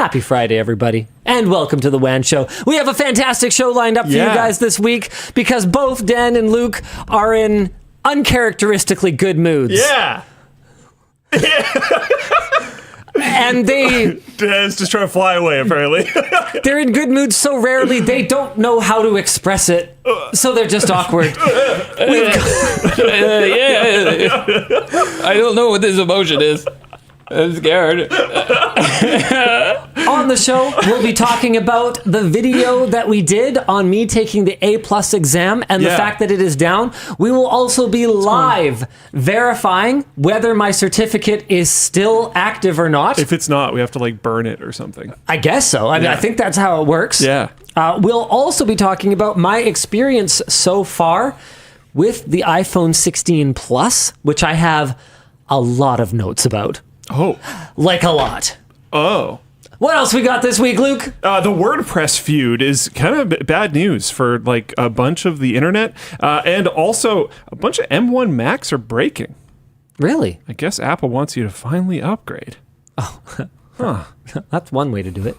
Happy Friday, everybody, and welcome to the WAN Show. We have a fantastic show lined up for you guys this week because both Dan and Luke are in uncharacteristically good moods. Yeah. And Dan's just trying to fly away, apparently. they're in good moods so rarely they don't know how to express it, so they're just awkward. I don't know what this emotion is. I'm scared. On the show, we'll be talking about the video that we did on me taking the A+ exam and the fact that it is down. We will also be live verifying whether my certificate is still active or not. If it's not, we have to like burn it or something. I guess so. I think that's how it works. Yeah. We'll also be talking about my experience so far with the iPhone 16 Plus, which I have a lot of notes about. Oh. Like a lot. Oh. What else we got this week, Luke? The WordPress feud is kind of bad news for like a bunch of the internet. And also a bunch of M1 Macs are breaking. Really? I guess Apple wants you to finally upgrade. Oh. Huh. That's one way to do it.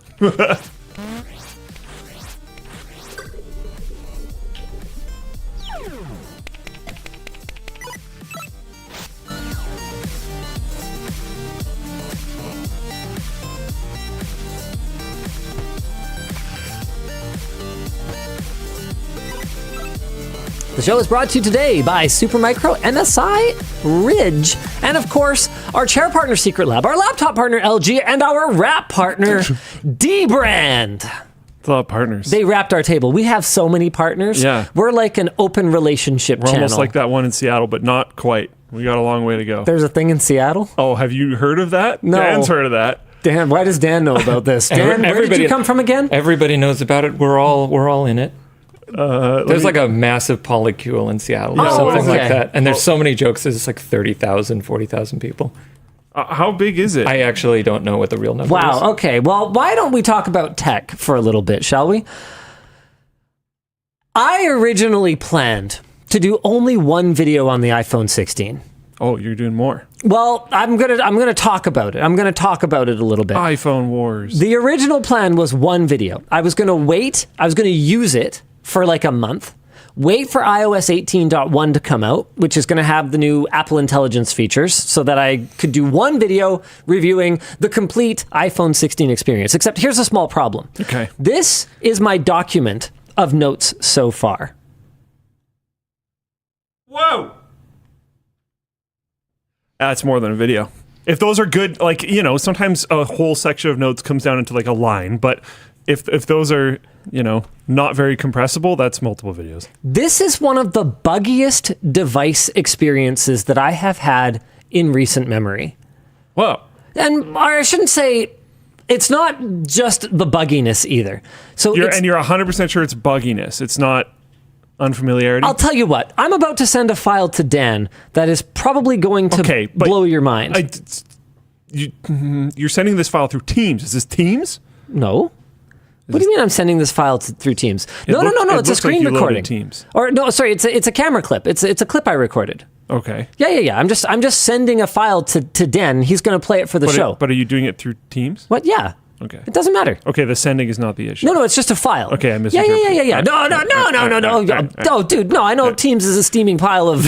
The show is brought to you today by Supermicro, MSI, Ridge, and of course, our chair partner Secret Lab, our laptop partner LG, and our wrap partner D-Brand. It's a lot of partners. They wrapped our table. We have so many partners. Yeah. We're like an open relationship We're channel. almost like that one in Seattle, but not quite. We got a long way to go. There's a thing in Seattle? Oh, have you heard of that? No. Dan's heard of that. Dan, why does Dan know about this? Dan, where did you come from again? Everybody knows about it. We're all in it. There's like a massive polycule in Seattle or something like that. And there's so many jokes. There's like 30,000, 40,000 people. How big is it? I actually don't know what the real number is. Wow, okay. Well, why don't we talk about tech for a little bit, shall we? I originally planned to do only one video on the iPhone 16. Oh, you're doing more. Well, I'm gonna talk about it. I'm gonna talk about it a little bit. iPhone wars. The original plan was one video. I was gonna wait. I was gonna use it for like a month. Wait for iOS 18.1 to come out, which is going to have the new Apple Intelligence features, so that I could do one video reviewing the complete iPhone 16 experience. Except here's a small problem. Okay. This is my document of notes so far. Whoa! That's more than a video. If those are good, like, you know, sometimes a whole section of notes comes down into like a line, but if those are, you know, not very compressible, that's multiple videos. This is one of the buggiest device experiences that I have had in recent memory. Whoa. And I shouldn't say it's not just the bugginess either. So You're 100% sure it's bugginess. It's not unfamiliarity. I'll tell you what. I'm about to send a file to Dan that is probably going to blow your mind. You're sending this file through Teams. Is this Teams? No. What do you mean I'm sending this file through Teams? No. It's a screen recording. Teams. Or no, sorry, it's a camera clip. It's a clip I recorded. Okay. Yeah. I'm just sending a file to Dan. He's going to play it for the show. But are you doing it through Teams? What? Yeah. Okay. It doesn't matter. Okay, the sending is not the issue. No, it's just a file. Okay, I misinterpreted. Yeah. No. No, dude, no, I know Teams is a steaming pile of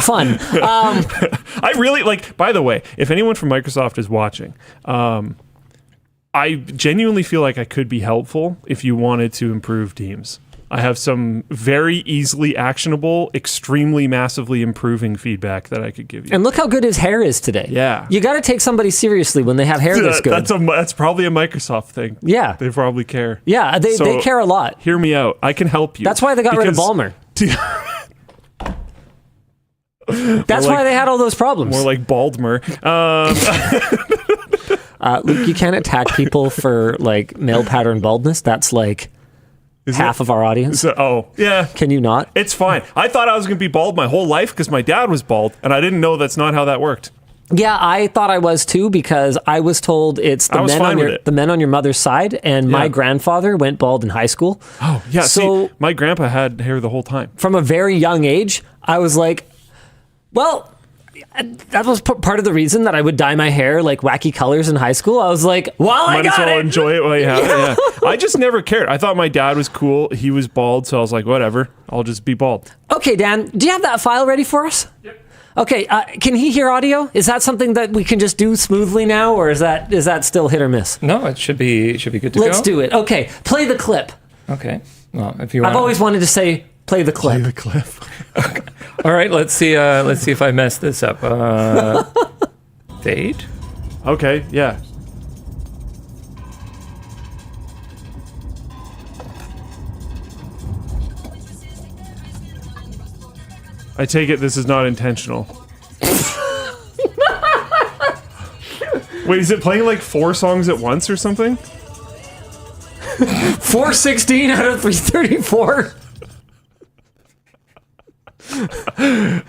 fun. I really, like, by the way, if anyone from Microsoft is watching, I genuinely feel like I could be helpful if you wanted to improve Teams. I have some very easily actionable, extremely massively improving feedback that I could give you. And look how good his hair is today. Yeah. You got to take somebody seriously when they have hair this good. That's probably a Microsoft thing. Yeah. They probably care. Yeah, they care a lot. Hear me out. I can help you. That's why they got rid of Ballmer. That's why they had all those problems. More like Baldmer. Luke, you can't attack people for like male pattern baldness. That's like half of our audience. Yeah. Can you not? It's fine. I thought I was going to be bald my whole life because my dad was bald, and I didn't know that's not how that worked. Yeah, I thought I was too because I was told it's the men on your mother's side, and my grandfather went bald in high school. Oh, yeah. So see, my grandpa had hair the whole time. From a very young age, I was like, well, that was part of the reason that I would dye my hair like wacky colors in high school. I was like, well, I got it. Enjoy it while you have it. Yeah. I just never cared. I thought my dad was cool. He was bald, so I was like, whatever. I'll just be bald. Okay, Dan, do you have that file ready for us? Yep. Okay, can he hear audio? Is that something that we can just do smoothly now, or is that still hit or miss? No, it should be good to go. Let's do it. Okay, play the clip. Okay. Well, if you want. I've always wanted to say play the clip. Play the clip. Okay. All right, let's see if I mess this up. Fade? Okay, yeah. I take it this is not intentional. Wait, is it playing like 4 songs at once or something? 416 out of 334.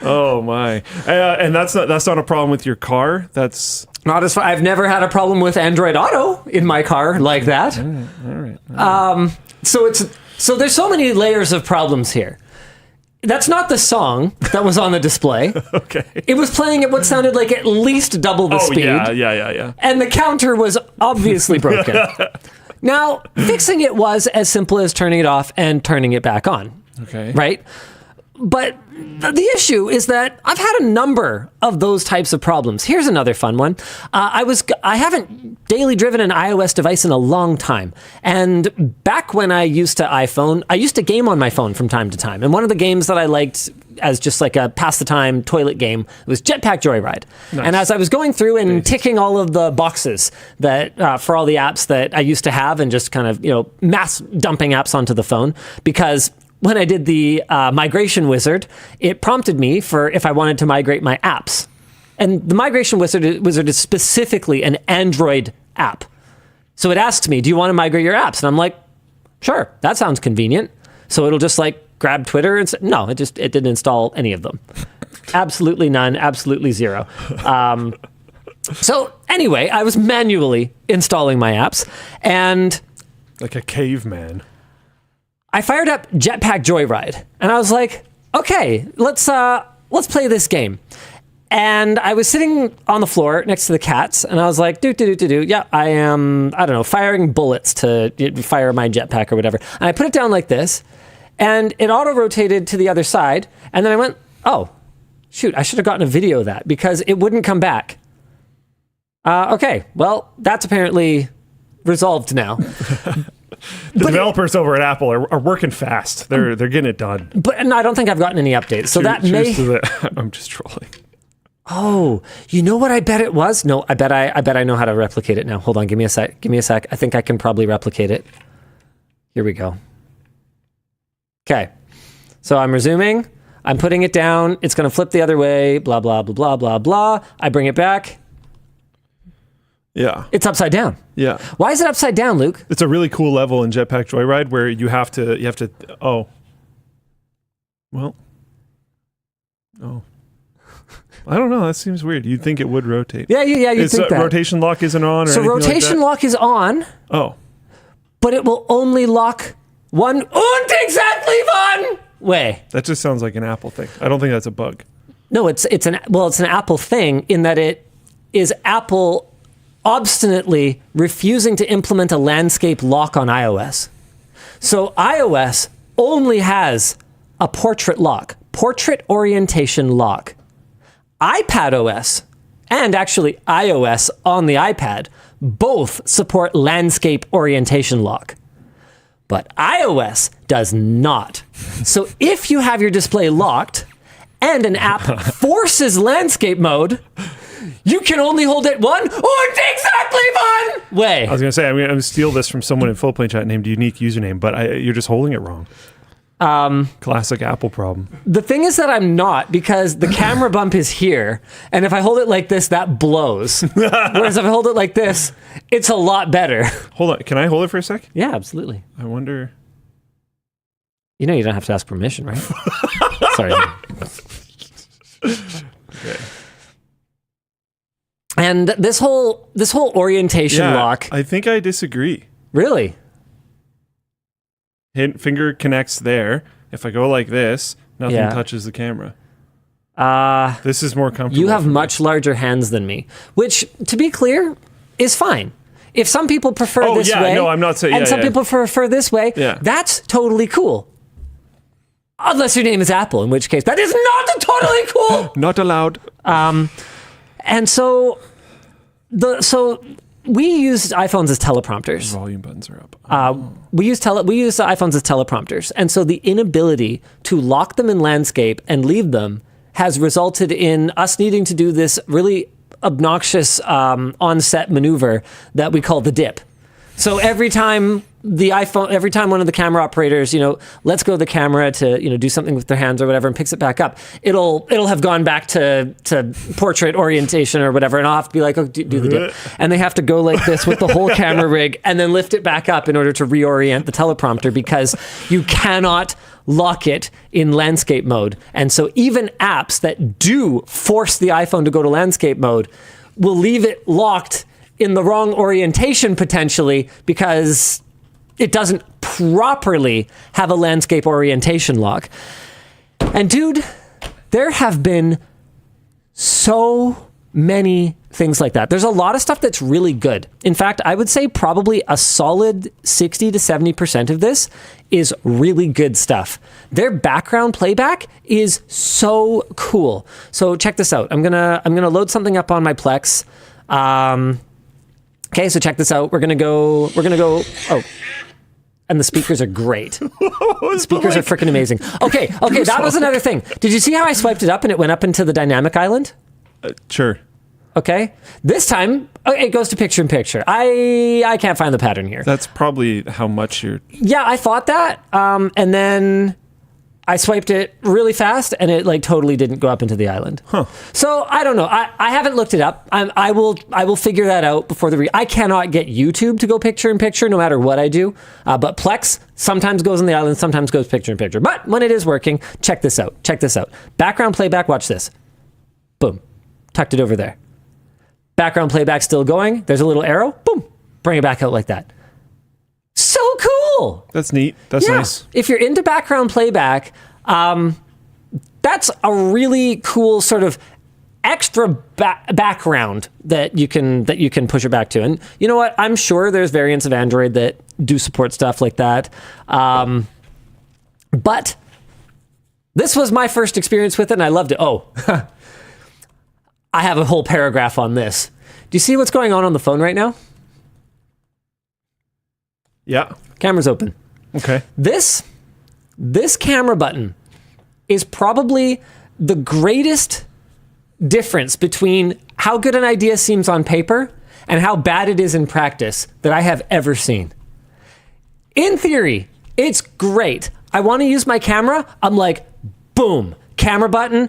Oh my! And that's not a problem with your car. That's not as far. I've never had a problem with Android Auto in my car like that. All right. So there's so many layers of problems here. That's not the song that was on the display. Okay. It was playing at what sounded like at least double the speed. Yeah. And the counter was obviously broken. Now, fixing it was as simple as turning it off and turning it back on. Okay. Right? But the issue is that I've had a number of those types of problems. Here's another fun one. I haven't daily driven an iOS device in a long time. And back when I used to game on my phone from time to time. And one of the games that I liked as just like a pass the time toilet game was Jetpack Joyride. Nice. And as I was going through and ticking all of the boxes that for all the apps that I used to have and just kind of, mass dumping apps onto the phone, because when I did the migration wizard, it prompted me for if I wanted to migrate my apps. And the migration wizard is specifically an Android app. So it asks me, do you want to migrate your apps? And I'm like, sure, that sounds convenient. So it'll just like grab Twitter and say, no, it didn't install any of them. Absolutely none, absolutely zero. So anyway, I was manually installing my apps and... like a caveman. I fired up Jetpack Joyride, and I was like, okay, let's play this game. And I was sitting on the floor next to the cats, and I was like, yeah, I am, firing bullets to fire my jetpack or whatever. And I put it down like this, and it auto-rotated to the other side, and then I went, oh, shoot, I should have gotten a video of that, because it wouldn't come back. Okay, well, that's apparently resolved now. The developers over at Apple are working fast. They're getting it done. But no, I don't think I've gotten any updates. So I'm just trolling. Oh, you know what I bet it was? No, I bet I know how to replicate it now. Hold on, give me a sec. I think I can probably replicate it. Here we go. Okay. So I'm resuming. I'm putting it down. It's going to flip the other way. Blah, blah, blah, blah, blah, blah. I bring it back. Yeah. It's upside down. Yeah. Why is it upside down, Luke? It's a really cool level in Jetpack Joyride where you have to I don't know. That seems weird. You'd think it would rotate. Yeah, you'd think that. Rotation lock isn't on or so anything rotation like lock is on. Oh. But it will only lock one und exactly one way. That just sounds like an Apple thing. I don't think that's a bug. No, it's an Apple thing in that it is Apple obstinately refusing to implement a landscape lock on iOS. So iOS only has a portrait lock, portrait orientation lock. iPadOS and actually iOS on the iPad both support landscape orientation lock. But iOS does not. So if you have your display locked and an app forces landscape mode, you can only hold it one exactly one way. I was going to say, I'm going to steal this from someone in Full Play Chat named Unique Username, but you're just holding it wrong. Classic Apple problem. The thing is that I'm not, because the camera bump is here, and if I hold it like this, that blows. Whereas if I hold it like this, it's a lot better. Hold on. Can I hold it for a sec? Yeah, absolutely. I wonder... You know you don't have to ask permission, right? Sorry. Okay. And this whole orientation lock... I think I disagree. Really? Finger connects there. If I go like this, nothing touches the camera. This is more comfortable. You have much larger hands than me, which, to be clear, is fine. If some people prefer this way, no, I'm not saying, and some people prefer this way, that's totally cool. Unless your name is Apple, in which case that is not totally cool. Not allowed. And so we used iPhones as teleprompters. Volume buttons are up. We use iPhones as teleprompters, and so the inability to lock them in landscape and leave them has resulted in us needing to do this really obnoxious on-set maneuver that we call the dip. So every time one of the camera operators, lets go of the camera to, do something with their hands or whatever and picks it back up, it'll have gone back to portrait orientation or whatever, and I'll have to be like, do the dip. And they have to go like this with the whole camera rig and then lift it back up in order to reorient the teleprompter because you cannot lock it in landscape mode. And so even apps that do force the iPhone to go to landscape mode will leave it locked in the wrong orientation potentially because it doesn't properly have a landscape orientation lock. And dude, there have been so many things like that. There's a lot of stuff that's really good. In fact, I would say probably a solid 60 to 70% of this is really good stuff. Their background playback is so cool. So check this out. I'm gonna load something up on my Plex. Okay, so check this out. We're gonna go. Oh, and the speakers are great. The speakers are freaking amazing. Okay, that was another thing. Did you see how I swiped it up and it went up into the dynamic island? Sure. Okay, this time it goes to picture-in-picture. I can't find the pattern here. That's probably how much you're... Yeah, I thought that, and then I swiped it really fast, and it totally didn't go up into the island. Huh. So I don't know. I haven't looked it up. I will figure that out before I cannot get YouTube to go picture-in-picture no matter what I do. But Plex sometimes goes in the island, sometimes goes picture-in-picture. But when it is working, check this out. Background playback. Watch this. Boom. Tucked it over there. Background playback still going. There's a little arrow. Boom. Bring it back out like that. So cool. That's neat. That's nice. If you're into background playback, that's a really cool sort of extra background that you can push it back to. And you know what? I'm sure there's variants of Android that do support stuff like that. But this was my first experience with it, and I loved it. Oh, I have a whole paragraph on this. Do you see what's going on the phone right now? Yeah. Camera's open. Okay. This camera button is probably the greatest difference between how good an idea seems on paper and how bad it is in practice that I have ever seen. In theory, it's great. I want to use my camera. I'm like, boom, camera button.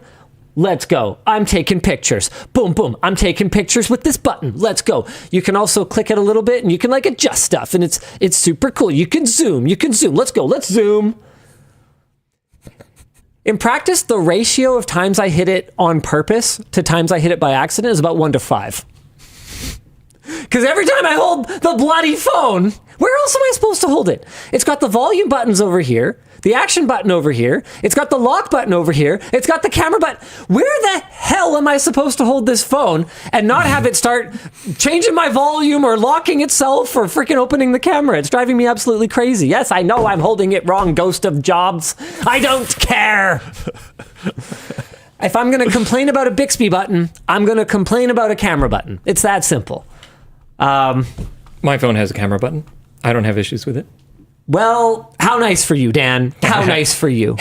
Let's go. I'm taking pictures. Boom, boom. I'm taking pictures with this button. Let's go. You can also click it a little bit and you can adjust stuff, and it's super cool. You can zoom. Let's go. Let's zoom. In practice, the ratio of times I hit it on purpose to times I hit it by accident is about 1 to 5. Because every time I hold the bloody phone, where else am I supposed to hold it? It's got the volume buttons over here, the action button over here, it's got the lock button over here, it's got the camera button. Where the hell am I supposed to hold this phone and not have it start changing my volume or locking itself or freaking opening the camera? It's driving me absolutely crazy. Yes, I know I'm holding it wrong, Ghost of Jobs. I don't care. If I'm going to complain about a Bixby button, I'm going to complain about a camera button. It's that simple. My phone has a camera button. I don't have issues with it. Well, how nice for you, Dan. How nice for you.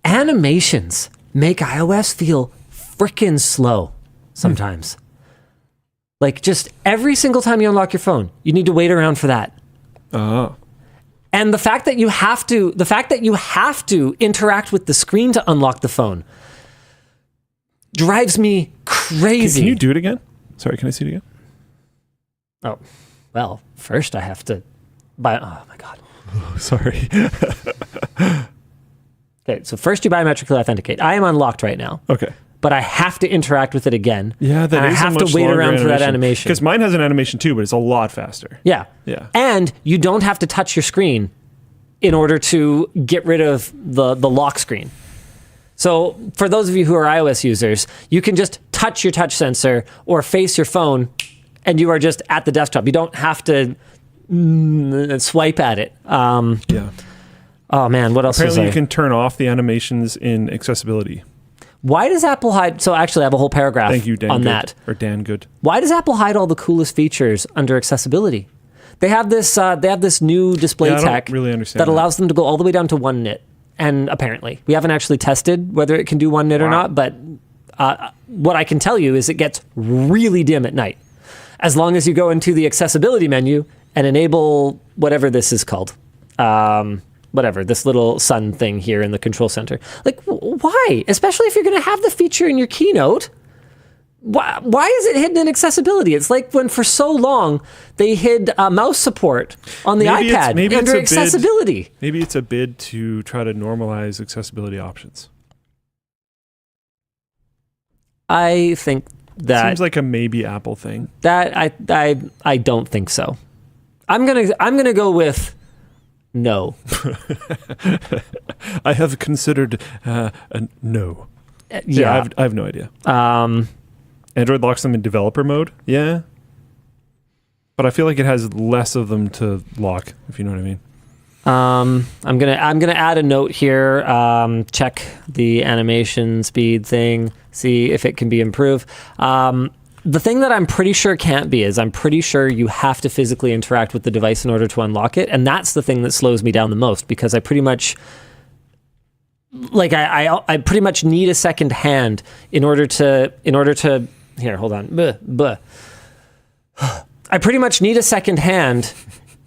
Animations make iOS feel frickin' slow sometimes. Just every single time you unlock your phone, you need to wait around for that. Oh. And the fact that you have to interact with the screen to unlock the phone drives me crazy. Can you do it again? Sorry, can I see it again? Oh, well, first I have to buy... Oh, my God. Oh, sorry. Okay, so first you biometrically authenticate. I am unlocked right now. Okay. But I have to interact with it again. Yeah, that and is I have to wait around for that animation. Because mine has an animation too, but it's a lot faster. Yeah. Yeah. And you don't have to touch your screen in order to get rid of the lock screen. So for those of you who are iOS users, you can just touch your touch sensor or face your phone, and you are just at the desktop. You don't have to swipe at it. Yeah. Oh man, what else? Apparently, you can turn off the animations in accessibility. Why does Apple hide? So actually, I have a whole paragraph Thank you, Dan on Good, that. or Dan Good. Why does Apple hide all the coolest features under accessibility? They have this. They have this new display I tech don't really understand that allows them to go all the way down to 1 nit. And apparently, we haven't actually tested whether it can do 1 nit or not. But what I can tell you is it gets really dim at night, as long as you go into the accessibility menu and enable whatever this is called. Whatever, this little sun thing here in the control center. Like, why? Especially if you're going to have the feature in your keynote. Why is it hidden in accessibility? It's like when for so long they hid mouse support on the iPad under accessibility. Maybe it's a bid to try to normalize accessibility options. I think that seems like a maybe Apple thing. That I don't think so. I'm gonna go with no. I have considered a no. Yeah, I have no idea. Android locks them in developer mode. Yeah, but I feel like it has less of them to lock, if you know what I mean. I'm gonna add a note here. Check the animation speed thing. See if it can be improved. The thing that I'm pretty sure can't be is I'm pretty sure you have to physically interact with the device in order to unlock it, and that's the thing that slows me down the most, because I pretty much I pretty much need a second hand in order to here, hold on. I pretty much need a second hand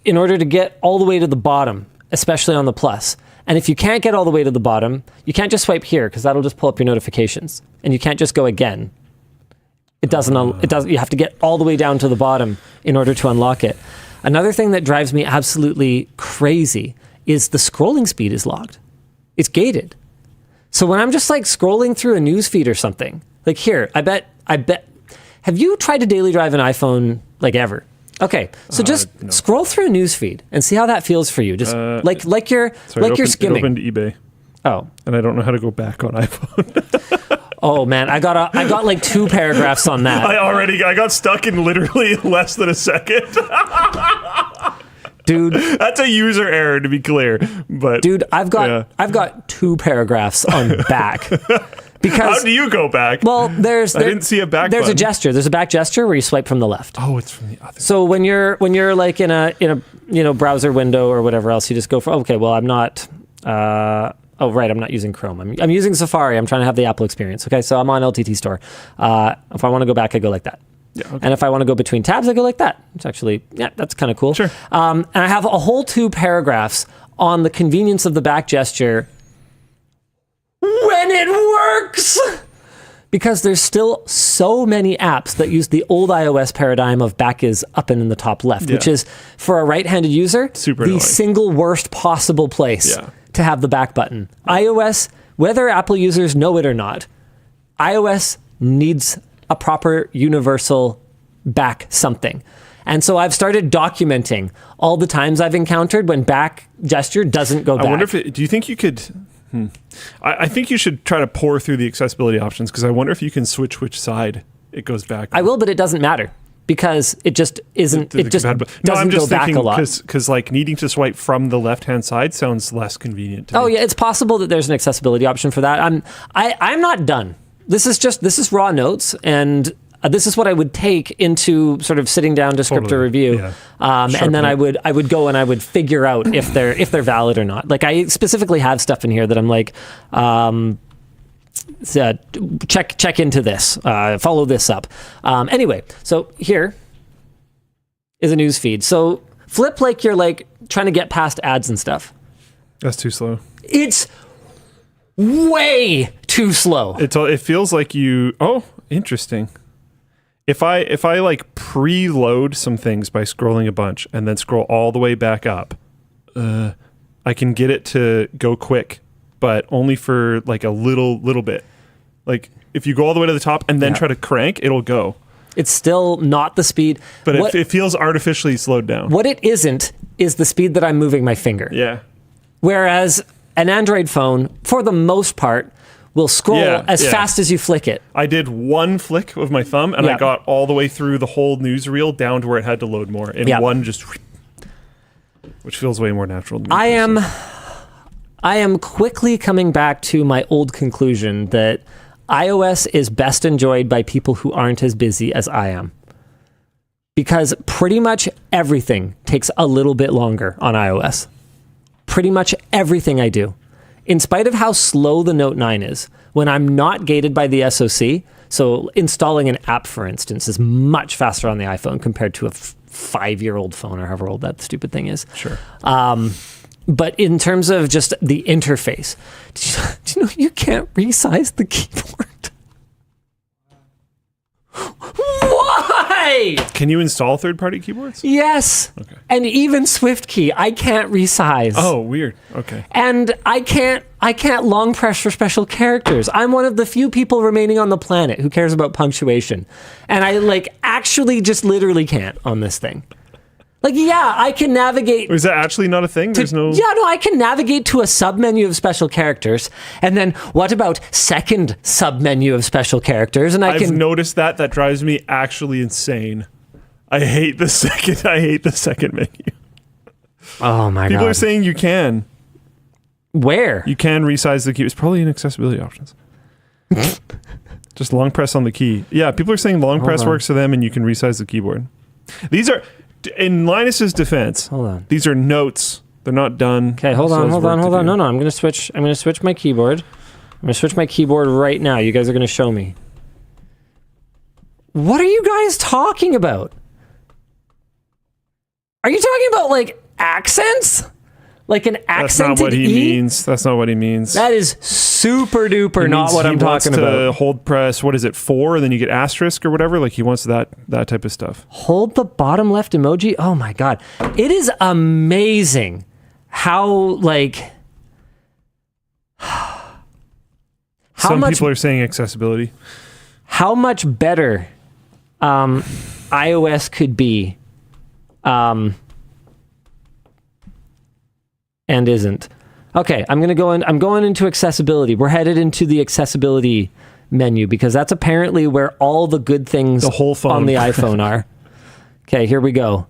in order to get all the way to the bottom, especially on the Plus. And if you can't get all the way to the bottom, you can't just swipe here, because that'll just pull up your notifications, and you can't just go again. It doesn't. You have to get all the way down to the bottom in order to unlock it. Another thing that drives me absolutely crazy is the scrolling speed is locked. It's gated. So when I'm just like scrolling through a news feed or something, like here, I bet. Have you tried to daily drive an iPhone like ever? Okay, so just no. scroll through a news feed and see how that feels for you. Just like you're skimming. I opened eBay. Oh, and I don't know how to go back on iPhone. Oh man, I got like 2 paragraphs on that. I got stuck in literally less than a second. Dude, that's a user error, to be clear. But dude, I've got 2 paragraphs on back. Because how do you go back? Well, I didn't see a back. There's button. a gesture. There's a back gesture where you swipe from the left. Oh, it's from the other. So when you're like in a browser window or whatever else, you just go for okay. Well, I'm not. Oh, right. I'm not using Chrome. I'm using Safari. I'm trying to have the Apple experience. Okay, so I'm on LTT Store. If I want to go back, I go like that. Yeah, okay. And if I want to go between tabs, I go like that. It's actually, that's kind of cool. Sure. And I have a whole 2 paragraphs on the convenience of the back gesture when it works. Because there's still so many apps that use the old iOS paradigm of back is up and in the top left, which is, for a right-handed user, super the annoying. Single worst possible place to have the back button. iOS, whether Apple users know it or not, iOS needs a proper universal back something. And so I've started documenting all the times I've encountered when back gesture doesn't go back. I wonder if do you think you could... I think you should try to pour through the accessibility options, because I wonder if you can switch which side it goes back on. I will, but it doesn't matter, because it just isn't. It just doesn't go back a lot. Because like needing to swipe from the left-hand side sounds less convenient to me. Oh yeah, it's possible that there's an accessibility option for that. I'm not done. This is raw notes, and this is what I would take into sort of sitting down to script a review, and then I would go and I would figure out if they're valid or not. Like I specifically have stuff in here that I'm like, check into this, follow this up. Anyway, so here is a news feed. So flip like you're like trying to get past ads and stuff. That's too slow. It's way too slow. It feels like you. Oh, interesting. If I like preload some things by scrolling a bunch and then scroll all the way back up, I can get it to go quick, but only for like a little bit. Like if you go all the way to the top and then try to crank, it'll go. It's still not the speed. But it feels artificially slowed down. What it isn't is the speed that I'm moving my finger. Yeah. Whereas an Android phone, for the most part, will scroll as fast as you flick it. I did one flick of my thumb, and I got all the way through the whole newsreel down to where it had to load more. And one just... Which feels way more natural to me. I am quickly coming back to my old conclusion that iOS is best enjoyed by people who aren't as busy as I am. Because pretty much everything takes a little bit longer on iOS. Pretty much everything I do. In spite of how slow the Note 9 is, when I'm not gated by the SoC, so installing an app, for instance, is much faster on the iPhone compared to a 5-year-old phone or however old that stupid thing is. Sure. But in terms of just the interface, do you know you can't resize the keyboard? Why? Can you install third-party keyboards? Yes. Okay. And even SwiftKey, I can't resize. Oh, weird. Okay. And I can't long press for special characters. I'm one of the few people remaining on the planet who cares about punctuation. And I actually just literally can't on this thing. I can navigate. Is that actually not a thing? There's no... Yeah, no, I can navigate to a submenu of special characters. And then what about second submenu of special characters? And I've noticed that drives me actually insane. I hate the second menu. Oh my God. People are saying you can. Where? You can resize the key. It's probably in accessibility options. Just long press on the key. Yeah, people are saying long press works for them and you can resize the keyboard. These are... In Linus's defense, hold on. These are notes. They're not done. Okay, hold on. No, I'm going to switch my keyboard. I'm going to switch my keyboard right now. You guys are going to show me. What are you guys talking about? Are you talking about accents? Like an accented That's not what he E? means. That's not what he means. That is super duper not what I'm talking about. He wants to hold press, what is it, 4, and then you get asterisk or whatever? He wants that type of stuff. Hold the bottom left emoji? Oh my God. It is amazing how Some people are saying accessibility. How much better iOS could be and isn't. Okay, I'm going into accessibility. We're headed into the accessibility menu because that's apparently where all the good things the whole phone. On the iPhone are. Okay, here we go.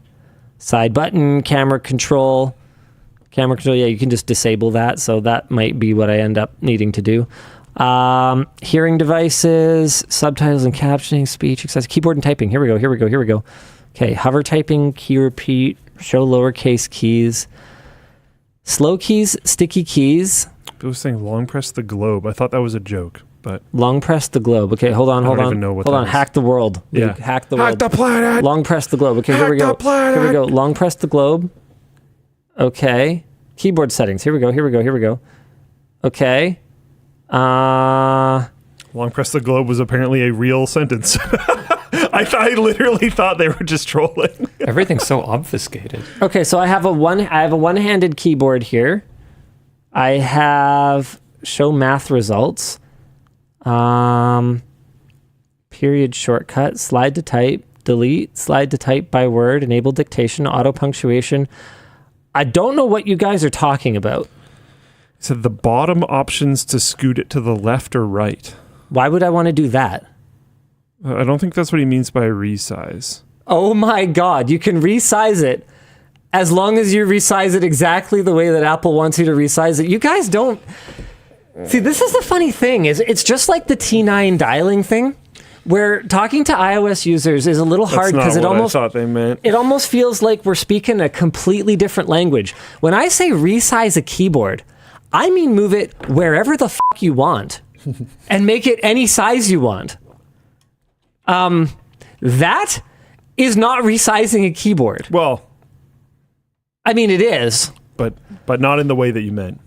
Side button, camera control. Camera control, yeah, you can just disable that, so that might be what I end up needing to do. Hearing devices, subtitles and captioning, speech, access, keyboard and typing. Here we go. Okay, hover typing, key repeat, show lowercase keys. Slow keys, sticky keys. People were saying long press the globe. I thought that was a joke, but... Long press the globe. Okay, hold on. I don't even know what hold on, is. hack the world. Yeah. Hack the world. Hack the planet! Long press the globe. Okay, hack here we go. The planet! Here we go. Long press the globe. Okay. Keyboard settings. Here we go. Okay. Long press the globe was apparently a real sentence. I literally thought they were just trolling. Everything's so obfuscated. Okay, so I have a one-handed keyboard here. I have show math results. Period shortcut, slide to type, delete, slide to type by word, enable dictation, auto punctuation. I don't know what you guys are talking about. So the bottom options to scoot it to the left or right. Why would I want to do that? I don't think that's what he means by resize. Oh my God, you can resize it as long as you resize it exactly the way that Apple wants you to resize it. You guys don't... See, this is the funny thing, is it's just like the T9 dialing thing, where talking to iOS users is a little hard because I thought they meant. It almost feels like we're speaking a completely different language. When I say resize a keyboard, I mean move it wherever the fuck you want and make it any size you want. That is not resizing a keyboard. Well, I mean, it is. But not in the way that you meant.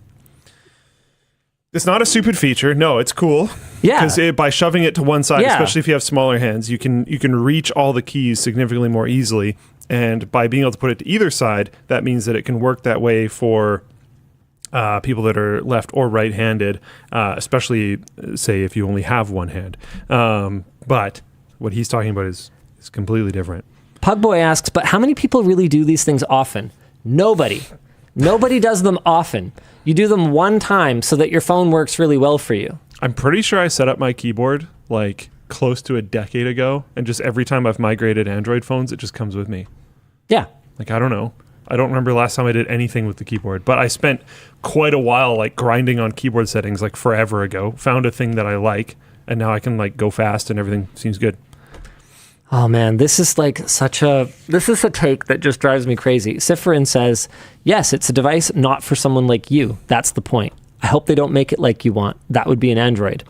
It's not a stupid feature. No, it's cool. Yeah. Because by shoving it to one side, especially if you have smaller hands, you can reach all the keys significantly more easily. And by being able to put it to either side, that means that it can work that way for people that are left or right-handed, especially, say, if you only have one hand. But what he's talking about is completely different. Pugboy asks, but how many people really do these things often? Nobody. Nobody does them often. You do them one time so that your phone works really well for you. I'm pretty sure I set up my keyboard like close to a decade ago, and just every time I've migrated Android phones, it just comes with me. Yeah. Like, I don't know. I don't remember the last time I did anything with the keyboard, but I spent quite a while like grinding on keyboard settings like forever ago, found a thing that I like, and now I can like go fast and everything seems good. Oh man, this is like this is a take that just drives me crazy. Sifrin says, yes, it's a device not for someone like you. That's the point. I hope they don't make it like you want. That would be an Android.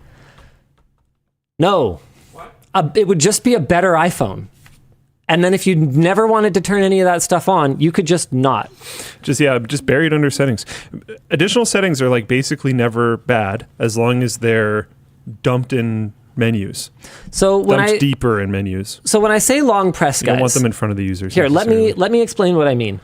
No. What? It would just be a better iPhone. And then if you never wanted to turn any of that stuff on, you could just not. Just buried under settings. Additional settings are like basically never bad as long as they're dumped in menus. So when deeper in menus. So when I say long press, guys, you don't want them in front of the users. Here, let me explain what I mean.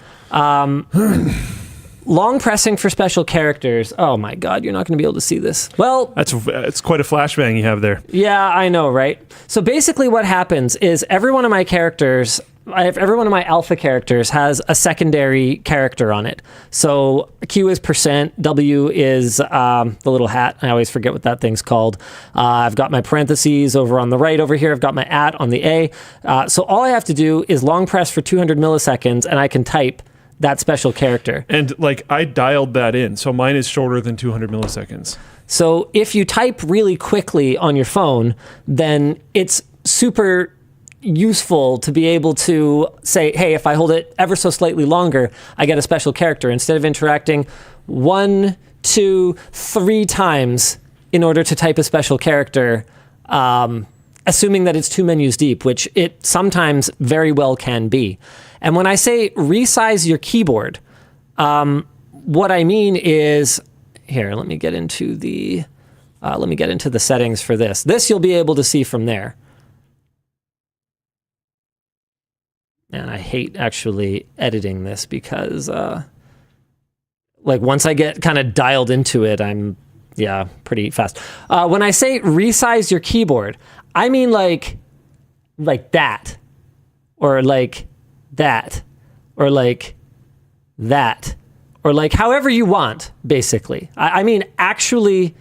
Long pressing for special characters. Oh my God, you're not going to be able to see this. Well, it's quite a flashbang you have there. Yeah, I know, right? So basically what happens is every one of my alpha characters has a secondary character on it. So Q is %, W is the little hat. I always forget what that thing's called. I've got my parentheses over on the right over here. I've got my @ on the A. So all I have to do is long press for 200 milliseconds and I can type that special character. And like I dialed that in, so mine is shorter than 200 milliseconds. So if you type really quickly on your phone, then it's super useful to be able to say, hey, if I hold it ever so slightly longer, I get a special character instead of interacting 1, 2, 3 times in order to type a special character, assuming that it's 2 menus deep, which it sometimes very well can be. And when I say resize your keyboard, what I mean is, here, let me get into the settings for this. This you'll be able to see from there. And I hate actually editing this because, like, once I get kind of dialed into it, I'm, pretty fast. When I say resize your keyboard, I mean like that, or like that, or like that, or like however you want, basically. I mean actually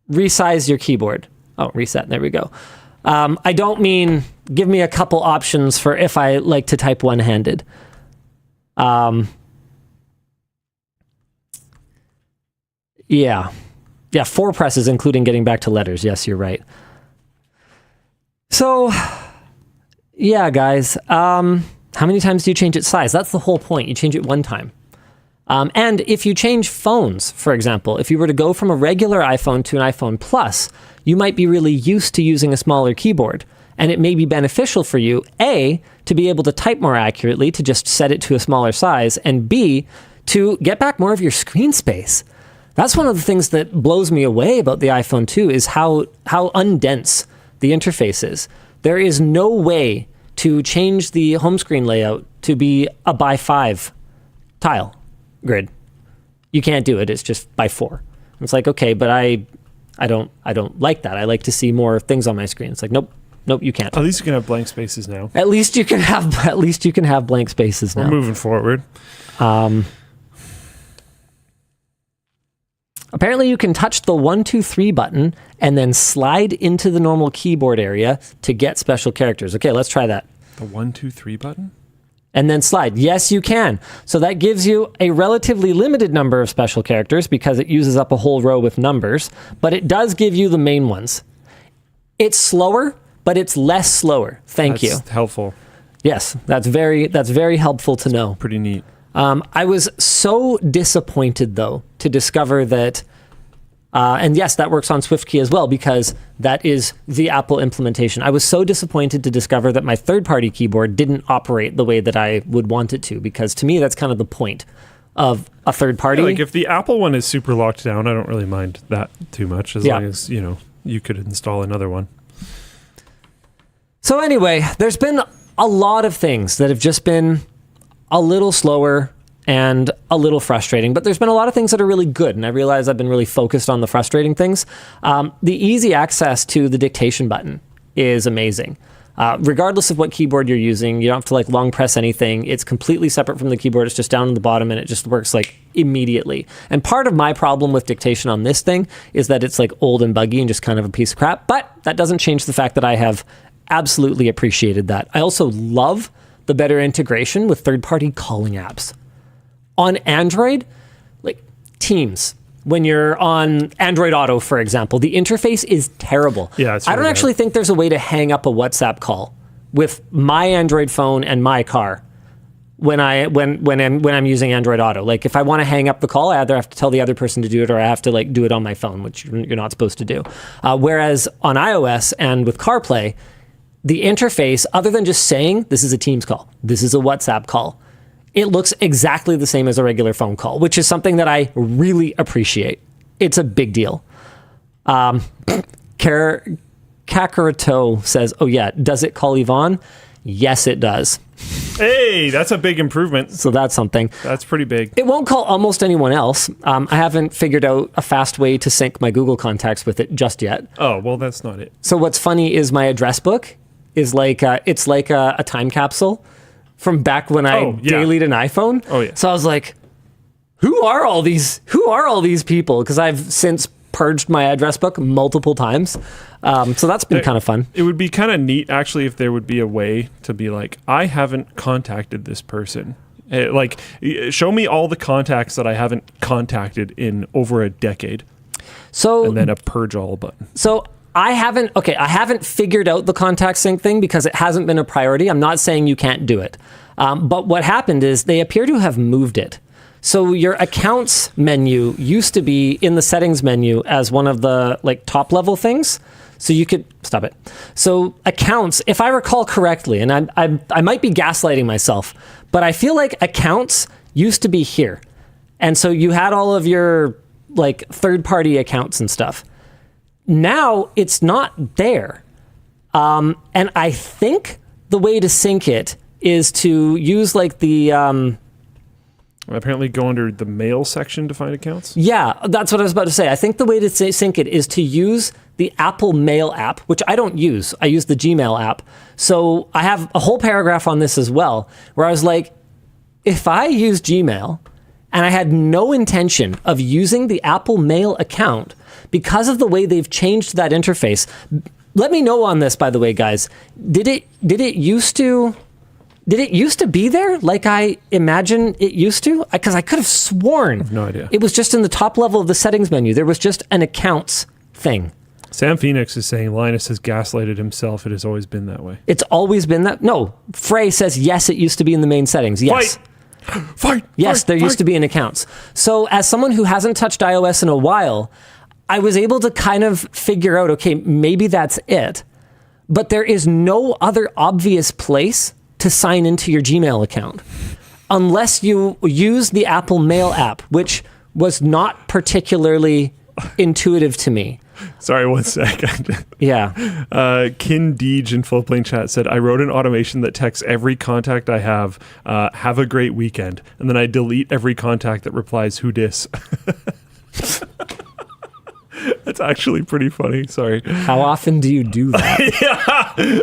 resize your keyboard. Oh, reset, there we go. I don't mean give me a couple options for if I like to type one-handed. Yeah, 4 presses, including getting back to letters. Yes, you're right. So, yeah, guys, how many times do you change its size? That's the whole point. You change it one time. And if you change phones, for example, if you were to go from a regular iPhone to an iPhone Plus, you might be really used to using a smaller keyboard. And it may be beneficial for you, A, to be able to type more accurately, to just set it to a smaller size, and B, to get back more of your screen space. That's one of the things that blows me away about the iPhone 2 is how undense the interface is. There is no way to change the home screen layout to be a by 5 tile grid. You can't do it. It's just by 4. It's like, okay, but I don't like that. I like to see more things on my screen. It's like, nope, you can't. At least you can have blank spaces now. At least you can have blank spaces now. We're moving forward. Apparently you can touch the 1, 2, 3 button and then slide into the normal keyboard area to get special characters. Okay, let's try that. The 1, 2, 3 button? And then slide. Yes, you can. So that gives you a relatively limited number of special characters because it uses up a whole row with numbers, but it does give you the main ones. It's slower, but it's less slower. Thank you. That's helpful. Yes, that's very helpful to know. Pretty neat. I was so disappointed, though, to discover that, and yes, that works on SwiftKey as well, because that is the Apple implementation. I was so disappointed to discover that my third-party keyboard didn't operate the way that I would want it to, because to me, that's kind of the point of a third party. Yeah, like if the Apple one is super locked down, I don't really mind that too much, as long as, you could install another one. So anyway, there's been a lot of things that have just been a little slower and a little frustrating, but there's been a lot of things that are really good, and I realize I've been really focused on the frustrating things. The easy access to the dictation button is amazing. Regardless of what keyboard you're using, you don't have to like long press anything. It's completely separate from the keyboard. It's just down in the bottom and it just works like immediately. And part of my problem with Dictation on this thing is that it's like old and buggy and just kind of a piece of crap. But that doesn't change the fact that I have absolutely appreciated that. I also love the better integration with third-party calling apps. On Android, like Teams, when you're on Android Auto, for example, the interface is terrible. Yeah, it's I don't really actually think there's a way to hang up a WhatsApp call with my Android phone and my car when I'm using Android Auto. Like if I want to hang up the call, I either have to tell the other person to do it or I have to like do it on my phone, which you're not supposed to do. Whereas on iOS and with CarPlay, the interface, other than just saying this is a Teams call, this is a WhatsApp call, it looks exactly the same as a regular phone call, which is something that I really appreciate. It's a big deal. Kakarito says, oh yeah, does it call Yvonne? Yes, it does. Hey, that's a big improvement. So that's something. That's pretty big. It won't call almost anyone else. I haven't figured out a fast way to sync my Google contacts with it just yet. Oh, well, that's not it. So what's funny is my address book is like, it's like a time capsule from back when I dailied an iPhone. Oh yeah. So I was like, who are all these people? Because I've since purged my address book multiple times. So that's been kind of fun. It would be kind of neat, actually, if there would be a way to be like, I haven't contacted this person. Like, show me all the contacts that I haven't contacted in over a decade. So and then a purge all button. So I haven't figured out the contact sync thing because it hasn't been a priority. I'm not saying you can't do it. But what happened is they appear to have moved it. So your accounts menu used to be in the settings menu as one of the like top level things. So you could stop it. So accounts, if I recall correctly, and I might be gaslighting myself, but I feel like accounts used to be here. And so you had all of your like third-party accounts and stuff. Now it's not there. And I think the way to sync it is to use like the... apparently go under the mail section to find accounts? Yeah, that's what I was about to say. I think the way to sync it is to use the Apple Mail app, which I don't use. I use the Gmail app. So I have a whole paragraph on this as well, where I was like, if I use Gmail and I had no intention of using the Apple Mail account because of the way they've changed that interface, let me know on this, by the way, guys. Did it used to be there like I imagine it used to? Because I could have sworn I have no idea. It was just in the top level of the settings menu. There was just an accounts thing. Sam Phoenix is saying Linus has gaslighted himself. It has always been that way. It's always been that? No. Frey says, yes, it used to be in the main settings. Yes. Fight! Yes, there used to be in accounts. So as someone who hasn't touched iOS in a while, I was able to kind of figure out, okay, maybe that's it. But there is no other obvious place to sign into your Gmail account unless you use the Apple Mail app, which was not particularly intuitive to me. Sorry, 1 second. Yeah. Kin Deej in Full Plane Chat said, I wrote an automation that texts every contact I have a great weekend. And then I delete every contact that replies, who dis? That's actually pretty funny. Sorry. How often do you do that?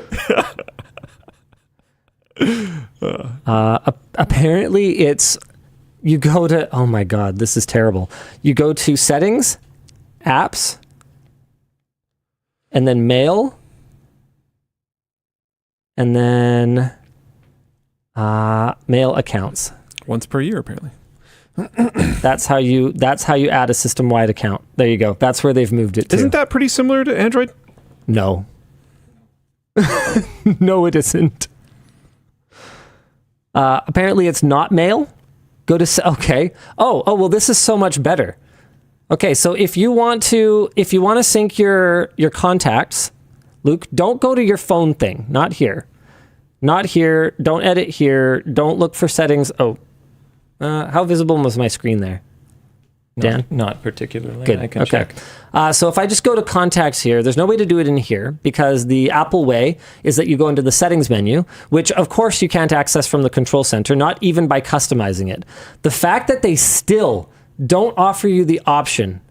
Apparently it's, you go to, oh my God, this is terrible. You go to settings, apps, and then mail, and then mail accounts. Once per year, apparently. That's how you add a system-wide account. There you go. That's where they've moved it to. Isn't that pretty similar to Android? No. No, it isn't. Apparently it's not mail. Go to, okay. Oh, well, this is so much better. Okay, so if you want to sync your contacts, Luke, don't go to your phone thing. Not here. Not here. Don't edit here. Don't look for settings. Oh, how visible was my screen there? Dan? Not particularly. Good. I can check. So if I just go to contacts here, there's no way to do it in here because the Apple way is that you go into the settings menu, which of course you can't access from the control center, not even by customizing it. The fact that they still don't offer you the option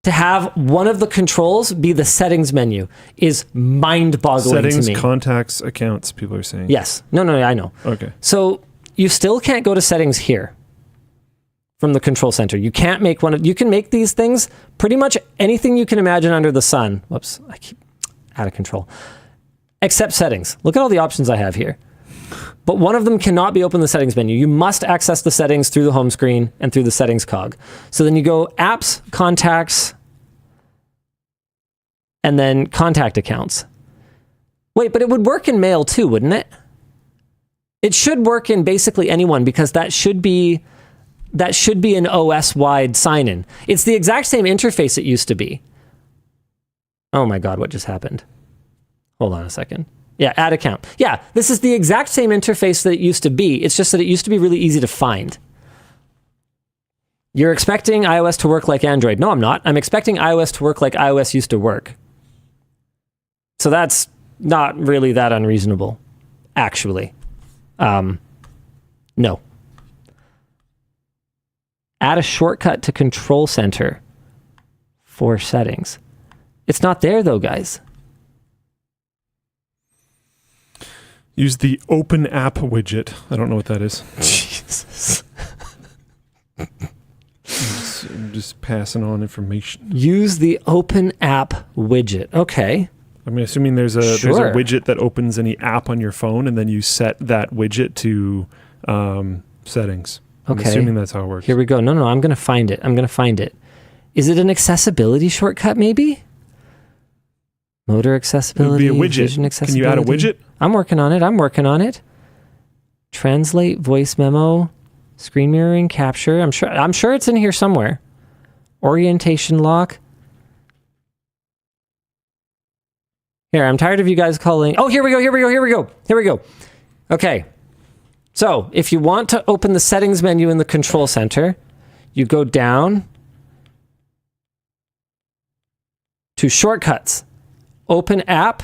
to have one of the controls be the settings menu is mind-boggling to me. Settings, contacts, accounts, people are saying. Yes. No, I know. Okay. So you still can't go to settings here from the control center. You can't make you can make these things pretty much anything you can imagine under the sun. Whoops, I keep out of control. Except settings. Look at all the options I have here. But one of them cannot be open in the settings menu. You must access the settings through the home screen and through the settings cog. So then you go apps, contacts, and then contact accounts. Wait, but it would work in mail too, wouldn't it? It should work in basically anyone because that should be an OS-wide sign-in. It's the exact same interface it used to be. Oh my God, what just happened? Hold on a second. Yeah, add account. Yeah, this is the exact same interface that it used to be. It's just that it used to be really easy to find. You're expecting iOS to work like Android. No, I'm not. I'm expecting iOS to work like iOS used to work. So that's not really that unreasonable, actually. No. Add a shortcut to Control Center for settings. It's not there though, guys. Use the Open App widget. I don't know what that is. Jesus. I'm just passing on information. Use the Open App widget. Okay. I'm assuming there's a Sure. widget that opens any app on your phone, and then you set that widget to settings. I'm Okay. assuming that's how it works. Here we go. No, I'm going to find it. Is it an accessibility shortcut, maybe? Motor accessibility. It would be a widget. Vision Can you add a accessibility? widget? I'm working on it. Translate, voice memo, screen mirroring, capture. I'm sure it's in here somewhere. Orientation lock. Here, I'm tired of you guys calling. Oh, here we go. Okay. So, if you want to open the settings menu in the control center, you go down to shortcuts, open app,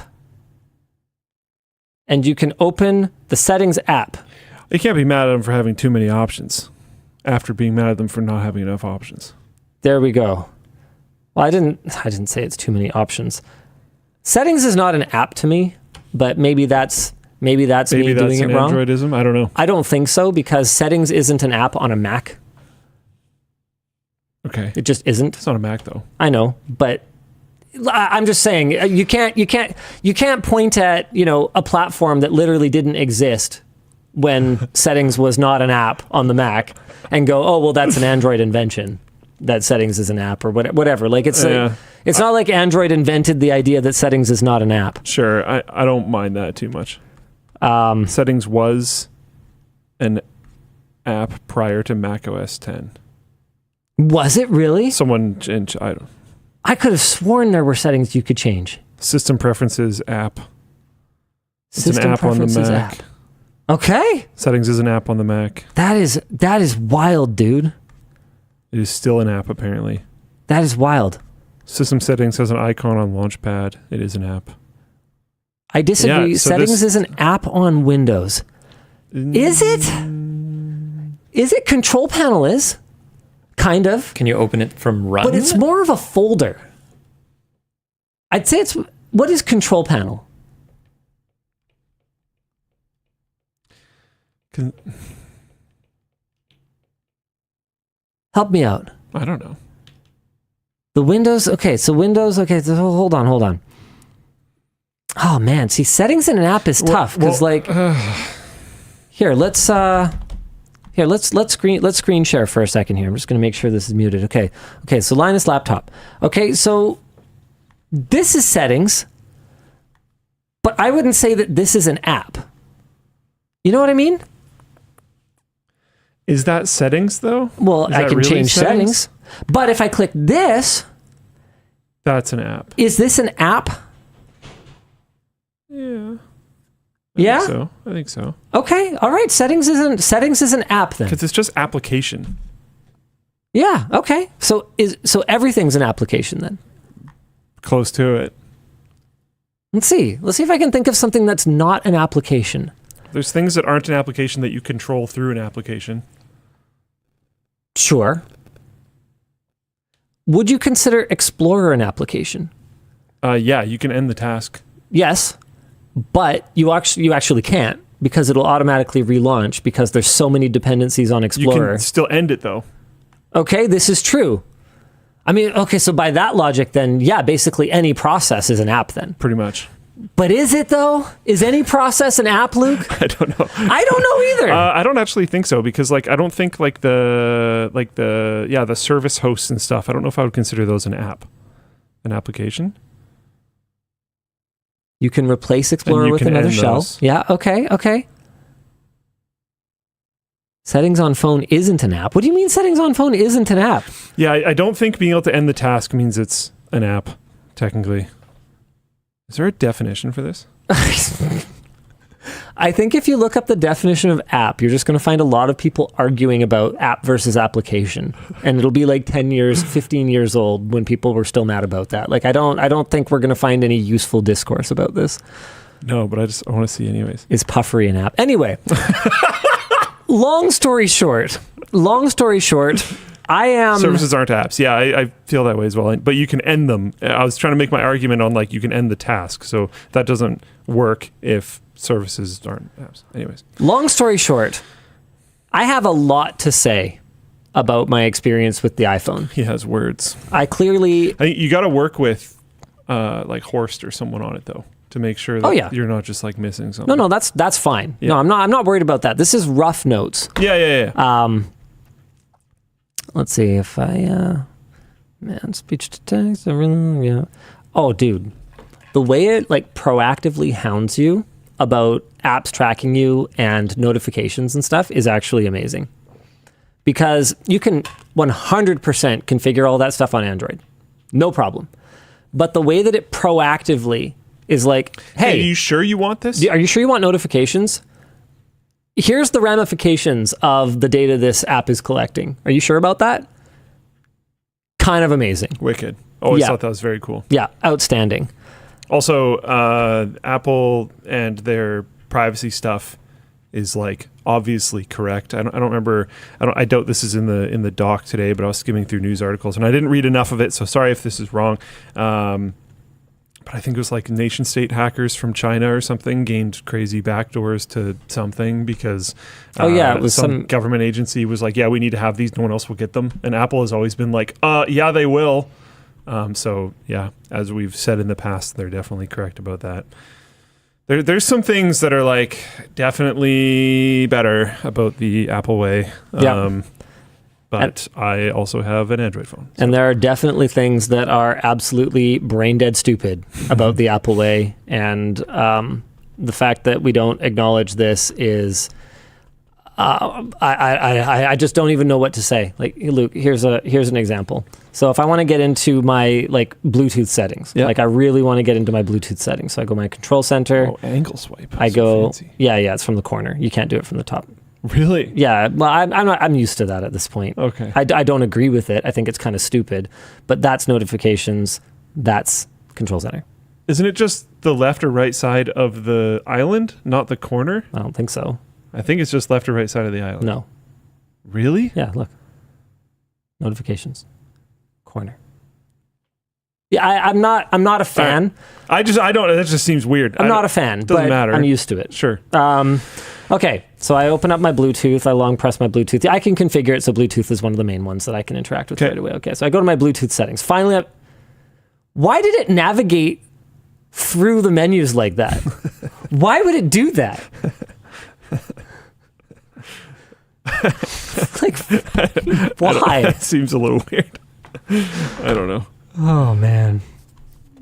and you can open the settings app. You can't be mad at them for having too many options after being mad at them for not having enough options. There we go. Well, I didn't say it's too many options. Settings is not an app to me, but maybe that's me doing it wrong. Androidism. I don't know. I don't think so because settings isn't an app on a Mac. Okay. It just isn't. It's not a Mac though. I know, but I'm just saying you can't point at, a platform that literally didn't exist when settings was not an app on the Mac and go, oh, well, that's an Android invention. That settings is an app or whatever. Like it's not like Android invented the idea that settings is not an app. Sure. I don't mind that too much. Settings was an app prior to Mac OS 10. Was it really? I could have sworn there were settings you could change. System preferences app. It's System an app on the preferences Mac. app. Okay. Settings is an app on the Mac. That is wild, dude. It is still an app, apparently. That is wild. System settings has an icon on Launchpad. It is an app. I disagree. Yeah, so settings is an app on Windows. Is it? Is it? Control panel is. Kind of. Can you open it from Run? But it's more of a folder. I'd say it's... What is control panel? Help me out. I don't know. The Windows... Okay, so Windows... Okay, so hold on. Oh, man. See, settings in an app is tough, because, Here, let's screen share for a second here. I'm just going to make sure this is muted. Okay, so Linus laptop. Okay, so this is settings, but I wouldn't say that this is an app. You know what I mean? Is that settings, though? Well, I can change settings. But if I click this... That's an app. Is this an app? Yeah. Yeah? I think so. Okay, all right. Settings is an app then. Because it's just application. Yeah, okay. So everything's an application then. Close to it. Let's see if I can think of something that's not an application. There's things that aren't an application that you control through an application. Sure. Would you consider Explorer an application? Yeah, you can end the task. Yes, but you actually can't, because it'll automatically relaunch because there's so many dependencies on Explorer. You can still end it though. Okay, this is true. I mean, okay, so by that logic, then, yeah, basically any process is an app then. Pretty much. But is it though? Is any process an app, Luke? I don't know. I don't know either. I don't actually think so, because I don't think the service hosts and stuff, I don't know if I would consider those an application. You can replace Explorer with another shell. Those. Yeah, okay. Settings on phone isn't an app. What do you mean settings on phone isn't an app? Yeah, I don't think being able to end the task means it's an app, technically. Is there a definition for this? I think if you look up the definition of app, you're just going to find a lot of people arguing about app versus application. And it'll be like 10 years, 15 years old when people were still mad about that. Like, I don't think we're going to find any useful discourse about this. No, but I want to see anyways. Is puffery an app? Anyway. Long story short, I am... Services aren't apps. Yeah, I feel that way as well. But you can end them. I was trying to make my argument on, you can end the task. So that doesn't work if services aren't apps. Anyways. Long story short, I have a lot to say about my experience with the iPhone. He has words. I think you got to work with Horst or someone on it, though, to make sure that you're not just missing something. No, that's fine. Yeah. No, I'm not worried about that. This is rough notes. Yeah. Let's see if I speech to text. Yeah. Oh, dude, the way it proactively hounds you about apps tracking you and notifications and stuff is actually amazing, because you can 100% configure all that stuff on Android, no problem. But the way that it proactively is hey, are you sure you want this? Are you sure you want notifications? Here's the ramifications of the data this app is collecting. Are you sure about that? Kind of amazing. Wicked. Always thought that was very cool. Yeah, outstanding. Also, Apple and their privacy stuff is obviously correct. I don't remember. I doubt this is in the doc today, but I was skimming through news articles and I didn't read enough of it, so sorry if this is wrong. But I think it was nation state hackers from China or something gained crazy backdoors to something because it was some government agency was we need to have these, no one else will get them. And Apple has always been yeah, they will. So yeah, as we've said in the past, they're definitely correct about that. There's some things that are definitely better about the Apple way. But I also have an Android phone. So. And there are definitely things that are absolutely brain dead stupid about the Apple way. And the fact that we don't acknowledge this is, I just don't even know what to say. Luke, here's an example. So if I want to get into my Bluetooth settings, I really want to get into my Bluetooth settings. So I go my control center. Oh, angle swipe. I go, yeah, it's from the corner. You can't do it from the top. Really? Yeah, well, I'm used to that at this point. Okay. I don't agree with it. I think it's kind of stupid, but that's notifications. That's control center. Isn't it just the left or right side of the island, not the corner? I don't think so. I think it's just left or right side of the island. No. Really? Yeah, look. Notifications. Corner. Yeah, I'm not a fan. I don't. That just seems weird. I'm not a fan. Doesn't matter. I'm used to it. Sure. Okay, so I open up my Bluetooth. I long press my Bluetooth. I can configure it so Bluetooth is one of the main ones that I can interact with right away. Okay, so I go to my Bluetooth settings. Finally, why did it navigate through the menus like that? Why would it do that? Why? It seems a little weird. I don't know. Oh, man.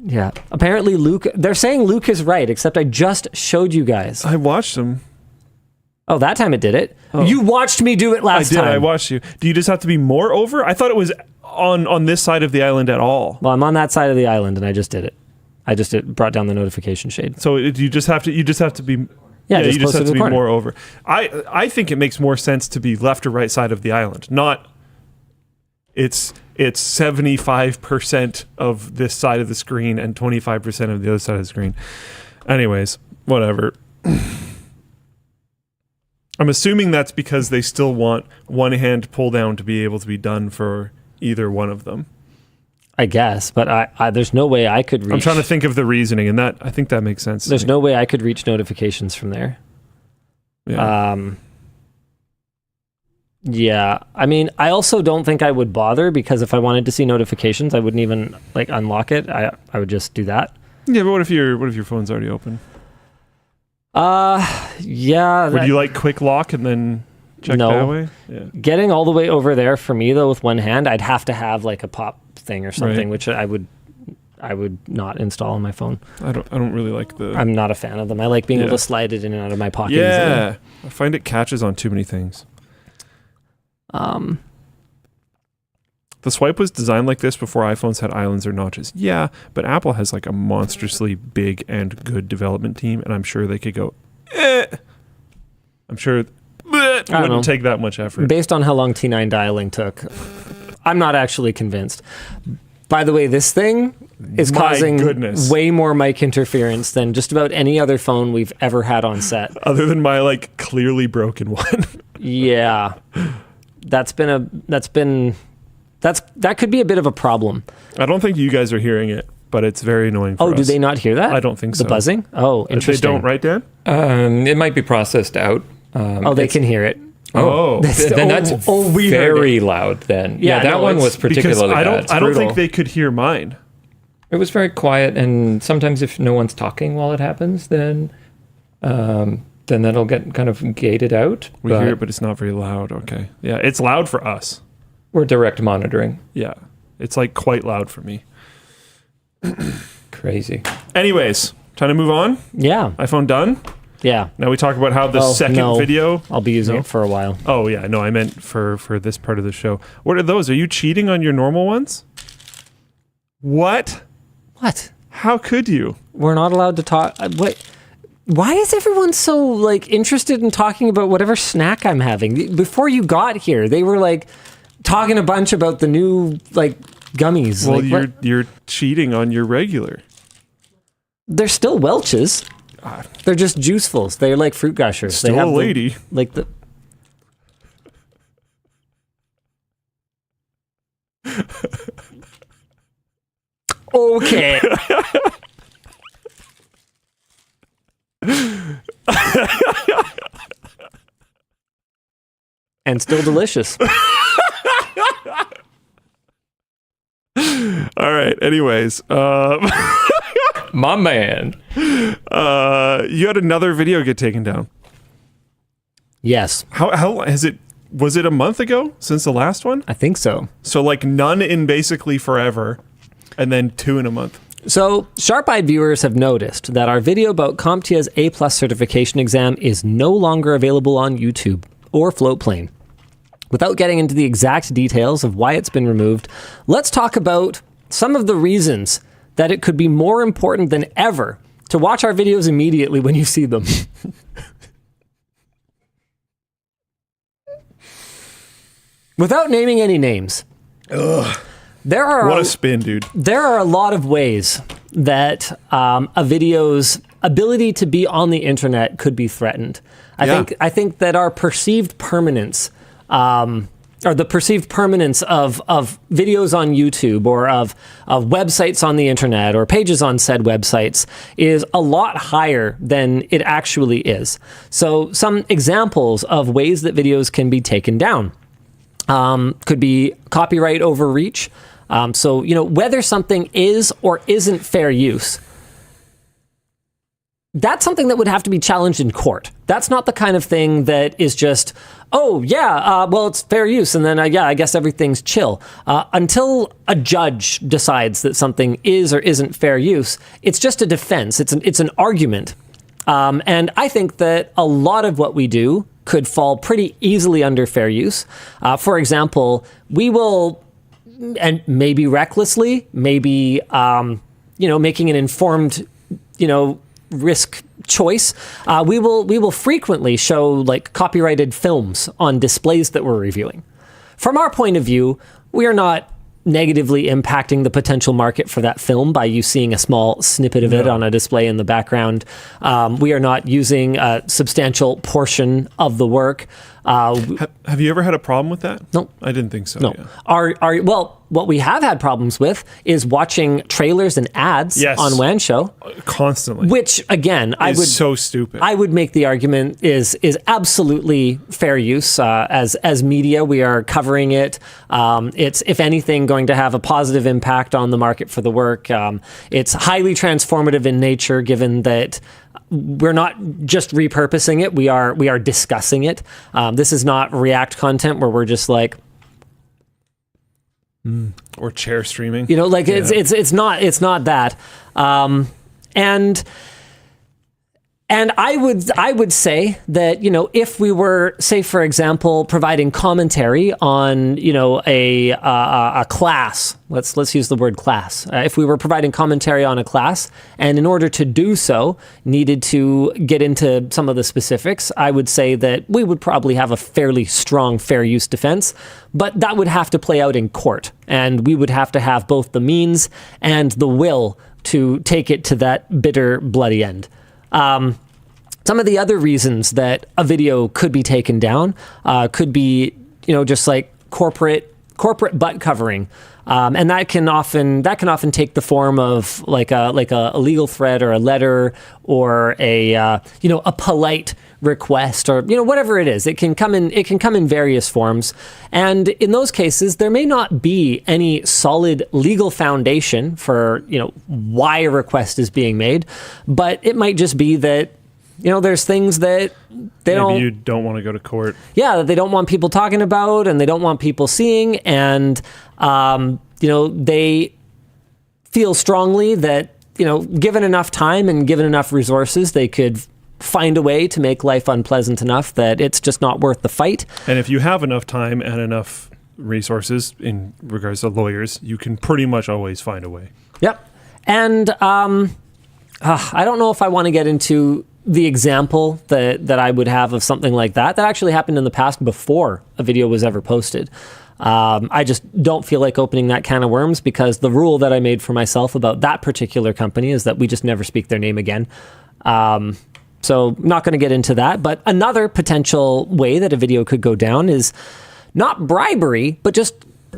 Yeah. Apparently, they're saying Luke is right, except I just showed you guys. I watched him. Oh, that time it did it. Oh. You watched me do it last time. I watched you. Do you just have to be more over? I thought it was on this side of the island at all. Well, I'm on that side of the island, and I just did it. It brought down the notification shade. So you just have to be... Yeah, you just have to be corner. more over. I think it makes more sense to be left or right side of the island, not... It's 75% of this side of the screen and 25% of the other side of the screen. Anyways, whatever. I'm assuming that's because they still want one hand pull down to be able to be done for either one of them. I guess, but I there's no way I could reach. I'm trying to think of the reasoning, and I think that makes sense. There's no way I could reach notifications from there. Yeah. Yeah. I mean, I also don't think I would bother, because if I wanted to see notifications, I wouldn't even like unlock it. I would just do that. Yeah, but what if your phone's already open? Yeah. Would you like quick lock and then check that way? Yeah. Getting all the way over there for me though with one hand, I'd have to have like a pop thing or something, which I would not install on my phone. I don't really like the. I'm not a fan of them. I like being able to slide it in and out of my pocket. Yeah, easily. I find it catches on too many things. The swipe was designed like this before iPhones had islands or notches. Yeah, but Apple has like a monstrously big and good development team, and I'm sure they could go, I'm sure it wouldn't take that much effort. Based on how long T9 dialing took, I'm not actually convinced. By the way, this thing is causing way more mic interference than just about any other phone we've ever had on set. Other than my like clearly broken one. Yeah. That could be a bit of a problem. I don't think you guys are hearing it, but it's very annoying for us. Do they not hear that? I don't think so. The buzzing? Oh, interesting. They don't, right, Dan? It might be processed out. They can hear it. Oh, then that's very loud then. Yeah, that one was particularly bad. I don't think they could hear mine. It was very quiet, and sometimes if no one's talking while it happens, then that'll get kind of gated out. We hear it, but it's not very loud. Okay. Yeah, it's loud for us. We're direct monitoring. Yeah, it's like quite loud for me. Crazy. Anyways, time to move on. Yeah. iPhone done? Yeah. Now we talk about how the second video... I'll be using it for a while. Oh, yeah. No, I meant for this part of the show. What are those? Are you cheating on your normal ones? What? What? How could you? We're not allowed to talk... What? Why is everyone so like interested in talking about whatever snack I'm having? Before you got here, they were like talking a bunch about the new like gummies. Well, like, you're cheating on your regular. They're still Welch's. They're just JuiceFuls. They're like fruit gushers. Still they have a lady. Okay. And still delicious. All right. Anyways, my man. You had another video get taken down. Yes. How has it? Was it a month ago since the last one? I think so. So like none in basically forever, and then 2 in a month. So, sharp-eyed viewers have noticed that our video about CompTIA's A+ certification exam is no longer available on YouTube or Floatplane. Without getting into the exact details of why it's been removed, let's talk about some of the reasons that it could be more important than ever to watch our videos immediately when you see them. Without naming any names. Ugh. What a spin, dude. There are a lot of ways that a video's ability to be on the internet could be threatened. I think that our perceived permanence, or the perceived permanence of videos on YouTube or of websites on the internet or pages on said websites is a lot higher than it actually is. So some examples of ways that videos can be taken down could be copyright overreach. So, whether something is or isn't fair use, that's something that would have to be challenged in court. That's not the kind of thing that is just, well, it's fair use, and then, I guess everything's chill. Until a judge decides that something is or isn't fair use, it's just a defense. It's an argument. And I think that a lot of what we do could fall pretty easily under fair use. For example, we will... and maybe recklessly, maybe, making an informed, risk choice. We will frequently show like copyrighted films on displays that we're reviewing. From our point of view, we are not negatively impacting the potential market for that film by you seeing a small snippet of it on a display in the background. We are not using a substantial portion of the work. Have you ever had a problem with that? No. I didn't think so. No. Yeah. what we have had problems with is watching trailers and ads on WAN Show constantly. Which again, so stupid. I would make the argument is absolutely fair use. As media, we are covering it. It's, if anything, going to have a positive impact on the market for the work. It's highly transformative in nature, given that we're not just repurposing it, we are discussing it. This is not React content where we're just like, or chair streaming. Like it's not that. And I would say that, if we were, say, for example, providing commentary on, a class, let's use the word class. If we were providing commentary on a class, and in order to do so, needed to get into some of the specifics, I would say that we would probably have a fairly strong fair use defense, but that would have to play out in court, and we would have to have both the means and the will to take it to that bitter, bloody end. Some of the other reasons that a video could be taken down could be, just like corporate butt covering, and that can often take the form of like a legal threat or a letter or a polite request or whatever it is. It can come in various forms, and in those cases there may not be any solid legal foundation for why a request is being made, but it might just be that there's things that you don't want to go to court. Yeah, that they don't want people talking about and they don't want people seeing, and they feel strongly that given enough time and given enough resources, they could find a way to make life unpleasant enough that it's just not worth the fight. And if you have enough time and enough resources in regards to lawyers, you can pretty much always find a way. Yep. And I don't know if I want to get into the example that I would have of something like that actually happened in the past before a video was ever posted. I just don't feel like opening that can of worms, because the rule that I made for myself about that particular company is that we just never speak their name again. So not going to get into that. But another potential way that a video could go down is not bribery, but just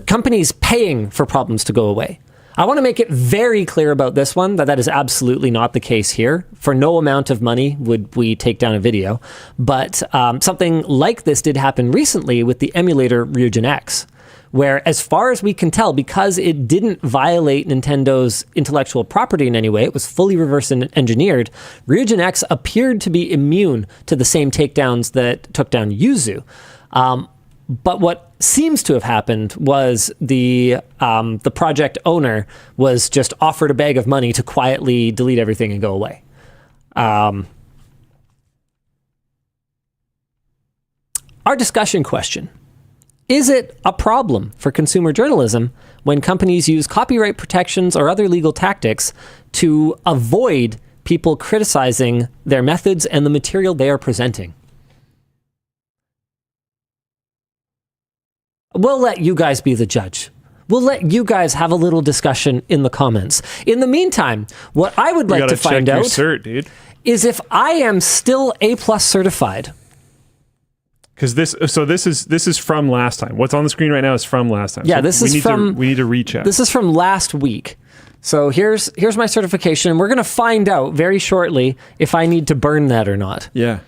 companies paying for problems to go away. I want to make it very clear about this one that is absolutely not the case here. For no amount of money would we take down a video. But something like this did happen recently with the emulator Ryujin X, where, as far as we can tell, because it didn't violate Nintendo's intellectual property in any way, it was fully reverse engineered, Ryujin X appeared to be immune to the same takedowns that took down Yuzu. But what seems to have happened was the project owner was just offered a bag of money to quietly delete everything and go away. Our discussion question: is it a problem for consumer journalism when companies use copyright protections or other legal tactics to avoid people criticizing their methods and the material they are presenting? We'll let you guys be the judge. We'll let you guys have a little discussion in the comments. In the meantime, what I would like to find out is if I am still A+ certified. Because this is from last time. What's on the screen right now is from last time. Yeah, so we need to recheck. This is from last week. So here's my certification, and we're going to find out very shortly if I need to burn that or not. Yeah.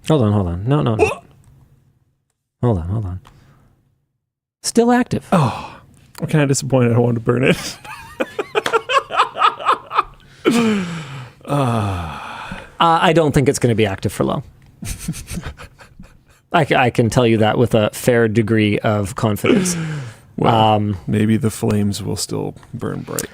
Hold on. No. Hold on. Still active. Oh, I'm kind of disappointed. I wanted to burn it. I don't think it's going to be active for long. I can tell you that with a fair degree of confidence. Well, maybe the flames will still burn bright.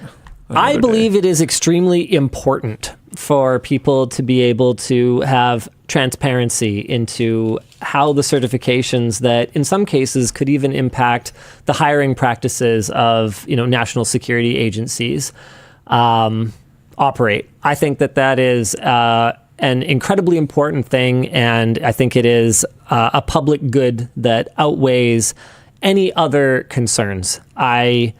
I believe it is extremely important for people to be able to have transparency into how the certifications that in some cases could even impact the hiring practices of national security agencies operate. I think that is an incredibly important thing, and I think it is a public good that outweighs any other concerns. I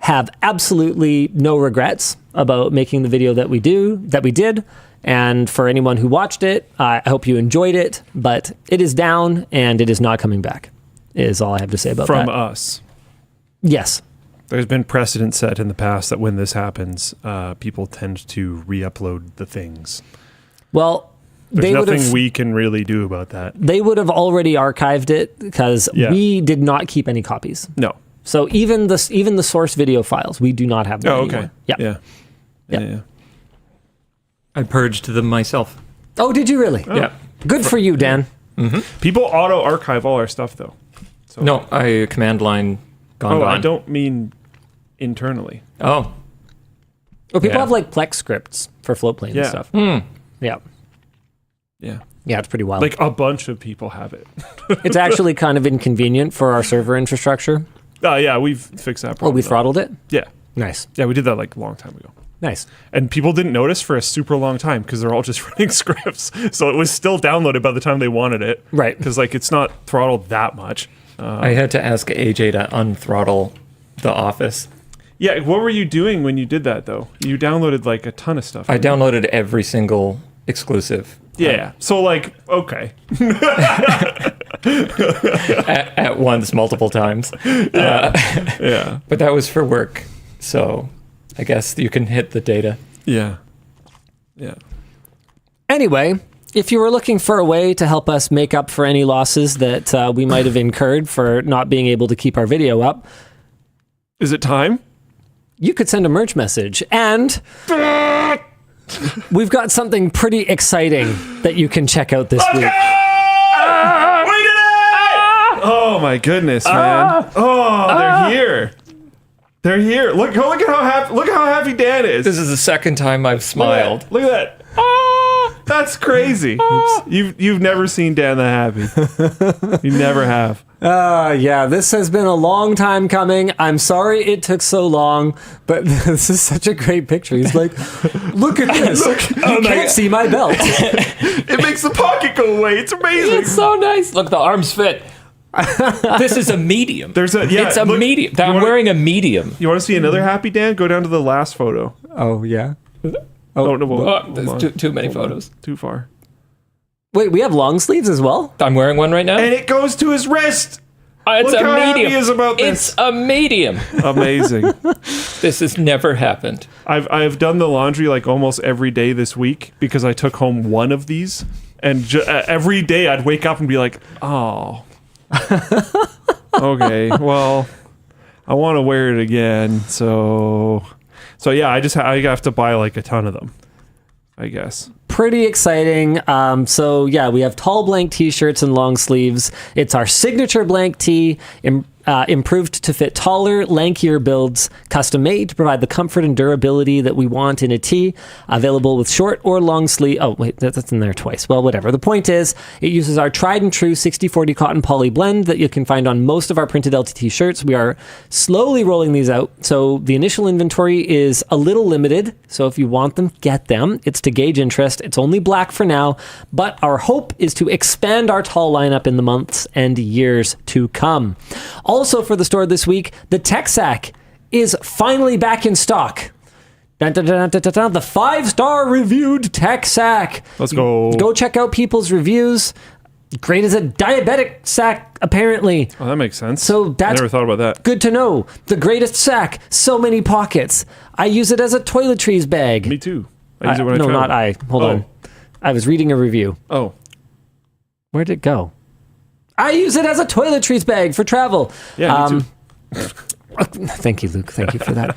have absolutely no regrets about making the video that we did. And for anyone who watched it, I hope you enjoyed it, but it is down and it is not coming back, is all I have to say about that. From us. Yes. There's been precedent set in the past that when this happens, people tend to re-upload the things. Well, there's nothing we can really do about that. They would have already archived it because we did not keep any copies. No. So even the source video files, we do not have them anymore. Okay. Yeah. I purged them myself. Oh, did you really? Yeah. Good for you, Dan. Mm-hmm. People auto-archive all our stuff, though. So. No, I command line gone. I don't mean internally. Oh. Well, people have like Plex scripts for floatplane and stuff. Yeah. Yeah. Yeah, it's pretty wild. Like a bunch of people have it. It's actually kind of inconvenient for our server infrastructure. Oh, yeah, we've fixed that problem. Oh, we throttled it? Yeah. Nice. Yeah, we did that like a long time ago. Nice. And people didn't notice for a super long time because they're all just running scripts. So it was still downloaded by the time they wanted it. Right. Because like it's not throttled that much. I had to ask AJ to unthrottle the Office. Yeah, what were you doing when you did that though? You downloaded like a ton of stuff. I downloaded every single exclusive. Yeah. So like, okay. at once, multiple times. Yeah. But that was for work. So I guess you can hit the data. Yeah. Yeah. Anyway, if you were looking for a way to help us make up for any losses that we might have incurred for not being able to keep our video up, is it time? You could send a merch message, and we've got something pretty exciting that you can check out this week. We did it! Oh my goodness, man! Oh, they're here. They're here. Look how happy Dan is. This is the second time I've smiled. Look at that. That's crazy. You've never seen Dan that happy. You never have. Yeah, this has been a long time coming. I'm sorry it took so long, but this is such a great picture. He's like, look at this. You can't see my belt. It makes the pocket go away. It's amazing. It's so nice. Look, the arms fit. This is a medium. It's a medium. I'm wearing a medium. You want to see another happy Dan? Go down to the last photo. Oh, yeah? Oh, no, there's too many photos. Too far. Wait, we have long sleeves as well? I'm wearing one right now. And it goes to his wrist. It's Look a how medium. happy he is about this. It's a medium. Amazing. This has never happened. I've done the laundry like almost every day this week because I took home one of these, and every day I'd wake up and be like, oh, okay, well, I want to wear it again, so yeah, I have to buy like a ton of them, I guess. Pretty exciting. So yeah, we have tall blank t-shirts and long sleeves. It's our signature blank tee, improved to fit taller, lankier builds, custom made to provide the comfort and durability that we want in a tee. Available with short or long sleeve. Oh wait, that's in there twice. Well, whatever. The point is, it uses our tried and true 60/40 cotton poly blend that you can find on most of our printed LTT shirts. We are slowly rolling these out, so the initial inventory is a little limited. So if you want them, get them. It's to gauge interest. It's only black for now, but our hope is to expand our tall lineup in the months and years to come. Also for the store this week, the Tech Sack is finally back in stock. Dun, dun, dun, dun, dun, dun, the 5-star reviewed Tech Sack. Let's go. Go check out people's reviews. Great as a diabetic sack, apparently. Oh, that makes sense. So that's I never thought about that. Good to know. The greatest sack, so many pockets. I use it as a toiletries bag. Me too. I use it when I no, travel. not I. Hold on. I was reading a review. Oh. Where'd it go? I use it as a toiletries bag for travel. Yeah, me too. Thank you, Luke. Thank you for that.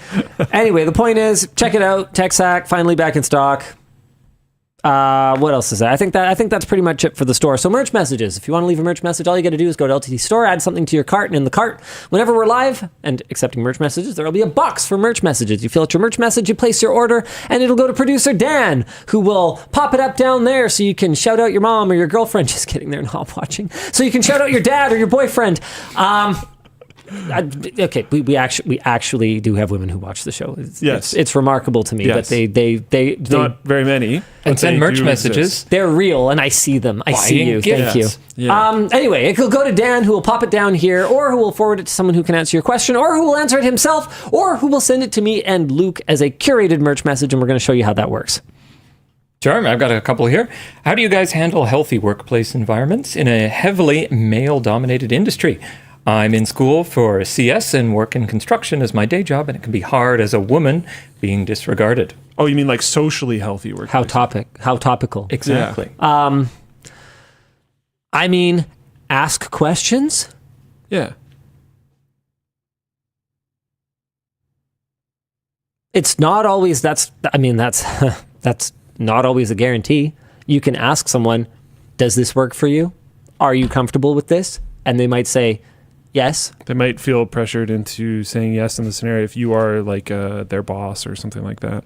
Anyway, the point is, check it out. Tech Sack, finally back in stock. What else is that? I think that's pretty much it for the store. So merch messages. If you want to leave a merch message, all you got to do is go to LTT Store, add something to your cart, and in the cart, whenever we're live and accepting merch messages, there will be a box for merch messages. You fill out your merch message, you place your order, and it'll go to producer Dan, who will pop it up down there so you can shout out your mom or your girlfriend. Just kidding, they're not watching. So you can shout out your dad or your boyfriend. okay, we actually do have women who watch the show. It's remarkable to me, yes. but they not very many, and send merch messages. Exist. They're real, and I see them. I see you. Thank you. Yeah. Anyway, it will go to Dan, who will pop it down here, or who will forward it to someone who can answer your question, or who will answer it himself, or who will send it to me and Luke as a curated merch message, and we're going to show you how that works. Sure, I've got a couple here. How do you guys handle healthy workplace environments in a heavily male-dominated industry? I'm in school for CS and work in construction as my day job, and it can be hard as a woman being disregarded. Oh, you mean like socially healthy work? How topical. Exactly. I mean, ask questions. Yeah. It's not always, that's not always a guarantee. You can ask someone, does this work for you? Are you comfortable with this? And they might say, yes. They might feel pressured into saying yes in the scenario if you are like their boss or something like that.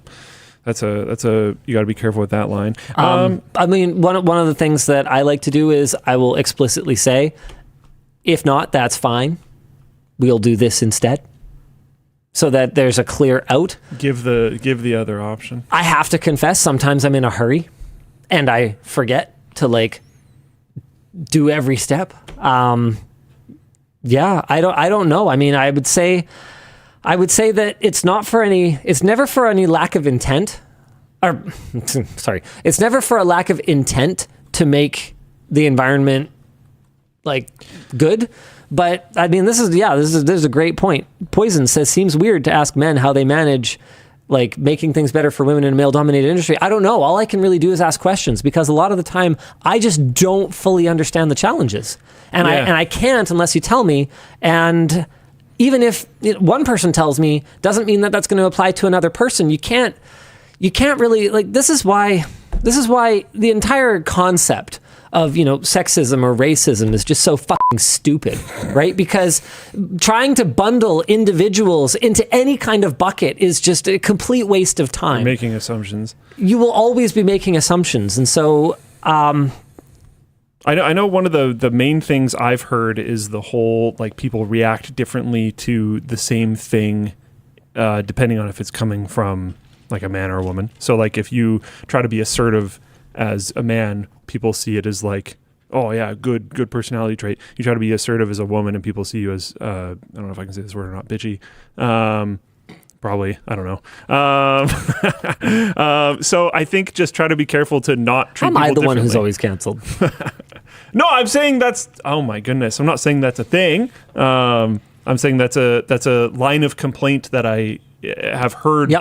That's a you got to be careful with that line. I mean, one of the things that I like to do is I will explicitly say, if not, that's fine. We'll do this instead, so that there's a clear out. Give the other option. I have to confess, sometimes I'm in a hurry, and I forget to like do every step. Yeah, I don't know. I mean, I would say that it's never for any lack of intent, or sorry, it's never for a lack of intent to make the environment like good. But I mean, this is a great point. Poison says, seems weird to ask men how they manage like making things better for women in a male-dominated industry. I don't know. All I can really do is ask questions, because a lot of the time I just don't fully understand the challenges, and I can't unless you tell me. And even if one person tells me, doesn't mean that that's going to apply to another person. You can't really, like, this is why the entire concept of, sexism or racism is just so fucking stupid, right? Because trying to bundle individuals into any kind of bucket is just a complete waste of time. You're making assumptions. You will always be making assumptions. And so, I know one of the main things I've heard is the whole, like, people react differently to the same thing, depending on if it's coming from like a man or a woman. So like if you try to be assertive as a man, people see it as like, oh yeah, good personality trait. You try to be assertive as a woman and people see you as, I don't know if I can say this word or not, bitchy. Probably, I don't know. So I think just try to be careful to not treat people differently. Am I the one who's always canceled? No, I'm saying that's, oh my goodness. I'm not saying that's a thing. I'm saying that's a line of complaint that I have heard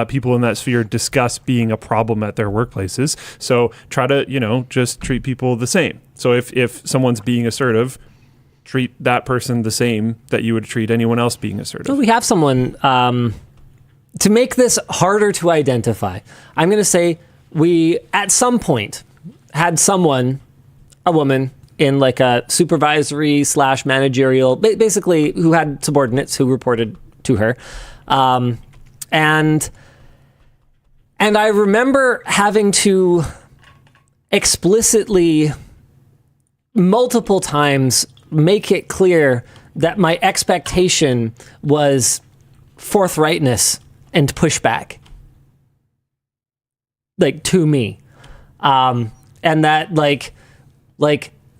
people in that sphere discuss being a problem at their workplaces. So try to, just treat people the same. So if someone's being assertive, treat that person the same that you would treat anyone else being assertive. So we have someone, to make this harder to identify, I'm going to say we, at some point, had someone, a woman, in like a supervisory / managerial, basically who had subordinates who reported to her. And I remember having to explicitly multiple times make it clear that my expectation was forthrightness and pushback, like, to me. And that like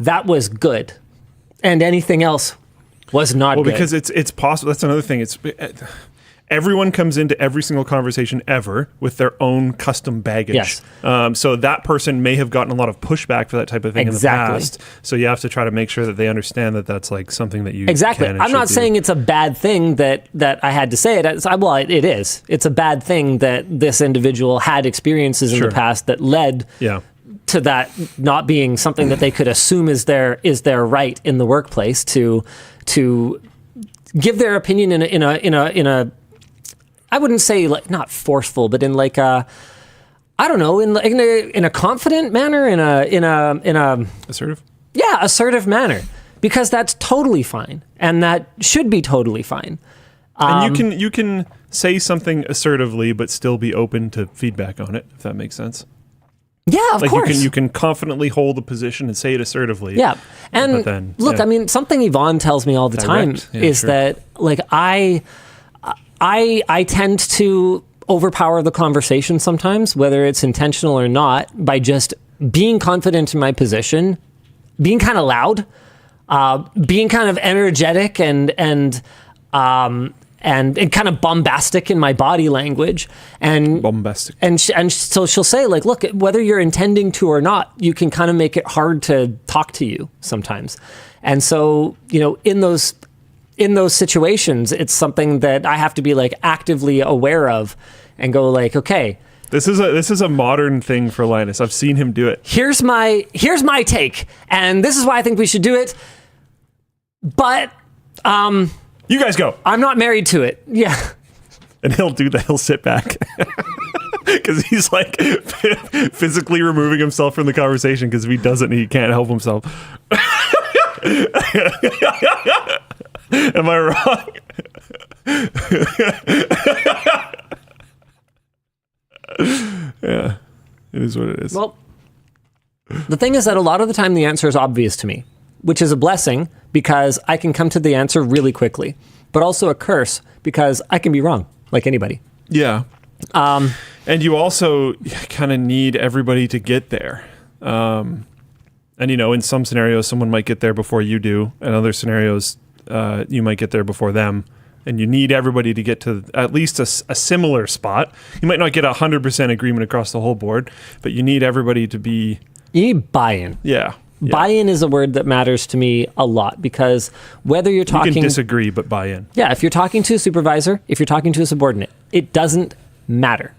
that was good, and anything else was not good. Well, because it's possible. That's another thing. Everyone comes into every single conversation ever with their own custom baggage. Yes. So that person may have gotten a lot of pushback for that type of thing in the past. So you have to try to make sure that they understand that that's like something that you exactly. can and I'm not should saying do. It's a bad thing that I had to say it. Well, it is. It's a bad thing that this individual had experiences in the past that led to that not being something that they could assume is their right in the workplace to give their opinion in a I wouldn't say like not forceful, but in like a, I don't know, in a confident manner, in a assertive. Yeah, assertive manner, because that's totally fine, and that should be totally fine. And you can say something assertively, but still be open to feedback on it, if that makes sense. Yeah, of course. You can confidently hold a position and say it assertively. Yeah. And but then, look, yeah. I mean, something Yvonne tells me all the time is that like I tend to overpower the conversation sometimes, whether it's intentional or not, by just being confident in my position, being kind of loud, being kind of energetic and kind of bombastic in my body language, and bombastic. And so she'll say, like, look, whether you're intending to or not, you can kind of make it hard to talk to you sometimes. And so, you know, in those situations, it's something that I have to be like actively aware of and go like, okay, this is a modern thing for Linus. I've seen him do it. Here's my take, and this is why I think we should do it. But you guys go. I'm not married to it. Yeah. And he'll do that. He'll sit back. Because he's like physically removing himself from the conversation because if he doesn't, he can't help himself. Am I wrong? Yeah, it is what it is. Well, the thing is that a lot of the time the answer is obvious to me, which is a blessing because I can come to the answer really quickly, but also a curse because I can be wrong, like anybody. Yeah. And you also kind of need everybody to get there. And, you know, in some scenarios, someone might get there before you do. In other scenarios, you might get there before them. And you need everybody to get to at least a similar spot. You might not get 100% agreement across the whole board, but you need everybody to be... You need buy-in. Yeah. Buy-in is a word that matters to me a lot because whether you're talking... You can disagree, but buy in. Yeah, if you're talking to a supervisor, if you're talking to a subordinate, it doesn't matter.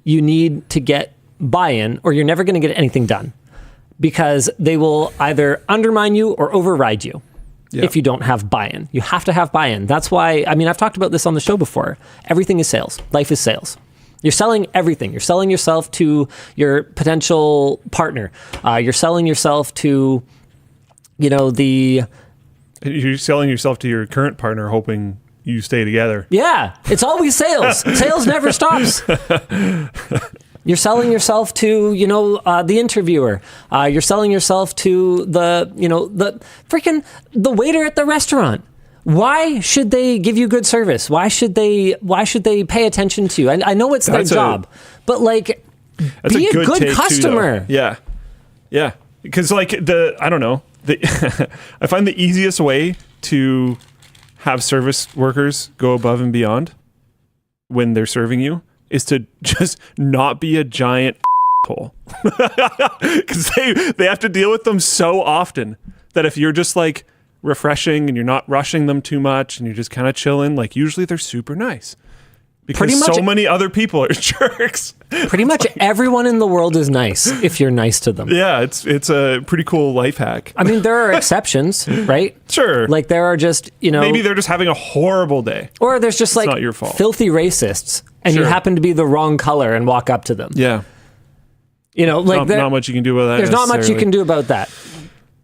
You need to get buy-in or you're never going to get anything done because they will either undermine you or override you. Yeah. If you don't have buy-in. You have to have buy-in. That's why, I mean, I've talked about this on the show before. Everything is sales. Life is sales. You're selling everything. You're selling yourself to your potential partner. You're selling yourself to, you know, You're selling yourself to your current partner hoping you stay together. Yeah. It's always sales. Sales never stops. You're selling yourself to, you know, the interviewer. You're selling yourself to the waiter at the restaurant. Why should they give you good service? Why should they pay attention to you? I know it's their job, but like, be a good customer. Yeah. Yeah. Because like I find the easiest way to have service workers go above and beyond when they're serving you is to just not be a giant hole. Because they have to deal with them so often that if you're just like refreshing and you're not rushing them too much and you're just kind of chilling, like usually they're super nice. Because so many other people are jerks. Pretty much everyone in the world is nice if you're nice to them. Yeah, it's a pretty cool life hack. I mean, there are exceptions, right? Sure. Like there are just, you know... Maybe they're just having a horrible day. Or there's just like not your fault. Filthy racists and you happen to be the wrong color and walk up to them. Yeah. You know, like... Not much you can do about that. There's not much you can do about that.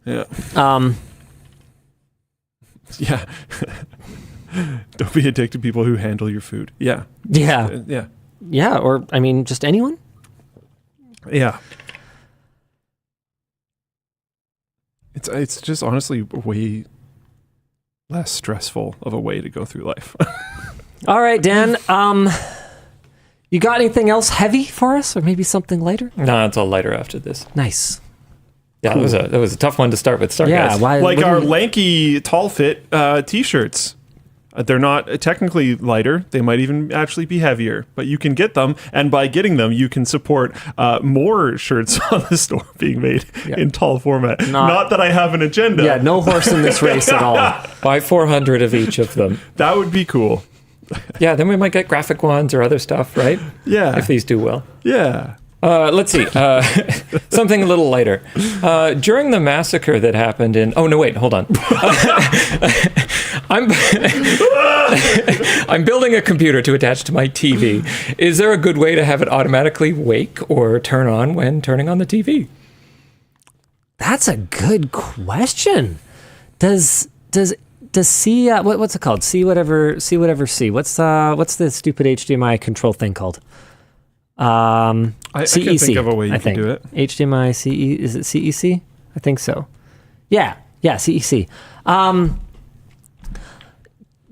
Yeah. Yeah. Don't be addicted to people who handle your food. Yeah. Yeah. Yeah. Yeah, or, I mean, just anyone? Yeah. It's just honestly way less stressful of a way to go through life. All right, Dan. You got anything else heavy for us, or maybe something lighter? No, it's all lighter after this. Nice. Yeah, cool. That was a tough one to start with. Sorry, guys. Like our lanky tall fit t-shirts. They're not technically lighter. They might even actually be heavier, but you can get them. And by getting them, you can support more shirts on the store being made in tall format. Not that I have an agenda. Yeah, no horse in this race at all. Buy 400 of each of them. That would be cool. Yeah, then we might get graphic ones or other stuff, right? Yeah. If these do well. Yeah. Let's see. Something a little lighter. During the massacre that happened in... Oh, no, wait, hold on. I'm building a computer to attach to my TV. Is there a good way to have it automatically wake or turn on when turning on the TV? That's a good question. Does C... what's it called? C whatever C. What's the stupid HDMI control thing called? I can think of a way you can do it. HDMI CE, is it CEC? I think so. Yeah, CEC.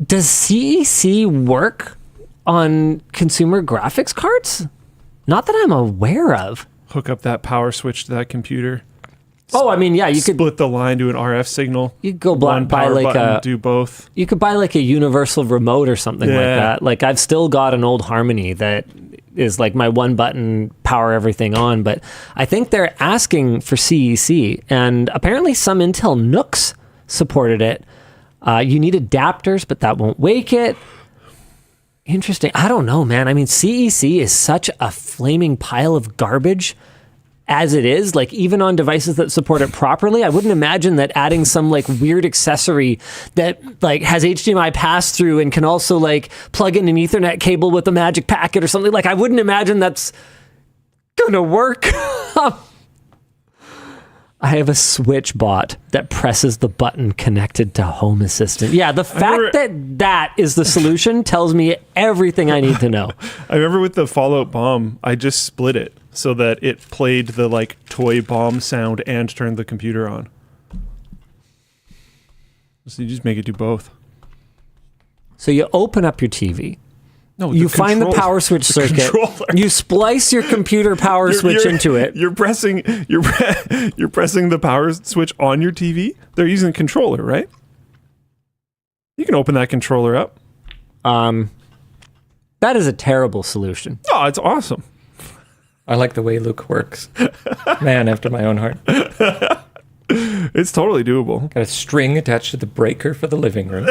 Does CEC work on consumer graphics cards? Not that I'm aware of. Hook up that power switch to that computer. Oh, I mean, yeah, you could split the line to an RF signal. You could go one buy power like button, do both. You could buy like a universal remote or something like that. Like I've still got an old Harmony that is like my one button power everything on, but I think they're asking for CEC, and apparently some Intel NUCs supported it. You need adapters, but that won't wake it. Interesting. I don't know, man. I mean, CEC is such a flaming pile of garbage as it is. Like, even on devices that support it properly, I wouldn't imagine that adding some like weird accessory that like has HDMI pass through and can also like plug in an Ethernet cable with a magic packet or something. Like, I wouldn't imagine that's gonna work. I have a Switch bot that presses the button connected to Home Assistant. Yeah, the fact that is the solution tells me everything I need to know. I remember with the Fallout bomb, I just split it so that it played the like toy bomb sound and turned the computer on. So you just make it do both. So you open up your TV. No, you find the power switch circuit. You splice your computer power switch into it. You're pressing the power switch on your TV. They're using a controller, right? You can open that controller up. That is a terrible solution. Oh, it's awesome. I like the way Luke works. Man after my own heart. It's totally doable. Got a string attached to the breaker for the living room.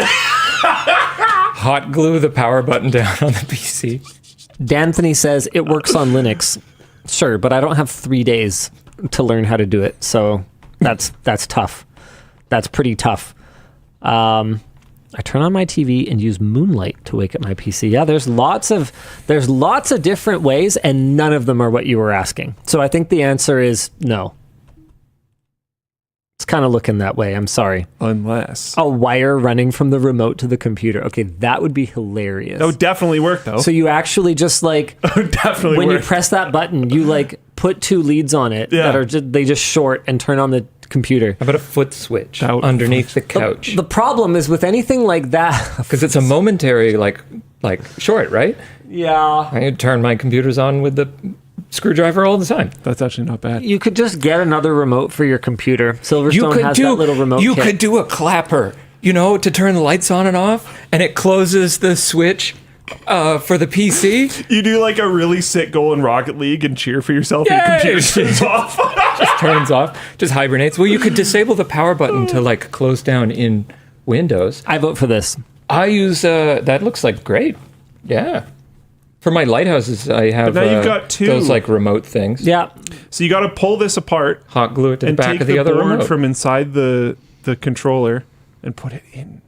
Hot glue the power button down on the PC. D'Anthony says it works on Linux. Sure, but I don't have 3 days to learn how to do it, so that's tough. That's pretty tough. I turn on my TV and use Moonlight to wake up my PC. Yeah, there's lots of different ways, and none of them are what you were asking. So I think the answer is no. It's kind of looking that way. I'm sorry. Unless a wire running from the remote to the computer. Okay, that would be hilarious. That would definitely work, though. So you actually just like when you press that button, you like put two leads on it that are they just short and turn on the computer. How about a foot switch underneath the couch? The problem is with anything like that, because it's a momentary like short, right? Yeah. I turn my computers on with the screwdriver all the time. That's actually not bad. You could just get another remote for your computer. Silverstone has that little remote You kit. could do a clapper, to turn the lights on and off, and it closes the switch for the PC. You do like a really sick goal in Rocket League and cheer for yourself and your computer turns off. Just turns off, just hibernates. Well, you could disable the power button to like close down in Windows. I vote for this. I use, that looks like great. Yeah. For my lighthouses, I have but now you've got two. Those like remote things. Yeah. So you got to pull this apart, hot glue it to the back of the other board remote from inside the controller and put it in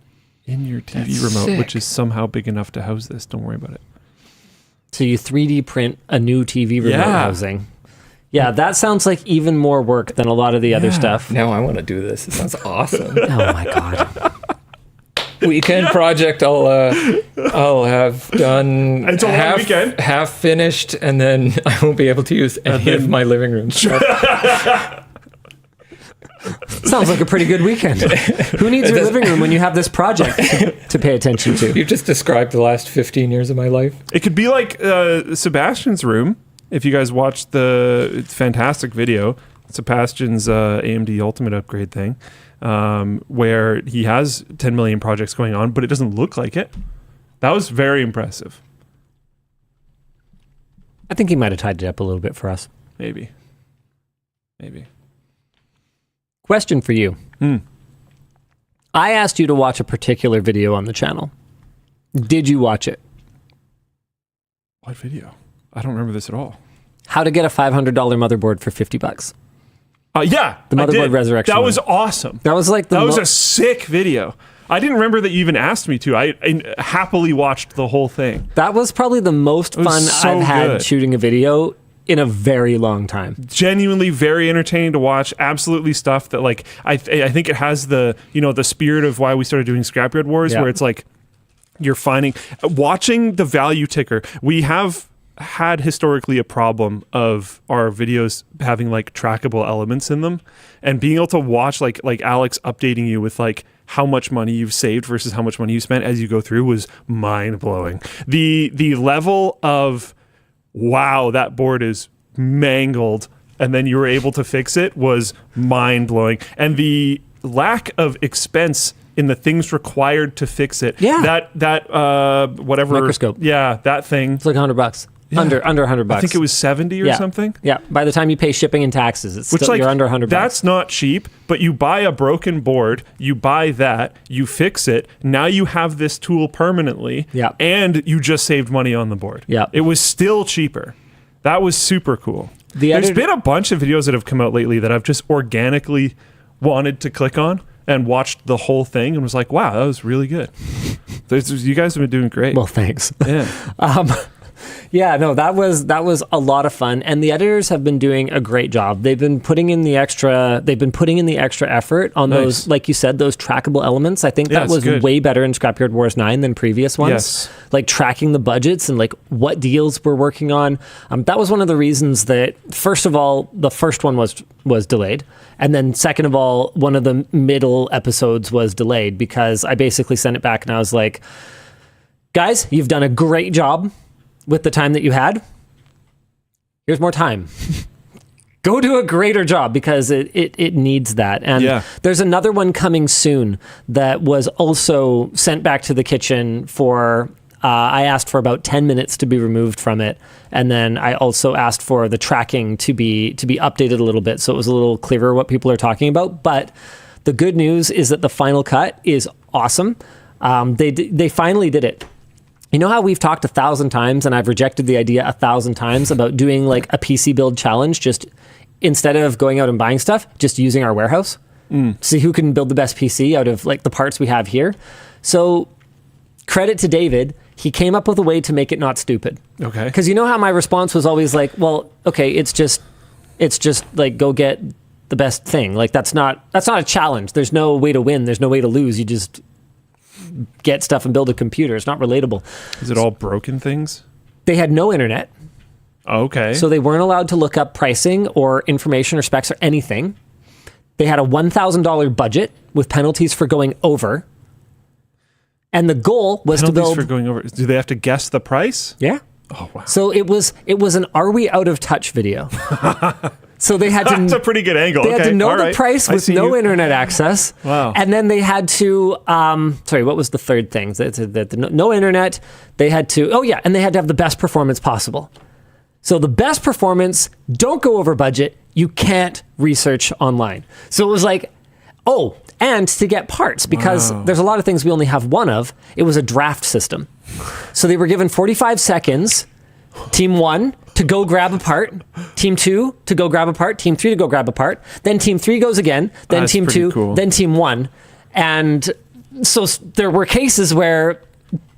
your TV remote, sick. which is somehow big enough to house this. Don't worry about it. So you 3D print a new TV remote housing. Yeah, that sounds like even more work than a lot of the other stuff. Now I want to do this. It sounds awesome. Oh my god. Weekend project I'll have done it's a weekend. Half finished, and then I won't be able to use any of my living room stuff. Sounds like a pretty good weekend. Who needs your living room when you have this project to pay attention to? You just described the last 15 years of my life. It could be like Sebastian's room. If you guys watched the fantastic video, Sebastian's AMD Ultimate upgrade thing, where he has 10 million projects going on, but it doesn't look like it. That was very impressive. I think he might have tied it up a little bit for us. Maybe. Question for you. I asked you to watch a particular video on the channel. Did you watch it? What video? I don't remember this at all. How to get a $500 motherboard for $50. Yeah, the motherboard resurrection. That was awesome. That was like that was a sick video. I didn't remember that you even asked me to. I happily watched the whole thing. That was probably the most fun I've had shooting a video in a very long time. Genuinely very entertaining to watch. Absolutely stuff that like I think it has the the spirit of why we started doing Scrapyard Wars, where it's like you're watching the value ticker. We have had historically a problem of our videos having like trackable elements in them, and being able to watch like Alex updating you with like how much money you've saved versus how much money you spent as you go through was mind blowing. The level of wow, that board is mangled, and then you were able to fix it was mind blowing, and the lack of expense in the things required to fix it. Yeah. That whatever microscope. Yeah, that thing. It's like $100. Yeah. Under $100. I think it was 70 or something. Yeah. By the time you pay shipping and taxes, it's still, like, you're under $100. That's not cheap, but you buy a broken board, you buy that, you fix it. Now you have this tool permanently, and you just saved money on the board. Yeah. It was still cheaper. That was super cool. There's been a bunch of videos that have come out lately that I've just organically wanted to click on and watched the whole thing and was like, wow, that was really good. You guys have been doing great. Well, thanks. Yeah. Yeah, no, that was a lot of fun, and the editors have been doing a great job. They've been putting in the extra effort on those, like you said, those trackable elements. I think that was way better in Scrapyard Wars 9 than previous ones. Yes. Like tracking the budgets and like what deals we're working on. That was one of the reasons that, first of all, the first one was delayed, and then second of all, one of the middle episodes was delayed because I basically sent it back and I was like, guys, you've done a great job with the time that you had. Here's more time. Go do a greater job because it needs that. And there's another one coming soon that was also sent back to the kitchen for, I asked for about 10 minutes to be removed from it. And then I also asked for the tracking to be updated a little bit so it was a little clearer what people are talking about. But the good news is that the final cut is awesome. They finally did it. You know how we've talked 1,000 times and I've rejected the idea 1,000 times about doing like a PC build challenge, just instead of going out and buying stuff, just using our warehouse, see who can build the best PC out of like the parts we have here. So credit to David. He came up with a way to make it not stupid. Okay. Because you know how my response was always like, well, okay, it's just like, go get the best thing. Like that's not a challenge. There's no way to win. There's no way to lose. You just get stuff and build a computer. It's not relatable. Is it all broken things? They had no internet. Okay. So they weren't allowed to look up pricing or information or specs or anything. They had a $1,000 budget with penalties for going over. And the goal was to build... for going over. Do they have to guess the price? Yeah. Oh, wow. So it was an Are We Out of Touch video. So they had to... That's a pretty good angle. They had to know the price with no internet access. Wow. And then they had to... sorry, what was the third thing? No internet. They had to... Oh, yeah. And they had to have the best performance possible. So the best performance, don't go over budget. You can't research online. So it was like, oh, and to get parts, because there's a lot of things we only have one of. It was a draft system. So they were given 45 seconds, team 1 to go grab a part, team 2 to go grab a part, team 3 to go grab a part, then team 3 goes again, then That's team 2, cool. then team 1. And so there were cases where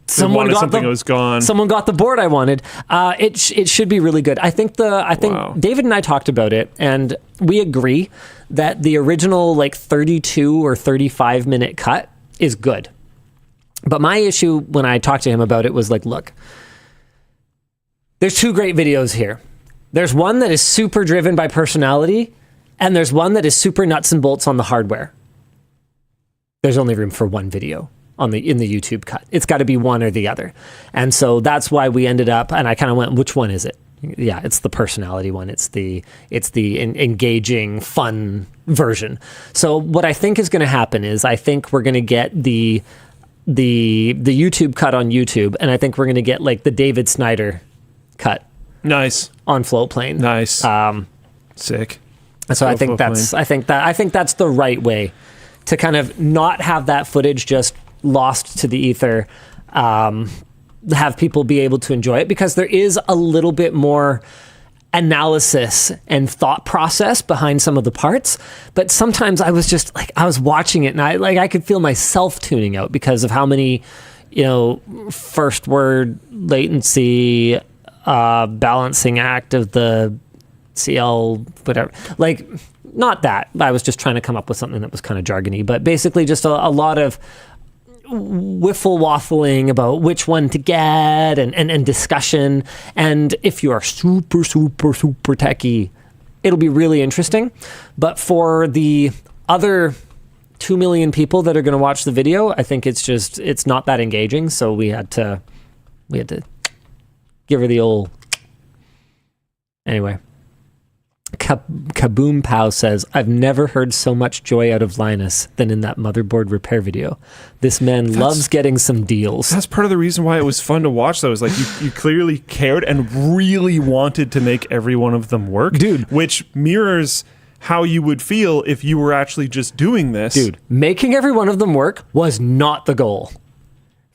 someone got the board I wanted. It should be really good. I think David and I talked about it, and we agree that the original like 32 or 35 minute cut is good. But my issue when I talked to him about it was like, look, there's two great videos here. There's one that is super driven by personality, and there's one that is super nuts and bolts on the hardware. There's only room for one video in the YouTube cut. It's got to be one or the other. And so that's why we ended up, and I kind of went, which one is it? Yeah, it's the personality one. It's the engaging, fun version. So what I think is going to happen is I think we're going to get the YouTube cut on YouTube, and I think we're going to get like the David Snyder cut. Nice. On Floatplane. Nice. Sick. So I think that's the right way to kind of not have that footage just lost to the ether. Have people be able to enjoy it, because there is a little bit more analysis and thought process behind some of the parts. But sometimes I was just like, I was watching it and I could feel myself tuning out because of how many, first word latency, balancing act of the CL, whatever. Like, not that. I was just trying to come up with something that was kind of jargony, but basically just a lot of wiffle waffling about which one to get and discussion. And if you are super techie, it'll be really interesting. But for the other 2 million people that are going to watch the video, I think it's not that engaging. So we had to give her the old. Anyway, Kaboom Pow says, I've never heard so much joy out of Linus than in that motherboard repair video. This man loves getting some deals. That's part of the reason why it was fun to watch, though. Is like you clearly cared and really wanted to make every one of them work. Dude. Which mirrors how you would feel if you were actually just doing this. Dude, making every one of them work was not the goal.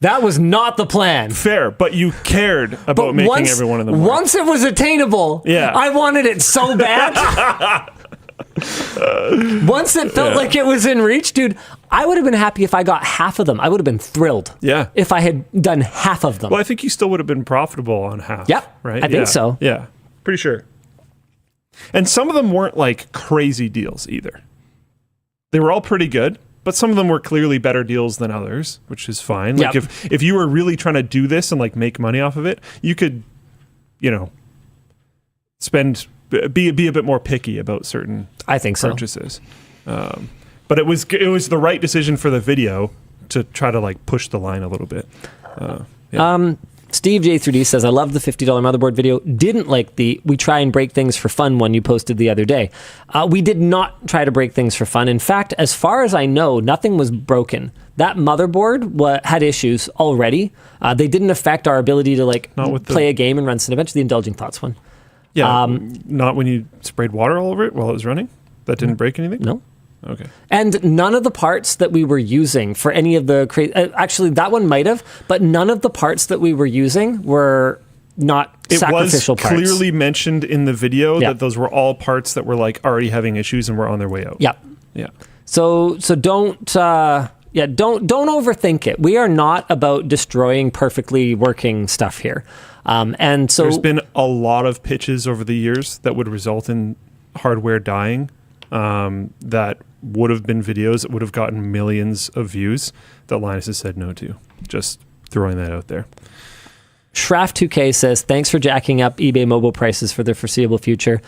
That was not the plan. Fair, but you cared about making every one of them work. Once it was attainable, yeah. I wanted it so bad. Once it felt like it was in reach, dude, I would have been happy if I got half of them. I would have been thrilled. Yeah. If I had done half of them. Well, I think you still would have been profitable on half. Yep. Right? I think so. Yeah. Pretty sure. And some of them weren't like crazy deals either. They were all pretty good. But some of them were clearly better deals than others, which is fine. Like if you were really trying to do this and like make money off of it, you could, be a bit more picky about certain purchases. But it was the right decision for the video to try to like push the line a little bit. Steve J3D says, I love the $50 motherboard video. Didn't like the we try and break things for fun one you posted the other day. We did not try to break things for fun. In fact, as far as I know, nothing was broken. That motherboard had issues already. They didn't affect our ability to play a game and run Cinebench, the Indulging Thoughts one. Yeah, not when you sprayed water all over it while it was running? That didn't break anything? No. Okay. And none of the parts that we were using for any of the actually that one might have, but none of the parts that we were using were not sacrificial parts. It was clearly mentioned in the video that those were all parts that were like already having issues and were on their way out. Yeah. Yeah. So don't overthink it. We are not about destroying perfectly working stuff here. And so there's been a lot of pitches over the years that would result in hardware dying. That would have been videos that would have gotten millions of views that Linus has said no to. Just throwing that out there. Shraff2K says, thanks for jacking up eBay mobile prices for the foreseeable future.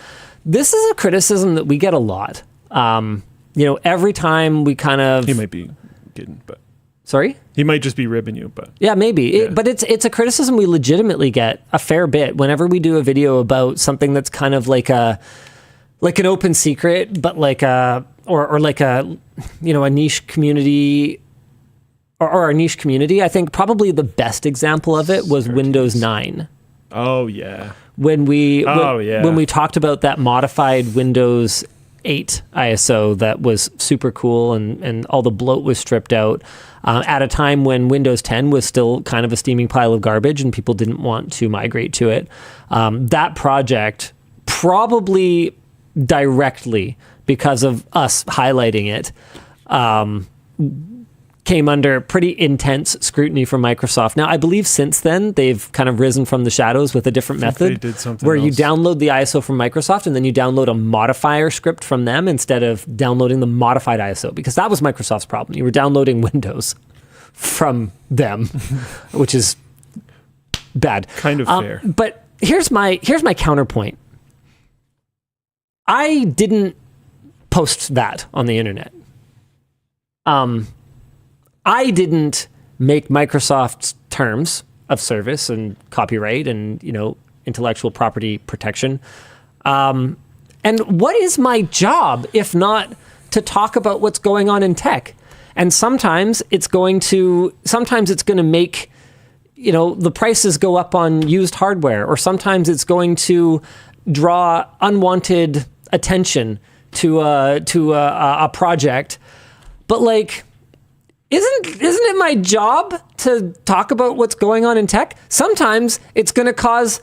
This is a criticism that we get a lot. Every time we kind of... He might be kidding, but... Sorry? He might just be ribbing you, but... Yeah, maybe. Yeah. But it's a criticism we legitimately get a fair bit whenever we do a video about something that's kind of like an open secret, but a niche community or a niche community. I think probably the best example of it was Windows 9. Oh yeah. When we talked about that modified Windows 8 ISO that was super cool and all the bloat was stripped out at a time when Windows 10 was still kind of a steaming pile of garbage and people didn't want to migrate to it. That project probably directly because of us highlighting it came under pretty intense scrutiny from Microsoft. Now, I believe since then they've kind of risen from the shadows with a different method they did something where else. you download the ISO from Microsoft and then you download a modifier script from them instead of downloading the modified ISO, because that was Microsoft's problem. You were downloading Windows from them, which is bad. Kind of fair. But here's my counterpoint. I didn't post that on the internet. I didn't make Microsoft's terms of service and copyright and, intellectual property protection. And what is my job if not to talk about what's going on in tech? And sometimes it's going to make, the prices go up on used hardware, or sometimes it's going to draw unwanted attention to a project. But isn't it my job to talk about what's going on in tech? Sometimes it's going to cause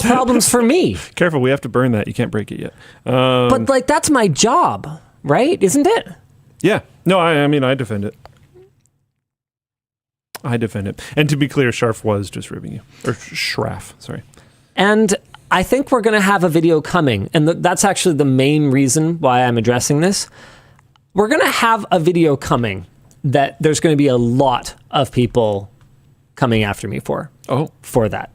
problems for me. Careful, we have to burn that. You can't break it yet. But that's my job, right? Isn't it? Yeah. No, I mean, I defend it. And to be clear, Sharf was just ribbing you. Or Shraff, sorry. And I think we're going to have a video coming, and that's actually the main reason why I'm addressing this. We're going to have a video coming that there's going to be a lot of people coming after me for that.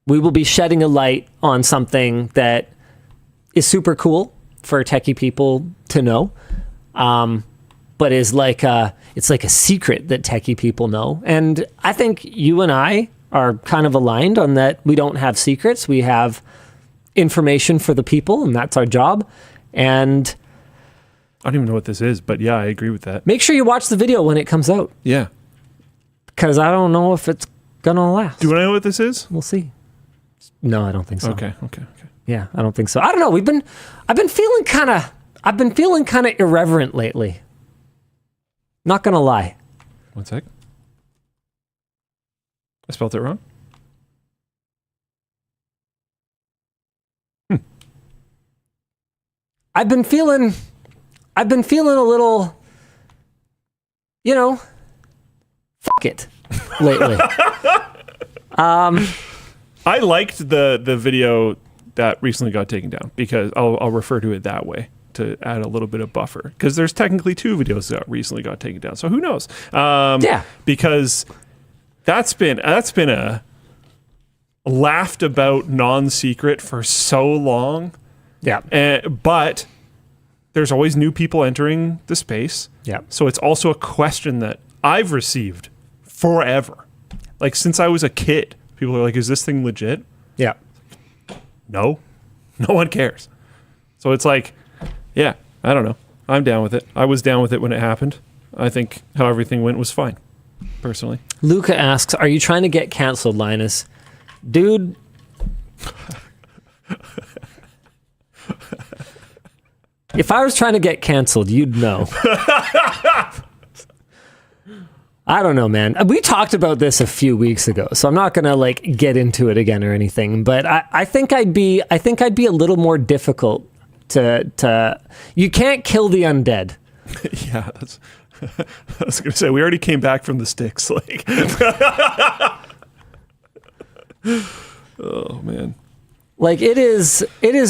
We will be shedding a light on something that is super cool for techie people to know, but is it's like a secret that techie people know. And I think you and I are kind of aligned on that. We don't have secrets. We have information for the people, and that's our job. And I don't even know what this is, but yeah, I agree with that. make sure you watch the video when it comes out, Yeah. because I don't know if it's gonna last. Do I know what this is? We'll see. No, I don't think so. Okay. Yeah, I don't think so. I don't know. I've been feeling kind of irreverent lately. Not gonna lie. 1 sec. I spelled it wrong. I've been feeling a little, fuck it lately. I liked the video that recently got taken down because I'll refer to it that way to add a little bit of buffer, because there's technically 2 videos that recently got taken down. So who knows? Yeah. Because that's been a laughed about non-secret for so long. Yeah. But there's always new people entering the space. Yeah. So it's also a question that I've received forever. Like since I was a kid, people are like, is this thing legit? Yeah. No one cares. So it's like, yeah, I don't know. I'm down with it. I was down with it when it happened. I think how everything went was fine, personally. Luca asks, are you trying to get canceled, Linus? Dude. If I was trying to get canceled, you'd know. I don't know, man. We talked about this a few weeks ago, so I'm not gonna get into it again or anything. But I think I'd be a little more difficult to. You can't kill the undead. Yeah, I was gonna say we already came back from the sticks. Oh man. It is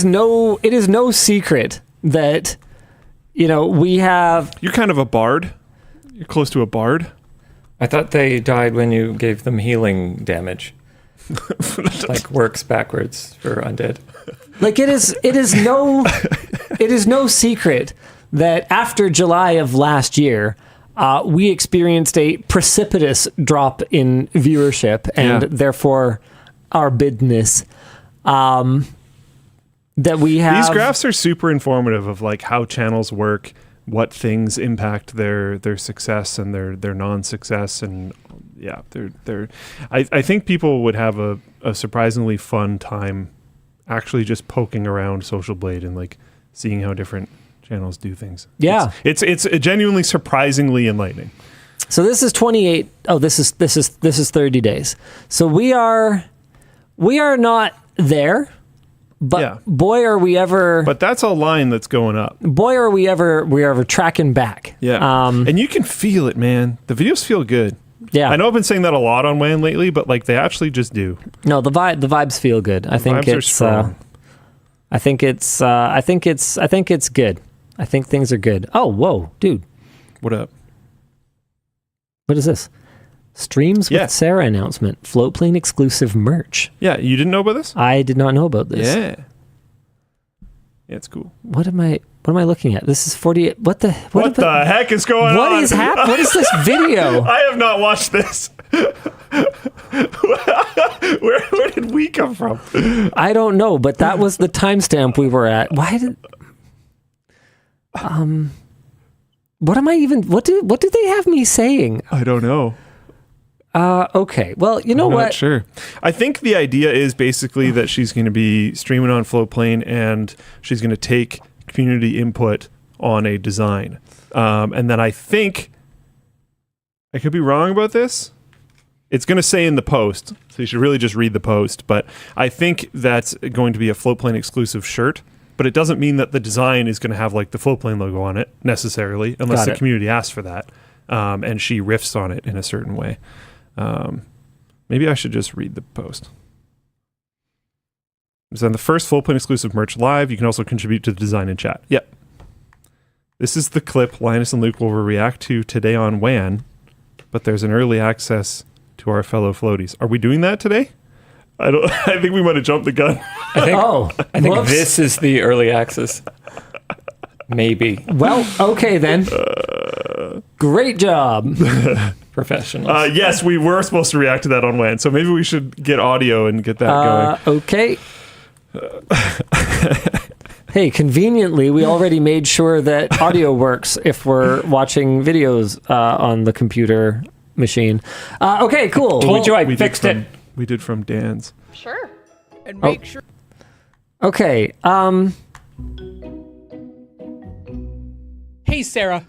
no secret that we have. You're kind of a bard. You're close to a bard. I thought they died when you gave them healing damage. Works backwards for undead. It is no secret that after July of last year, we experienced a precipitous drop in viewership and therefore our bidness. That we have. These graphs are super informative of how channels work, what things impact their success and their non-success, and yeah, they're. I think people would have a surprisingly fun time actually just poking around Social Blade and seeing how different channels do things. Yeah, it's genuinely surprisingly enlightening. So this is 28. Oh, this is 30 days. So we are not there. But boy, are we ever! But that's a line that's going up. Boy, are we ever tracking back? Yeah, and you can feel it, man. The videos feel good. Yeah, I know I've been saying that a lot on WAN lately, but they actually just do. No, the vibes feel good. I think it's strong. I think it's good. I think things are good. Oh, whoa, dude! What up? What is this? Streams with Sarah announcement. Floatplane exclusive merch. Yeah, you didn't know about this? I did not know about this. Yeah, it's cool. What am I looking at? This is 48. What the heck is going on? What is happening? What is this video? I have not watched this. Where did we come from? I don't know, but that was the timestamp we were at. Why did what do they have me saying? I don't know. Okay. Well, you know I'm what? not sure. I think the idea is basically that she's going to be streaming on Floatplane and she's going to take community input on a design. And then I think, I could be wrong about this. It's going to say in the post, so you should really just read the post. But I think that's going to be a Floatplane exclusive shirt. But it doesn't mean that the design is going to have the Floatplane logo on it necessarily, unless the community asks for that. And she riffs on it in a certain way. Maybe I should just read the post. Send the first Floatplane exclusive merch live. You can also contribute to the design and chat. Yep. This is the clip Linus and Luke will react to today on WAN, but there's an early access to our fellow floaties. Are we doing that today? I think we might have jumped the gun. I think this is the early access. Maybe. Well, okay then. Great job. Professionals. Yes, we were supposed to react to that on WAN, so maybe we should get audio and get that going. Okay. Hey, conveniently, we already made sure that audio works if we're watching videos on the computer machine. Okay, cool. Told you I fixed it. We did from Dan's. Sure. And make sure. Okay. Hey, Sarah.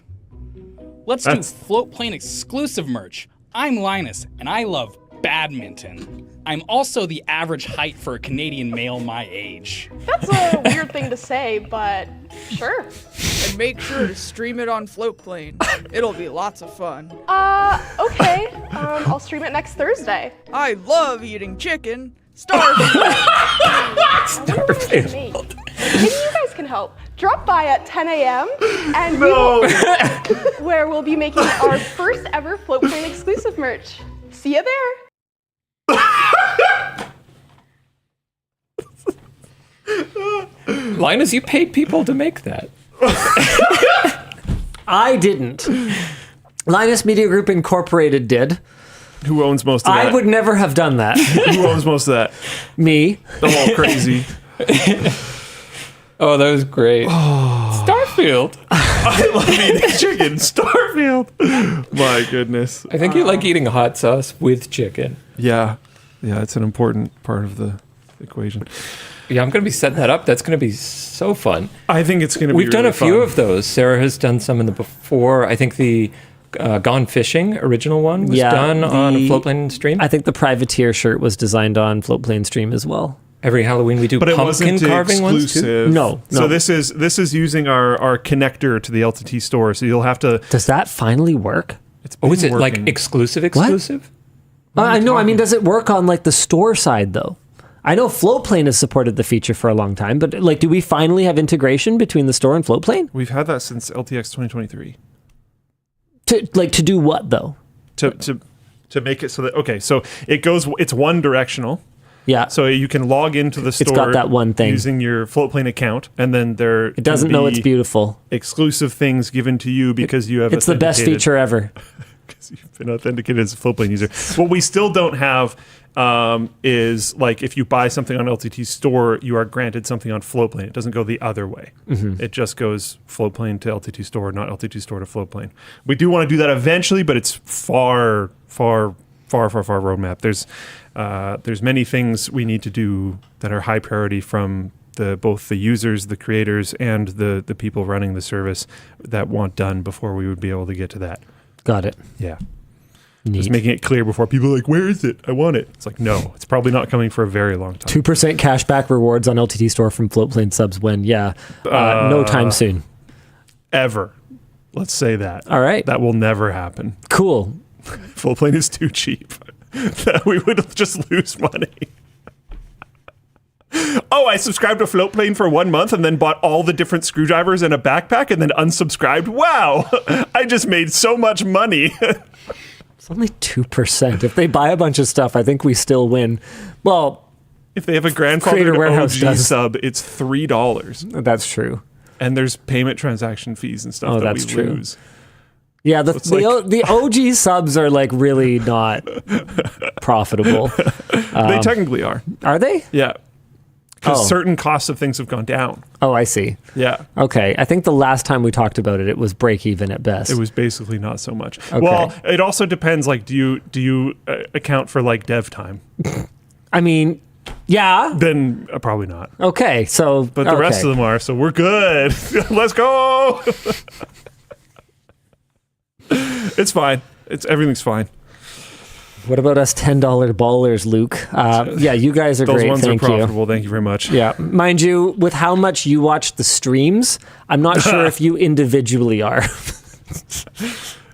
Let's do Floatplane exclusive merch. I'm Linus, and I love badminton. I'm also the average height for a Canadian male my age. That's a weird thing to say, but sure. And make sure to stream it on Floatplane. It'll be lots of fun. Okay. I'll stream it next Thursday. I love eating chicken. Starfield. Starfield. Maybe you guys can help. Drop by at 10 a.m. and where we'll be making our first ever Floatplane exclusive merch. See you there. Linus, you paid people to make that. I didn't. Linus Media Group Incorporated did. Who owns most of that? I would never have done that. Who owns most of that? Me. I'm all crazy. Oh, that was great. Starfield. I love eating chicken. Starfield. My goodness. I think you like eating hot sauce with chicken. Yeah. Yeah, it's an important part of the equation. Yeah, I'm going to be setting that up. That's going to be so fun. I think it's going to be We've done really a few fun. of those. Sarah has done some in the before. I think the Gone Fishing original one was done on a Floatplane stream. I think the Privateer shirt was designed on Floatplane stream as well. Every Halloween we do But it pumpkin wasn't carving ones too. exclusive. No. So this is using our connector to the LTT store. So you'll have to. Does that finally work? It's Oh, is been it like working. exclusive? I know. I mean, does it work on like the store side though? I know Floatplane has supported the feature for a long time, but like, do we finally have integration between the store and Floatplane? We've had that since LTX 2023. To do what though? To make it so that so it goes. It's one directional. Yeah. So you can log into the store. It's got that one thing using your Floatplane account, and then it doesn't know it's beautiful. Exclusive things given to you because you have. It's the best feature ever. Because you've been authenticated as a Floatplane user. What we still don't have is like if you buy something on LTT store, you are granted something on Floatplane. It doesn't go the other way. Mm-hmm. It just goes Floatplane to LTT store, not LTT store to Floatplane. We do want to do that eventually, but it's far roadmap. There's many things we need to do that are high priority from both the users, the creators, and the people running the service that want done before we would be able to get to that. Got it. Yeah. Neat. Just making it clear before people are like, where is it? I want it. It's like, no, it's probably not coming for a very long time. 2% cashback rewards on LTT store from Floatplane subs when, no time soon. Ever. Let's say that. All right. That will never happen. Cool. Floatplane is too cheap. That we would just lose money. Oh, I subscribed to Floatplane for 1 month and then bought all the different screwdrivers and a backpack and then unsubscribed. Wow, I just made so much money. It's only 2%. If they buy a bunch of stuff, I think we still win. Well, if they have a Creator grandfathered Warehouse OG does. sub, it's $3. that's true. And there's payment transaction fees and stuff that we lose. Yeah, So the OG subs are like really not profitable. They technically are. Are they? Yeah. Because Oh. certain costs of things have gone down. Oh, I see. Yeah. Okay. I think the last time we talked about it, it was break even at best. It was basically not so much. Okay. Well, it also depends. Like, do you account for like dev time? I mean, yeah. Then probably not. Okay. So, But the rest of them are. So we're good. Let's go. It's fine. Everything's fine. What about us $10 ballers, Luke? Yeah, you guys are Those great. ones Thank are you. profitable. Thank you very much. Yeah, mind you, with how much you watch the streams, I'm not sure if you individually are.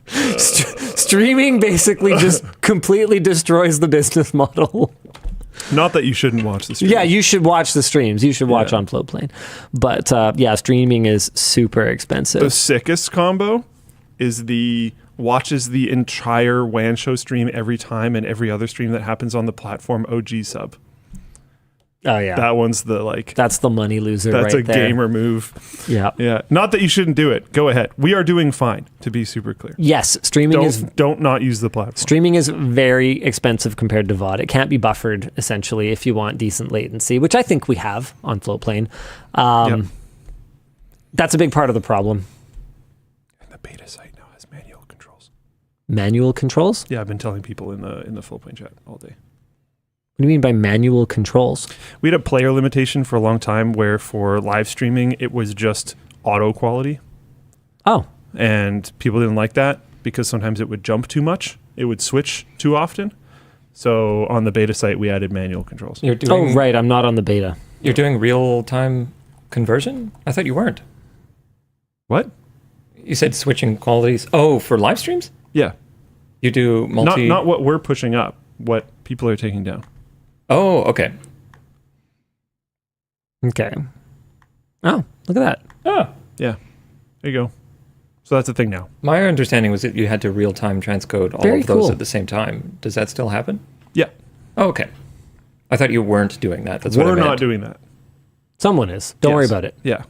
Streaming basically just completely destroys the business model. Not that you shouldn't watch the stream. Yeah, you should watch the streams. You should watch Yeah. on Floatplane. But yeah, streaming is super expensive. The sickest combo is watches the entire WAN show stream every time and every other stream that happens on the platform OG sub. Oh yeah, That one's that's the money loser. that's right a there. gamer move. Yeah. Yeah. Not that you shouldn't do it. Go ahead. We are doing fine, to be super clear. Yes, streaming Don't not use the platform. Streaming is very expensive compared to VOD. It can't be buffered, essentially, if you want decent latency, which I think we have on Floatplane. Yep. That's a big part of the problem. And the beta site now has manual controls. Manual controls? Yeah, I've been telling people in the Floatplane chat all day. What do you mean by manual controls? We had a player limitation for a long time where for live streaming, it was just auto quality. Oh, And people didn't like that because sometimes it would jump too much. It would switch too often. So on the beta site, we added manual controls. You're doing, right. I'm not on the beta. You're doing real-time conversion? I thought you weren't. What? You said switching qualities. Oh, for live streams? Yeah. You do multi... Not what we're pushing up, what people are taking down. Oh, okay. Okay. Oh, look at that. Oh. Yeah. There you go. So that's a thing now. My understanding was that you had to real-time transcode all Very of those cool. at the same time. Does that still happen? Yeah. Oh, okay. I thought you weren't doing that. That's what I We're meant. not doing that. Someone is. Don't worry Yes. about it, Yeah.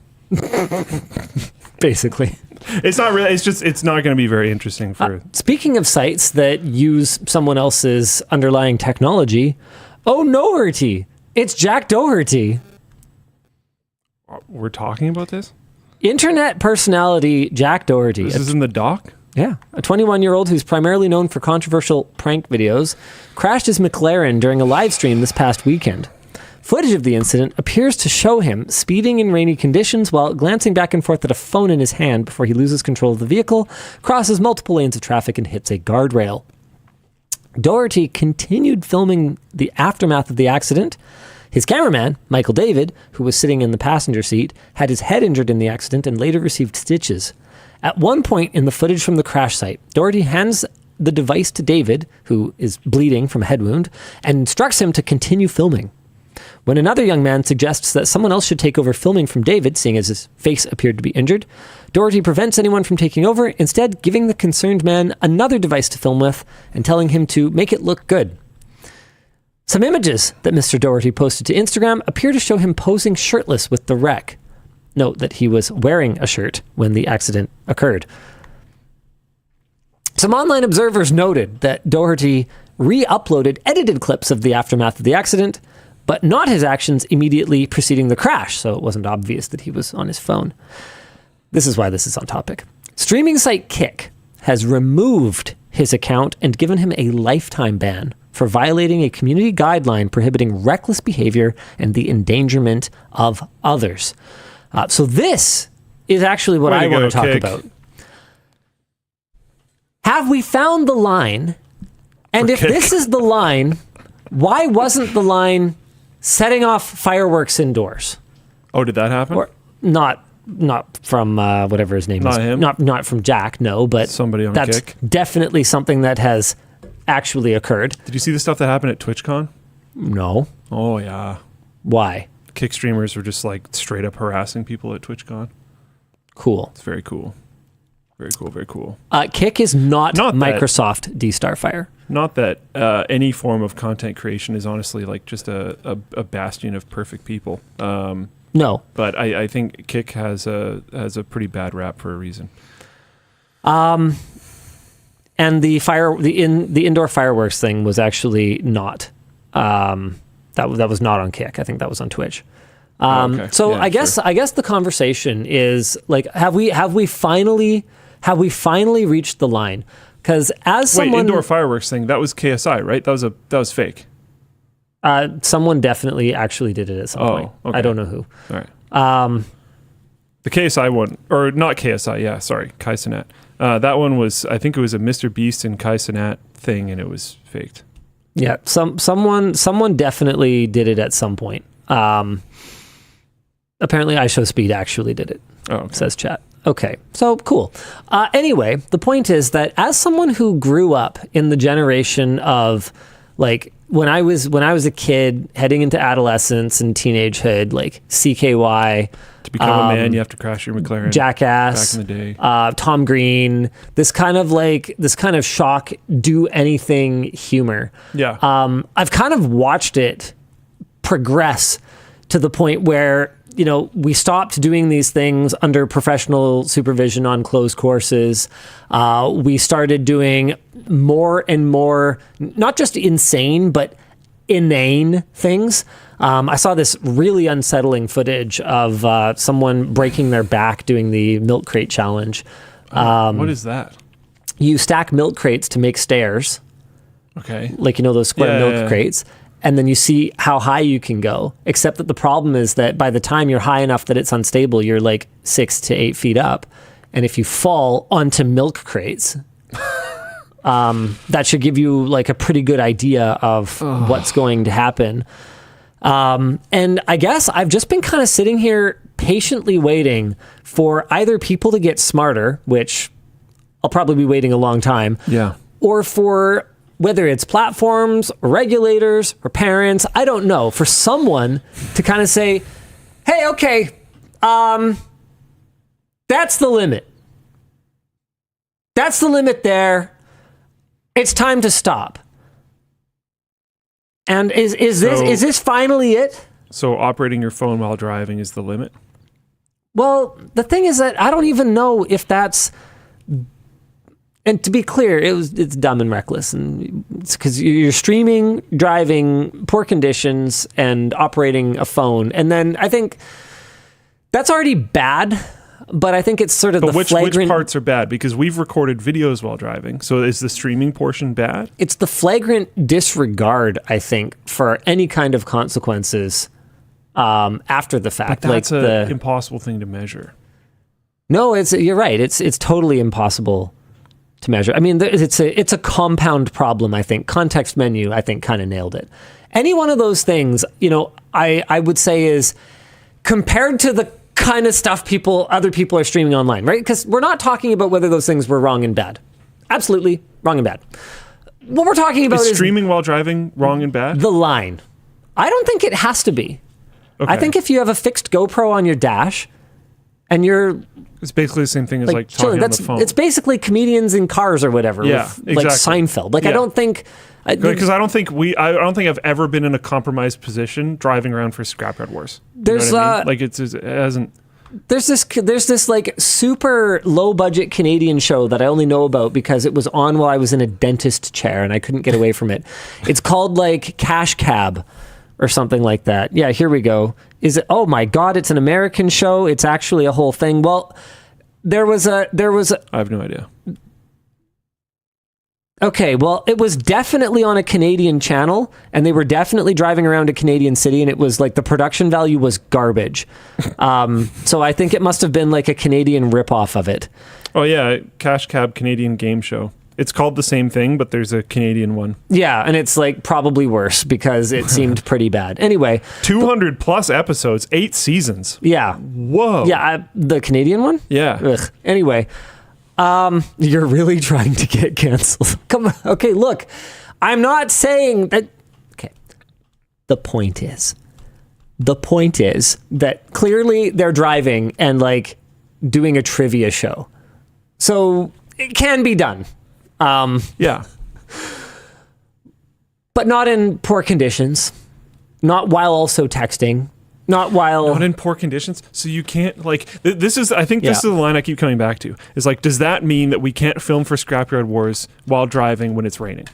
basically. It's not really, it's not going to be very interesting for... Speaking of sites that use someone else's underlying technology, Doherty. It's Jack Doherty. We're talking about this? Internet personality Jack Doherty. This is in the doc? Yeah. A 21-year-old who's primarily known for controversial prank videos crashed his McLaren during a live stream this past weekend. Footage of the incident appears to show him speeding in rainy conditions while glancing back and forth at a phone in his hand before he loses control of the vehicle, crosses multiple lanes of traffic, and hits a guardrail. Doherty continued filming the aftermath of the accident. His cameraman, Michael David, who was sitting in the passenger seat, had his head injured in the accident and later received stitches. At one point in the footage from the crash site, Doherty hands the device to David, who is bleeding from a head wound, and instructs him to continue filming. When another young man suggests that someone else should take over filming from David, seeing as his face appeared to be injured, Doherty prevents anyone from taking over, instead giving the concerned man another device to film with and telling him to make it look good. Some images that Mr. Doherty posted to Instagram appear to show him posing shirtless with the wreck. Note that he was wearing a shirt when the accident occurred. Some online observers noted that Doherty re-uploaded edited clips of the aftermath of the accident, but not his actions immediately preceding the crash, so it wasn't obvious that he was on his phone. This is why this is on topic. Streaming site Kick has removed his account and given him a lifetime ban for violating a community guideline prohibiting reckless behavior and the endangerment of others. So this is actually what I want to talk about. Have we found the line? And if this is the line, why wasn't the line setting off fireworks indoors? Oh, did that happen? Or not from whatever his name is. Not him? Not from Jack, no, but Somebody on that's Kick? definitely something that has actually occurred. Did you see the stuff that happened at TwitchCon? No. Oh, yeah. Why? Kick streamers were just like straight up harassing people at TwitchCon. Cool. It's very cool. Very cool, very cool. Kick is not Not that- Microsoft D-Starfire. Not that any form of content creation is honestly like just a bastion of perfect people. No. But I think Kick has a pretty bad rap for a reason. And the indoor fireworks thing was actually not. That was not on Kick. I think that was on Twitch. Okay. So Yeah, I guess the conversation is like, have we finally reached the line? Because as someone, indoor fireworks thing, that was KSI, right? That was fake. someone definitely actually did it at some point. Okay. I don't know who. All right. The KSI one, or not KSI, yeah, sorry, Kai Cenat. That one was, I think it was a Mr. Beast and Kai Cenat thing, and it was faked. Yeah, someone definitely did it at some point. Apparently, iShowSpeed actually did it. Oh, okay. Says chat. Okay, so cool. Anyway, the point is that as someone who grew up in the generation of Like when I was a kid heading into adolescence and teenagehood, like CKY, To become a man, you have to crash your McLaren. Jackass, Back in the day. Tom Green, this kind of shock, do anything humor. Yeah. I've kind of watched it progress to the point where, you know, we stopped doing these things under professional supervision on closed courses. We started doing more and more, not just insane, but inane things. I saw this really unsettling footage of someone breaking their back doing the milk crate challenge. What is that? You stack milk crates to make stairs, Okay. like, you know, those square Yeah, milk yeah. crates. And then you see how high you can go, except that the problem is that by the time you're high enough that it's unstable, you're like 6 to 8 feet up. And if you fall onto milk crates, that should give you like a pretty good idea of what's going to happen. And I guess I've just been kind of sitting here patiently waiting for either people to get smarter, which I'll probably be waiting a long time, Yeah. or for whether it's platforms or regulators or parents, I don't know, for someone to kind of say, hey, okay, that's the limit. That's the limit there. It's time to stop. And is this finally it? So operating your phone while driving is the limit? Well, the thing is that I don't even know if that's. And to be clear, it's dumb and reckless, and it's because you're streaming, driving, poor conditions, and operating a phone. And then I think that's already bad, but I think it's sort of But the which flagrant. parts are bad? Because we've recorded videos while driving. So is the streaming portion bad? It's the flagrant disregard, I think, for any kind of consequences after the fact. That's like an impossible thing to measure. No, you're right. It's totally impossible to measure. I mean, it's a compound problem, I think. Context menu, I think, kind of nailed it. Any one of those things, you know, I would say is compared to the kind of stuff other people are streaming online, right? Because we're not talking about whether those things were wrong and bad. Absolutely wrong and bad. What we're talking about is streaming while driving wrong and bad? the line. I don't think it has to be. Okay. I think if you have a fixed GoPro on your dash and you're It's basically the same thing as like talking chilling, on the phone. it's basically comedians in cars or whatever. Yeah, with, like exactly. Seinfeld. Like, I Yeah. don't think. Because I don't think I've ever been in a compromised position driving around for scrapyard wars. You know There's, what I mean? Like it hasn't. There's this like super low budget Canadian show that I only know about because it was on while I was in a dentist chair and I couldn't get away from it. It's called like Cash Cab or something like that. Yeah, here we go. Is it? Oh my God! It's an American show. It's actually a whole thing. Well, there was a. I have no idea. Okay, well, it was definitely on a Canadian channel, and they were definitely driving around a Canadian city, and it was like the production value was garbage. So I think it must have been like a Canadian ripoff of it. Oh yeah, Cash Cab Canadian game show. It's called the same thing, but there's a Canadian one. Yeah, and it's like probably worse because it seemed pretty bad. Anyway, 200 plus episodes, 8 seasons. yeah. Whoa. Yeah, the Canadian one? Yeah. Ugh. Anyway, you're really trying to get canceled. Come on. Okay, look, I'm not saying that. Okay. The point is that clearly they're driving and like doing a trivia show. So it can be done. Yeah. But not in poor conditions. Not while also texting. Not in poor conditions. So you can't like this is I think this is the line I keep coming back to. Is like, does that mean that we can't film for Scrapyard Wars while driving when it's raining?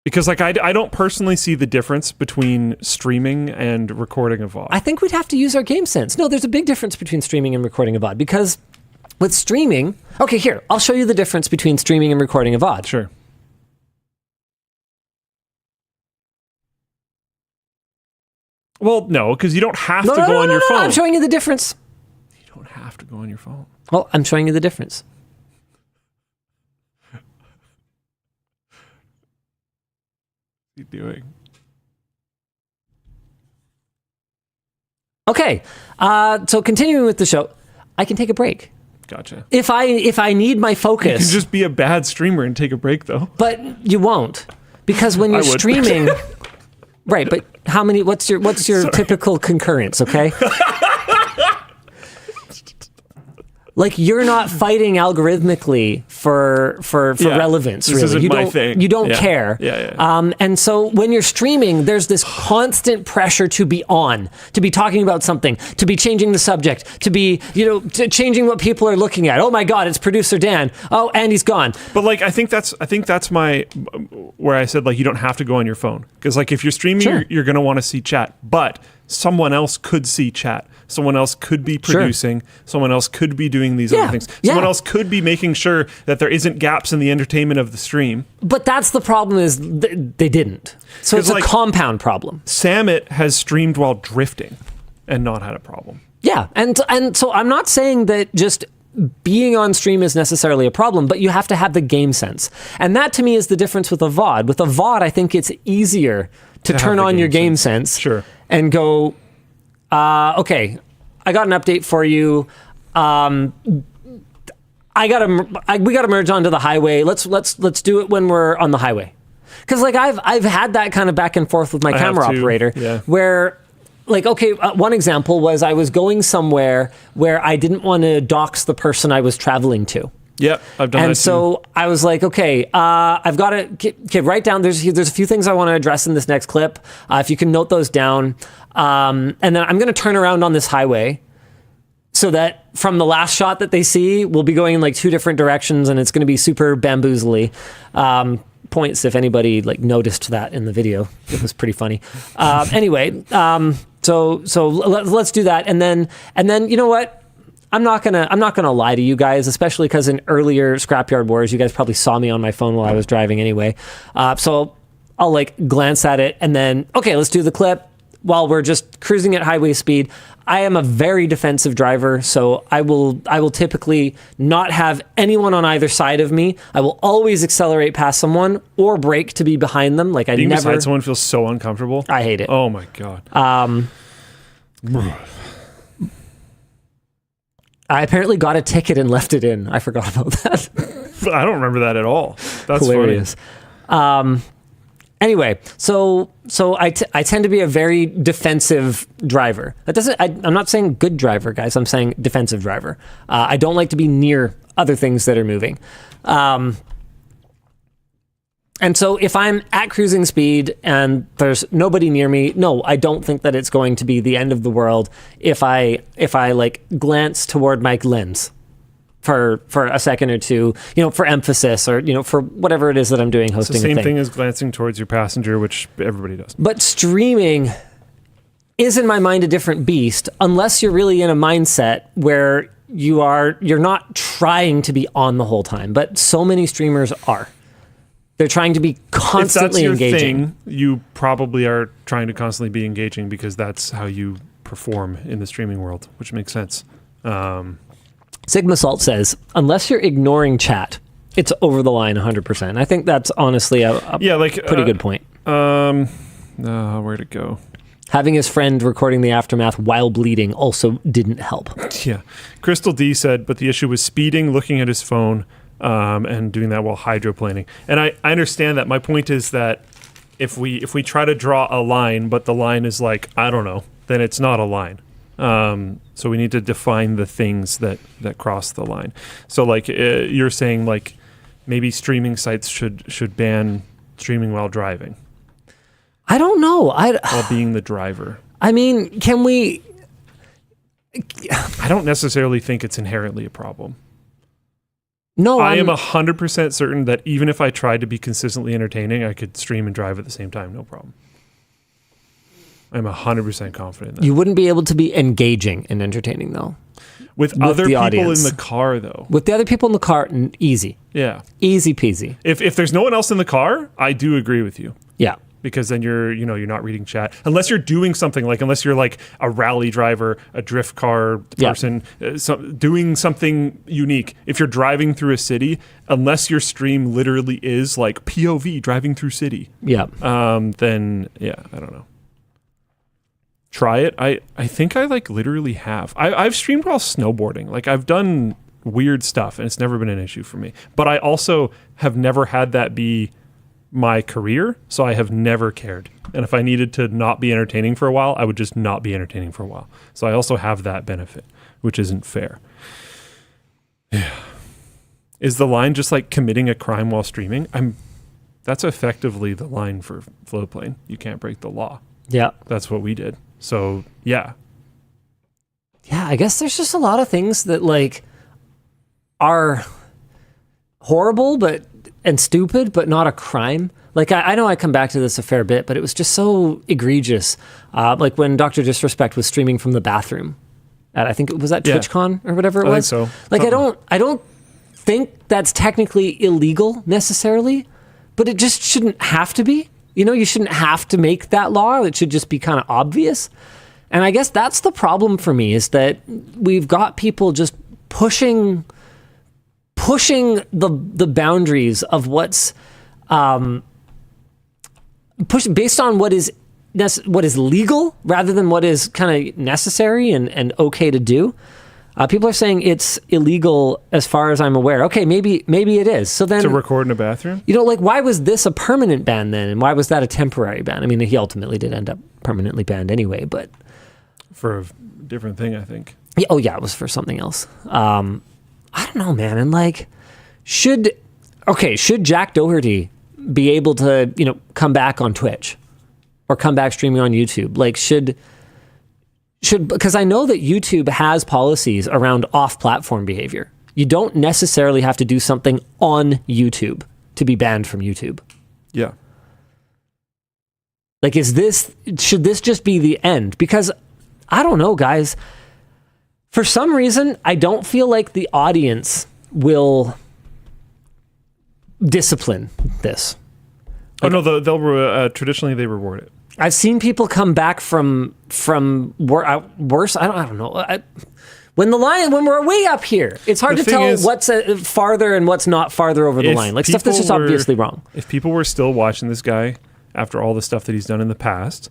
Because like I don't personally see the difference between streaming and recording a VOD. I think we'd have to use our game sense. No, there's a big difference between streaming and recording a VOD because with streaming, okay, here, I'll show you the difference between streaming and recording a VOD. Sure. Well, no, because you don't have to go on your phone. I'm showing you the difference. You don't have to go on your phone. Well, I'm showing you the difference. What are you doing? Okay, so continuing with the show, I can take a break. Gotcha. If I need my You focus, can just be a bad streamer and take a break, though. but you won't, because when you're I would. streaming, right? But how many? What's your typical concurrence? Okay. Like, you're not fighting algorithmically for relevance. This really, isn't you my don't thing. you don't Yeah. care. Yeah. And so when you're streaming, there's this constant pressure to be on, to be talking about something, to be changing the subject, to be changing what people are looking at. Oh my God, it's producer Dan. Oh, and he's gone. But like, I think that's my where I said like you don't have to go on your phone, because like if you're streaming, Sure. you're going to want to see chat, but someone else could see chat. Someone else could be producing. Sure. Someone else could be doing these other things. Someone else could be making sure that there isn't gaps in the entertainment of the stream. But that's the problem, is they didn't. So it's a compound problem. Samit has streamed while drifting and not had a problem. Yeah, and so I'm not saying that just being on stream is necessarily a problem, but you have to have the game sense. And that to me is the difference with a VOD. With a VOD, I think it's easier to turn on your game sense. Sure. And go, okay, I got an update for you. We gotta merge onto the highway. Let's do it when we're on the highway. Because like I've had that kind of back and forth with my camera operator, where like, okay, one example was I was going somewhere where I didn't want to dox the person I was traveling to. Yep, I've done that too. And so I was like, okay, I've got to write down. There's a few things I want to address in this next clip. If you can note those down, and then I'm going to turn around on this highway, so that from the last shot that they see, we'll be going in like two different directions, and it's going to be super bamboozly. Points if anybody like noticed that in the video. It was pretty funny. Anyway, so let's do that, and then you know what? I'm not gonna lie to you guys, especially because in earlier Scrapyard Wars, you guys probably saw me on my phone while I was driving anyway. So I'll like glance at it, and then okay, let's do the clip while we're just cruising at highway speed. I am a very defensive driver, so I will typically not have anyone on either side of me. I will always accelerate past someone or brake to be behind them. Like Being beside someone feels so uncomfortable. I hate it. Oh my God. I apparently got a ticket and left it in. I forgot about that. I don't remember that at all. That's hilarious. Funny. Anyway, so I tend to be a very defensive driver. That doesn't. I'm not saying good driver, guys. I'm saying defensive driver. I don't like to be near other things that are moving. And so if I'm at cruising speed and there's nobody near me, no, I don't think that it's going to be the end of the world if I like glance toward my lens for a second or two, for emphasis or, for whatever it is that I'm doing, hosting It's the same a thing as glancing towards your passenger, which everybody does. But streaming is in my mind a different beast unless you're really in a mindset where you're not trying to be on the whole time, but so many streamers are. They're trying to be constantly if that's your engaging. Thing, you probably are trying to constantly be engaging because that's how you perform in the streaming world, which makes sense. Sigma Salt says, unless you're ignoring chat, it's over the line 100%. I think that's honestly a pretty good point. Where'd it go? Having his friend recording the aftermath while bleeding also didn't help. Yeah. Crystal D said, but the issue was speeding, looking at his phone, and doing that while hydroplaning. And I understand that. My point is that if we try to draw a line, but the line is like, I don't know, then it's not a line. So we need to define the things that cross the line. So like you're saying, like maybe streaming sites should ban streaming while driving. I don't know. While being the driver. I mean, can we? I don't necessarily think it's inherently a problem. No, I am 100% certain that even if I tried to be consistently entertaining, I could stream and drive at the same time, no problem. I'm 100% confident in that. You wouldn't be able to be engaging and entertaining, though. With other people audience. in the car, though. With the other people in the car, easy. Yeah. Easy peasy. If there's no one else in the car, I do agree with you. Yeah. Because then you're not reading chat. Unless you're doing something, like unless you're like a rally driver, a drift car person, doing something unique. If you're driving through a city, unless your stream literally is like POV driving through city. Yeah. Then, I don't know. Try it. I think I like literally have. I've streamed while snowboarding. Like I've done weird stuff, and it's never been an issue for me. But I also have never had that be my career, so I have never cared. And if I needed to not be entertaining for a while, I would just not be entertaining for a while. So I also have that benefit, which isn't fair. Yeah. Is the line just like committing a crime while streaming? That's effectively the line for Floatplane. You can't break the law. Yeah. That's what we did. So, yeah. Yeah, I guess there's just a lot of things that like are horrible and stupid, but not a crime. Like I know I come back to this a fair bit, but it was just so egregious. Like when Dr. Disrespect was streaming from the bathroom at, I think it was at TwitchCon or whatever it was. I think so. Like I don't think that's technically illegal necessarily, but it just shouldn't have to be. You know, you shouldn't have to make that law. It should just be kind of obvious. And I guess that's the problem for me, is that we've got people just pushing the boundaries of what's based on what is legal rather than what is kind of necessary and okay to do. People are saying it's illegal as far as I'm aware. Okay, maybe it is. So then to record in a bathroom? You know, like, why was this a permanent ban then? And why was that a temporary ban? I mean, he ultimately did end up permanently banned anyway, but... For a different thing, I think. Yeah, oh, yeah, it was for something else. I don't know, man. And, like, should Jack Doherty be able to, you know, come back on Twitch? Or come back streaming on YouTube? Like, should because I know that YouTube has policies around off-platform behavior. You don't necessarily have to do something on YouTube to be banned from YouTube. Yeah. Like, should this just be the end? Because, I don't know, guys. For some reason, I don't feel like the audience will discipline this. Oh, no, they'll traditionally they reward it. I've seen people come back from worse. I don't know. When we're way up here, it's hard to tell what's farther and what's not farther over the line. Like stuff that's just obviously wrong. If people were still watching this guy after all the stuff that he's done in the past,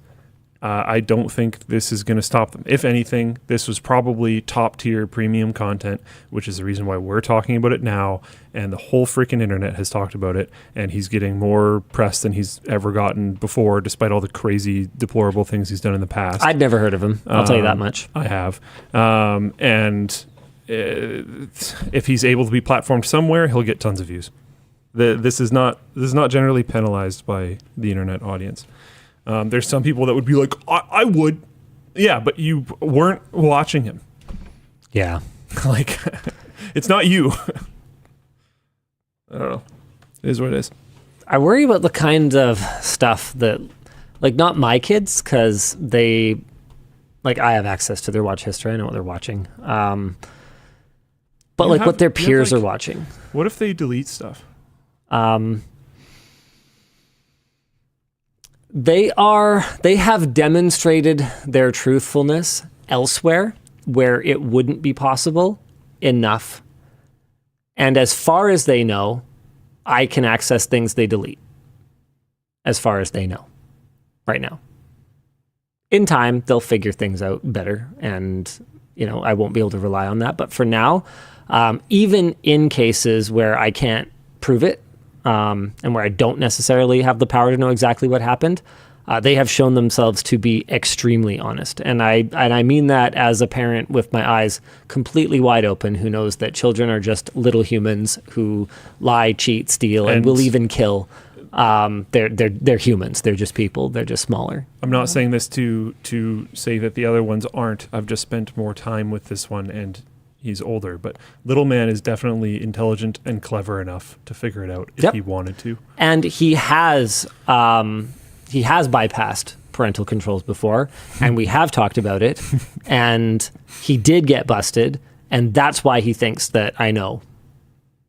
I don't think this is going to stop them. If anything, this was probably top tier premium content, which is the reason why we're talking about it now. And the whole freaking internet has talked about it. And he's getting more press than he's ever gotten before, despite all the crazy, deplorable things he's done in the past. I'd never heard of him. I'll tell you that much. I have. If he's able to be platformed somewhere, he'll get tons of views. This is not generally penalized by the internet audience. There's some people that would be like, I would. Yeah, but you weren't watching him. Yeah. Like, it's not you. I don't know. It is what it is. I worry about the kind of stuff that, like, not my kids, because they, like, I have access to their watch history. I know what they're watching. But, what their peers are watching. What if they delete stuff? They have demonstrated their truthfulness elsewhere where it wouldn't be possible enough. And as far as they know, I can access things they delete. As far as they know right now. In time, they'll figure things out better, and, you know, I won't be able to rely on that. But for now, even in cases where I can't prove it, and where I don't necessarily have the power to know exactly what happened, they have shown themselves to be extremely honest. And I mean that as a parent with my eyes completely wide open, who knows that children are just little humans who lie, cheat, steal, and will even kill. They're humans. They're just people. They're just smaller. I'm not saying this to say that the other ones aren't. I've just spent more time with this one, and he's older, but little man is definitely intelligent and clever enough to figure it out if he wanted to. And he has bypassed parental controls before, and we have talked about it, and he did get busted, and that's why he thinks that I know,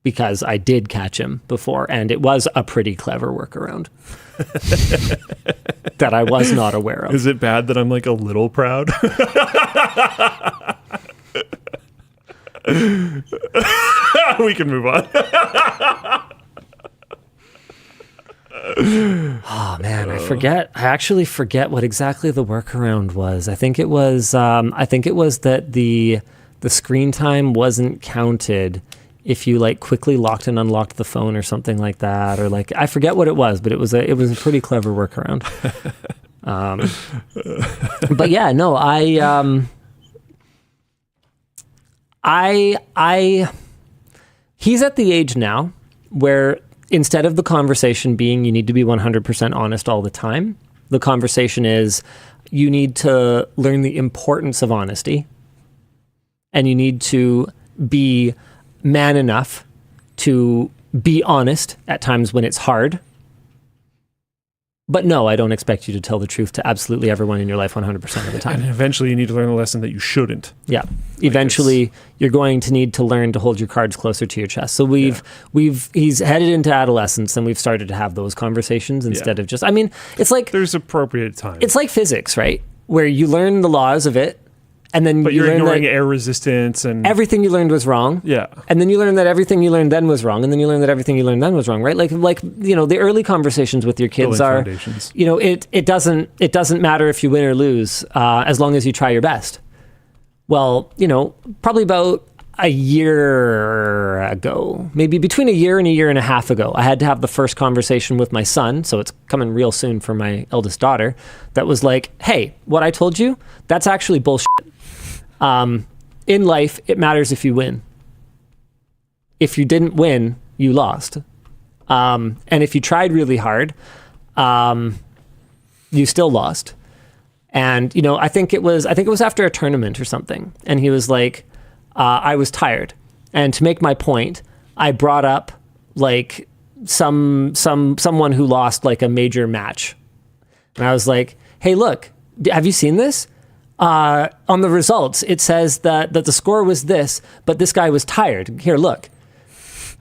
because I did catch him before, and it was a pretty clever workaround that I was not aware of. Is it bad that I'm like a little proud? We can move on. Oh man, I actually forget what exactly the workaround was. I think it was that the the screen time wasn't counted if you like quickly locked and unlocked the phone or something like that, or like I forget what it was, but it was a pretty clever workaround. But yeah, no, he's at the age now where instead of the conversation being you need to be 100% honest all the time, the conversation is you need to learn the importance of honesty, and you need to be man enough to be honest at times when it's hard. But no, I don't expect you to tell the truth to absolutely everyone in your life 100% of the time. And eventually you need to learn the lesson that you shouldn't. Yeah. Eventually you're going to need to learn to hold your cards closer to your chest. So he's headed into adolescence, and we've started to have those conversations instead of just, I mean, it's like there's appropriate time. It's like physics, right? Where you learn the laws of it, and then but you you're learn ignoring that air resistance and everything you learned was wrong. Yeah. And then you learn that everything you learned then was wrong, and then you learn that everything you learned then was wrong, right? Like the early conversations with your kids are, foundations. It doesn't matter if you win or lose, as long as you try your best. Well, probably about a year ago, maybe between a year and a half ago, I had to have the first conversation with my son, so it's coming real soon for my eldest daughter, that was like, hey, what I told you, that's actually bullshit. In life, it matters if you win. If you didn't win, you lost. And if you tried really hard, you still lost. And, I think it was after a tournament or something. And he was like, I was tired. And to make my point, I brought up like someone who lost like a major match. And I was like, hey, look, have you seen this? On the results, it says that the score was this, but this guy was tired. Here, look.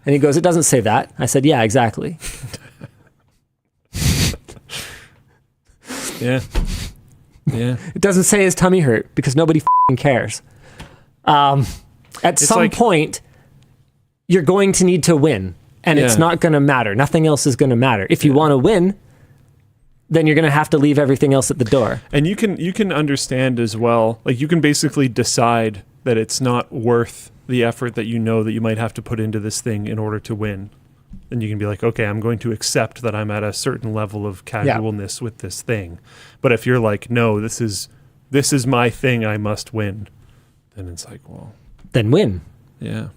And he goes, it doesn't say that. I said, yeah, exactly. Yeah. Yeah. It doesn't say his tummy hurt because nobody f***ing cares. At some point, you're going to need to win, and it's not going to matter. Nothing else is going to matter. If you want to win, then you're going to have to leave everything else at the door. And you can understand as well, like you can basically decide that it's not worth the effort that that you might have to put into this thing in order to win. And you can be like, okay, I'm going to accept that I'm at a certain level of casualness with this thing. But if you're like, no, this is my thing, I must win, then it's like, well, then win. Yeah.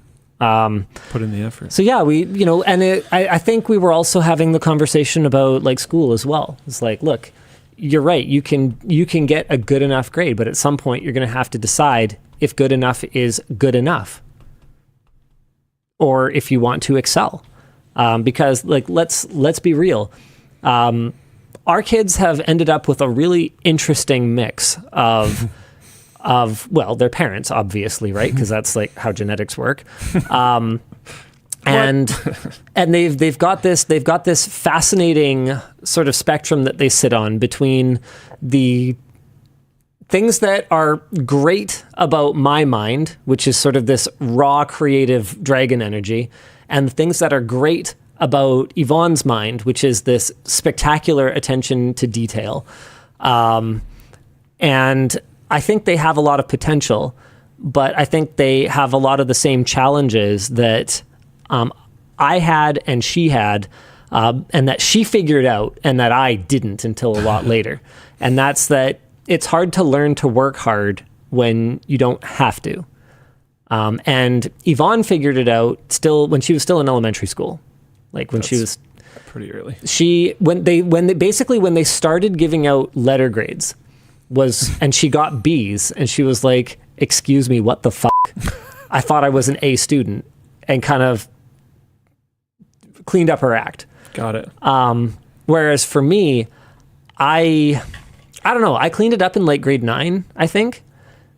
Put in the effort. So yeah, I think we were also having the conversation about like school as well. It's like, look, you're right. You can get a good enough grade, but at some point you're going to have to decide if good enough is good enough, or if you want to excel. Because like, let's be real. Our kids have ended up with a really interesting mix of their parents, obviously, right? Because that's like how genetics work. And they've got this fascinating sort of spectrum that they sit on between the things that are great about my mind, which is sort of this raw creative dragon energy, and the things that are great about Yvonne's mind, which is this spectacular attention to detail. And I think they have a lot of potential, but I think they have a lot of the same challenges that I had and she had, and that she figured out and that I didn't until a lot later. And that's that it's hard to learn to work hard when you don't have to. And Yvonne figured it out when she was still in elementary school. Like when she was pretty early. When they started giving out letter grades and she got B's, and she was like, excuse me, what the fuck? I thought I was an A student, and kind of cleaned up her act. Got it. Whereas for me, I don't know, I cleaned it up in like grade 9, I think.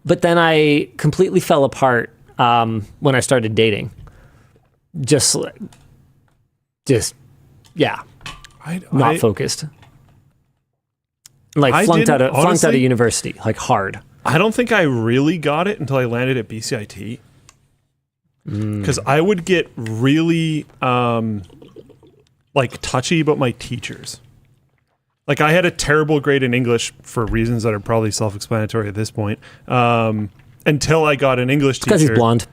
But then I completely fell apart when I started dating. Not focused. Like flunked out of university, like hard. I don't think I really got it until I landed at BCIT. Because I would get really like touchy about my teachers. Like I had a terrible grade in English for reasons that are probably self-explanatory at this point. until I got an English teacher. Because he's blonde.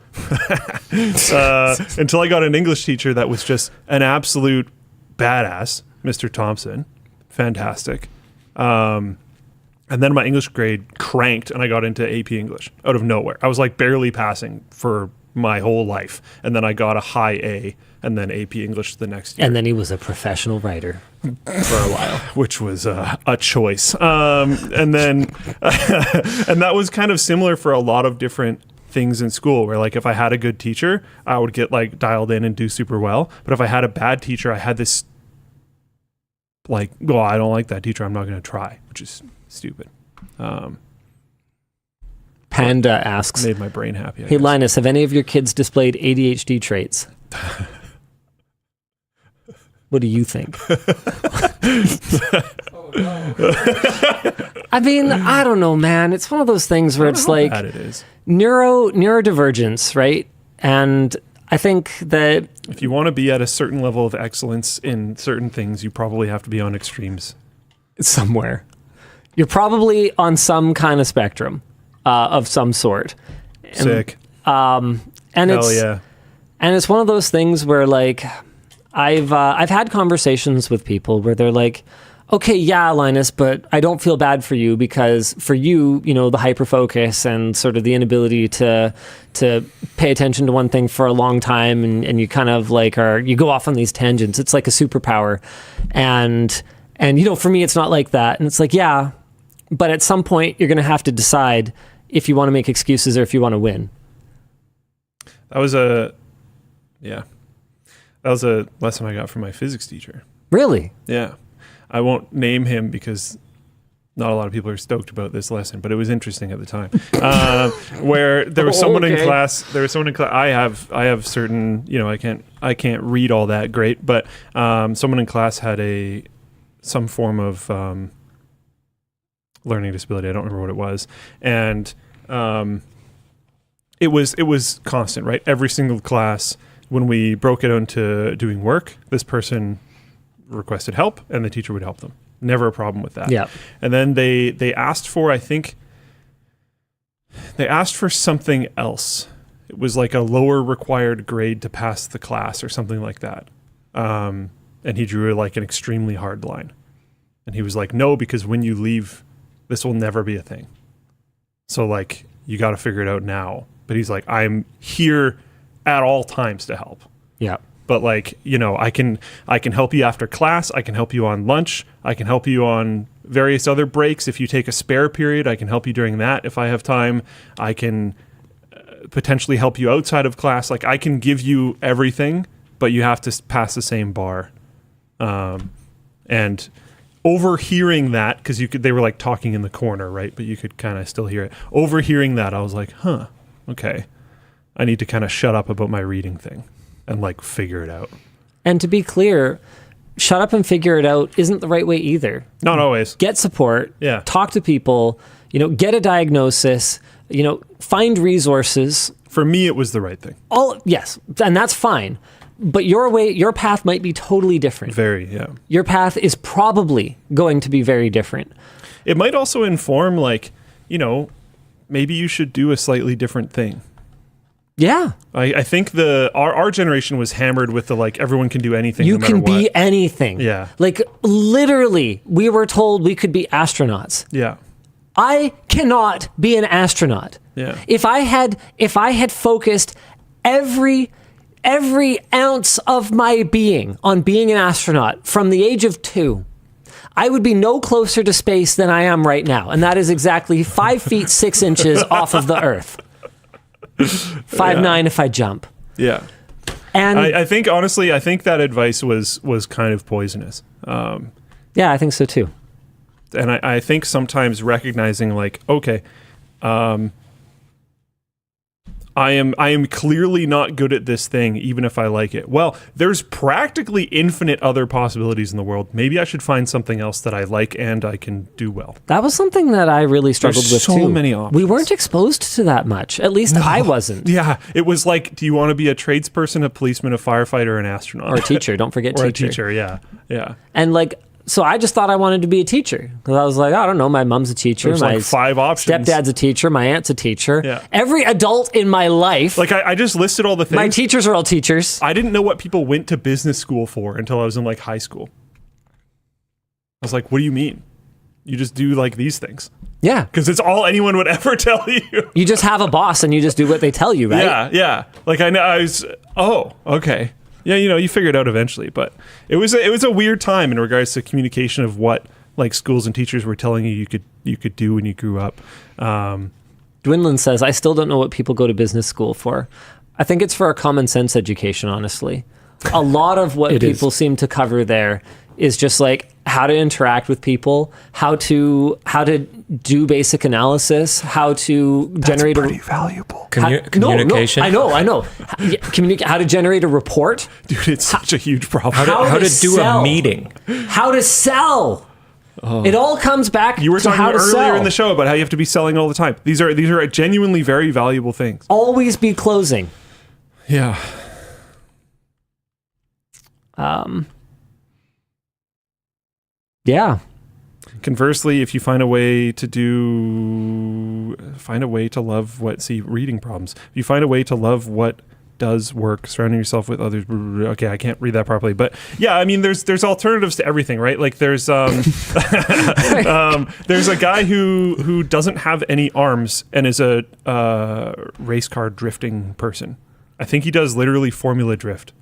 Until I got an English teacher that was just an absolute badass, Mr. Thompson. Fantastic. And then my English grade cranked and I got into AP English out of nowhere. I was like barely passing for my whole life. And then I got a high A and then AP English the next year. And then he was a professional writer for a while. Which was a choice. And then, and that was kind of similar for a lot of different things in school where like if I had a good teacher, I would get like dialed in and do super well. But if I had a bad teacher, I had this like, well, I don't like that teacher. I'm not going to try, which is stupid. Panda asks, Made my brain happy. I hey guess. Linus, have any of your kids displayed ADHD traits? What do you think? I mean, I don't know, man. It's one of those things where it's like Bad it is. neurodivergence, right? And I think that If you want to be at a certain level of excellence in certain things, you probably have to be on extremes. somewhere you're probably on some kind of spectrum of some sort. Sick. And Hell it's yeah. and it's one of those things where like I've had conversations with people where they're like, okay, yeah, Linus, but I don't feel bad for you because for you, you know, the hyperfocus and sort of the inability to pay attention to one thing for a long time and you kind of like you go off on these tangents. It's like a superpower. And you know, for me, it's not like that. And it's like, yeah, but at some point you're going to have to decide if you want to make excuses or if you want to win. That was a lesson I got from my physics teacher. Really? Yeah. I won't name him because not a lot of people are stoked about this lesson, but it was interesting at the time. Where there was someone in class. I have certain, you know, I can't read all that great, but someone in class had some form of learning disability. I don't remember what it was, and it was constant, right? Every single class, when we broke it into doing work, this person requested help and the teacher would help them. Never a problem with that. Yeah. And then they asked for, I think they asked for something else. It was like a lower required grade to pass the class or something like that. And he drew like an extremely hard line. And he was like, no, because when you leave, this will never be a thing. So like, you got to figure it out now. But he's like, I'm here at all times to help. Yeah. But like, you know, I can help you after class. I can help you on lunch. I can help you on various other breaks. If you take a spare period, I can help you during that. If I have time, I can potentially help you outside of class. Like I can give you everything, but you have to pass the same bar. And overhearing that, because they were like talking in the corner, right? But you could kind of still hear it. Overhearing that, I was like, huh, okay. I need to kind of shut up about my reading thing and like figure it out. And to be clear, shut up and figure it out isn't the right way either. Not always. Get support. Yeah. Talk to people, you know, get a diagnosis, you know, find resources. For me, it was the right thing. Yes, and that's fine. But your path might be totally different. Very, yeah. Your path is probably going to be very different. It might also inform like, you know, maybe you should do a slightly different thing. Yeah. I think our generation was hammered with the like everyone can do anything. You no matter can be what. anything. Yeah. Like literally, we were told we could be astronauts. Yeah. I cannot be an astronaut. Yeah. If I had focused every ounce of my being on being an astronaut from the age of 2, I would be no closer to space than I am right now. And that is exactly 5 feet 6 inches off of the Earth. 5'9" if I jump. Yeah. And I think honestly, I think that advice was kind of poisonous. yeah, I think so too. And I think sometimes recognizing like, okay, I am clearly not good at this thing, even if I like it. Well, there's practically infinite other possibilities in the world. Maybe I should find something else that I like and I can do well. That was something that I really struggled There's with so too. many options. We weren't exposed to that much. At least I wasn't. Yeah, it was like, do you want to be a tradesperson, a policeman, a firefighter, an astronaut? Or a teacher. Don't forget Or teacher. a teacher, yeah. Yeah. And like So I just thought I wanted to be a teacher because I was like, I don't know, my mom's a teacher. There's my like 5 options. Stepdad's a teacher. My aunt's a teacher. Yeah. Every adult in my life. Like I just listed all the things. My teachers are all teachers. I didn't know what people went to business school for until I was in like high school. I was like, what do you mean? You just do like these things. Yeah. Because it's all anyone would ever tell you. You just have a boss and you just do what they tell you, right? Yeah, yeah. Like I was, oh, okay. Yeah, you figure it out eventually. But it was a weird time in regards to communication of what like schools and teachers were telling you could do when you grew up. Dwinlin says, I still don't know what people go to business school for. I think it's for a common sense education, honestly. A lot of what people seem to cover there is just like how to interact with people, how to do basic analysis, how to generate pretty valuable. Communication. No, I know. How to generate a report. Dude, it's such a huge problem. How to do sell. a meeting. How to sell. It all comes back You were to talking how to earlier sell. in the show about how you have to be selling all the time. These are genuinely very valuable things. Always be closing. Yeah. Yeah. Conversely, if you find a way to love reading problems. If you find a way to love what does work, surrounding yourself with others. Okay, I can't read that properly, but yeah, I mean, there's alternatives to everything, right? Like there's there's a guy who doesn't have any arms and is a race car drifting person. I think he does literally Formula Drift,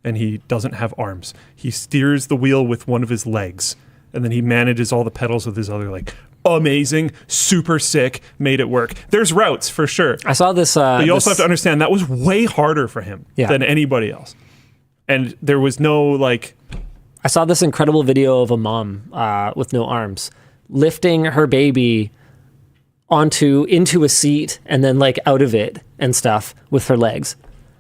and he doesn't have arms. He steers the wheel with one of his legs, and then he manages all the pedals with his other leg. Amazing, super sick, made it work. There's routes for sure. I saw this. But you also have to understand that was way harder for him than anybody else. And there was no like... I saw this incredible video of a mom with no arms lifting her baby into a seat and then like out of it and stuff with her legs.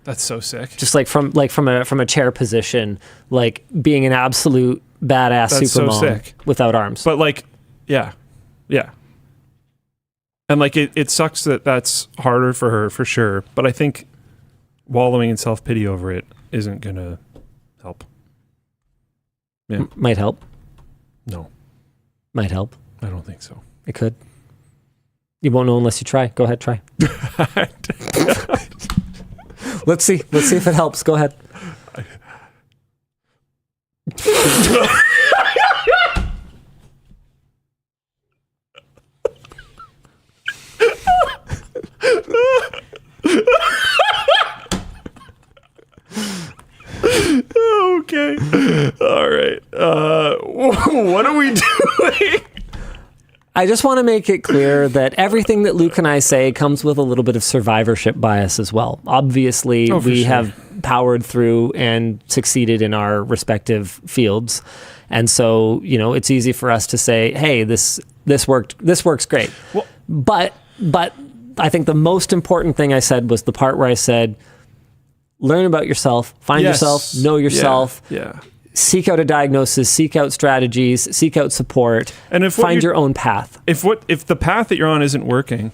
That's so sick. Just like from a chair position, like being an absolute badass That's super so mom sick. without arms. But like, yeah. And like it sucks that that's harder for her for sure. But I think wallowing in self-pity over it isn't going to help. Yeah. Might help. No. Might help. I don't think so. It could. You won't know unless you try. Go ahead, try. Let's see if it helps. Go ahead. Okay. All right. What are we doing? I just want to make it clear that everything that Luke and I say comes with a little bit of survivorship bias as well. Obviously, we have powered through and succeeded in our respective fields. And so, it's easy for us to say, hey, this works great. Well, but I think the most important thing I said was the part where I said, learn about yourself, find yourself, know yourself. Yeah. Seek out a diagnosis, seek out strategies, seek out support, and find your own path. If the path that you're on isn't working,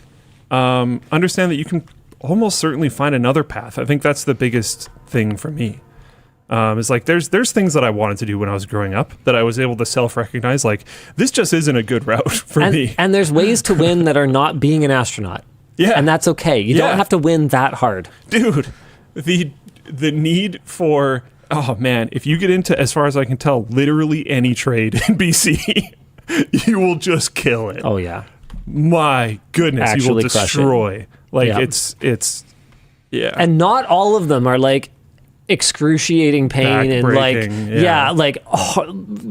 understand that you can almost certainly find another path. I think that's the biggest thing for me. Is like there's things that I wanted to do when I was growing up that I was able to self-recognize. Like this just isn't a good route for me. And there's ways to win that are not being an astronaut. Yeah, and that's okay. You don't have to win that hard, dude. The need for oh man, if you get into, as far as I can tell, literally any trade in BC, you will just kill it. Oh yeah, my goodness, you will destroy. Like it's yeah, and not all of them are like excruciating pain and like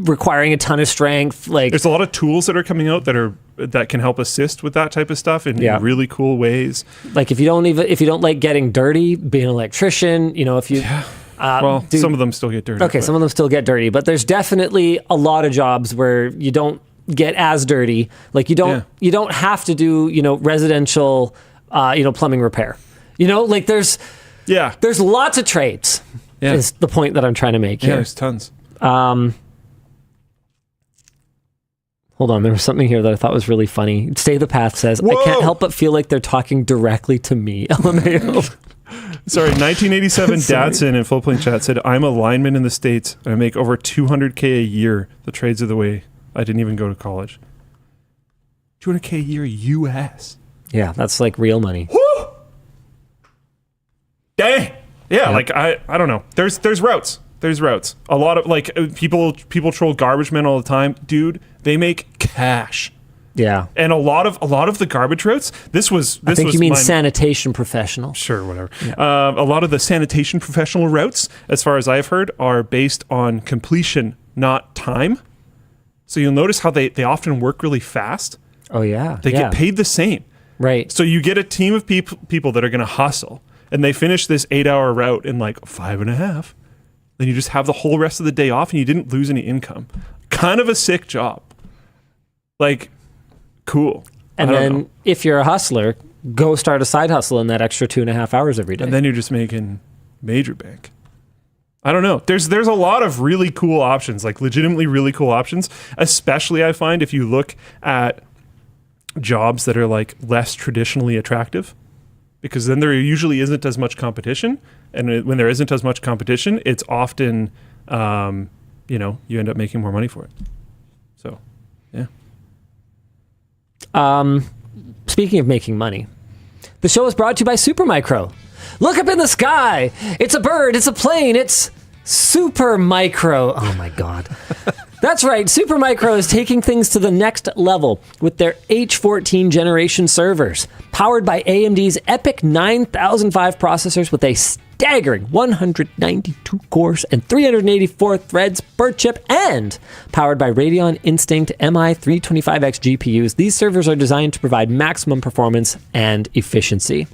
requiring a ton of strength. Like there's a lot of tools that are coming out that can help assist with that type of stuff in really cool ways. Like if you don't like getting dirty, be an electrician. If you some of them still get dirty. Okay, some of them still get dirty, but there's definitely a lot of jobs where you don't get as dirty. Like you don't have to do residential plumbing repair. Like there's lots of trades. Yeah. Is the point that I'm trying to make here. Yeah, there's tons. Hold on, there was something here that I thought was really funny. Stay the Path says, I can't help but feel like they're talking directly to me. LMAO. Sorry, 1987 Datsun in Floatplane Chat said, I'm a lineman in the States and I make over $200K a year. The trades are the way. I didn't even go to college. $200K a year US. Yeah, that's like real money. Woo! Dang. Yeah, like I don't know. There's routes. There's routes. A lot of like people troll garbage men all the time. Dude, they make cash. Yeah. And a lot of the garbage routes, I think you mean sanitation professional. Sure, whatever. Yeah. A lot of the sanitation professional routes, as far as I've heard, are based on completion, not time. So you'll notice how they often work really fast. Oh, yeah. They get paid the same. Right. So you get a team of people that are going to hustle, and they finish this 8-hour route in like 5.5. Then you just have the whole rest of the day off, and you didn't lose any income. Kind of a sick job. Like, cool. And then if you're a hustler, go start a side hustle in that extra 2.5 hours every day. And then you're just making major bank. I don't know. There's a lot of really cool options, like legitimately really cool options, especially I find if you look at jobs that are like less traditionally attractive, because then there usually isn't as much competition. And when there isn't as much competition, it's often, you end up making more money for it. So, yeah. Speaking of making money, the show is brought to you by Supermicro. Look up in the sky. It's a bird. It's a plane. It's Supermicro. Oh, my God. That's right. Supermicro is taking things to the next level with their H14 generation servers, powered by AMD's EPYC 9005 processors with a staggering 192 cores and 384 threads per chip, and powered by Radeon Instinct MI325X GPUs. These servers are designed to provide maximum performance and efficiency.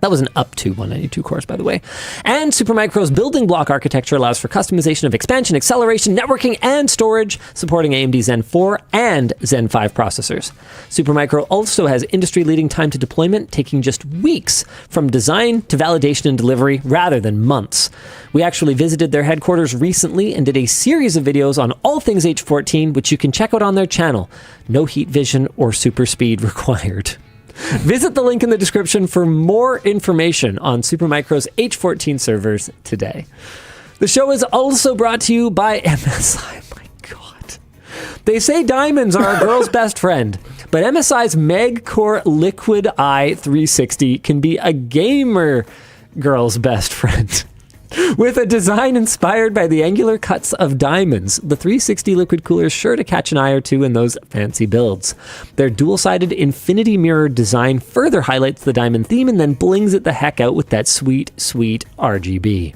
That was an up to 192 cores, by the way. And Supermicro's building block architecture allows for customization of expansion, acceleration, networking, and storage, supporting AMD Zen 4 and Zen 5 processors. Supermicro also has industry-leading time to deployment, taking just weeks from design to validation and delivery, rather than months. We actually visited their headquarters recently and did a series of videos on all things H14, which you can check out on their channel. No heat vision or super speed required. Visit the link in the description for more information on Supermicro's H14 servers today. The show is also brought to you by MSI. My God. They say diamonds are a girl's best friend, but MSI's MagCore Liquid Eye 360 can be a gamer girl's best friend. With a design inspired by the angular cuts of diamonds, the 360 liquid cooler is sure to catch an eye or two in those fancy builds. Their dual-sided infinity mirror design further highlights the diamond theme and then blings it the heck out with that sweet, sweet RGB.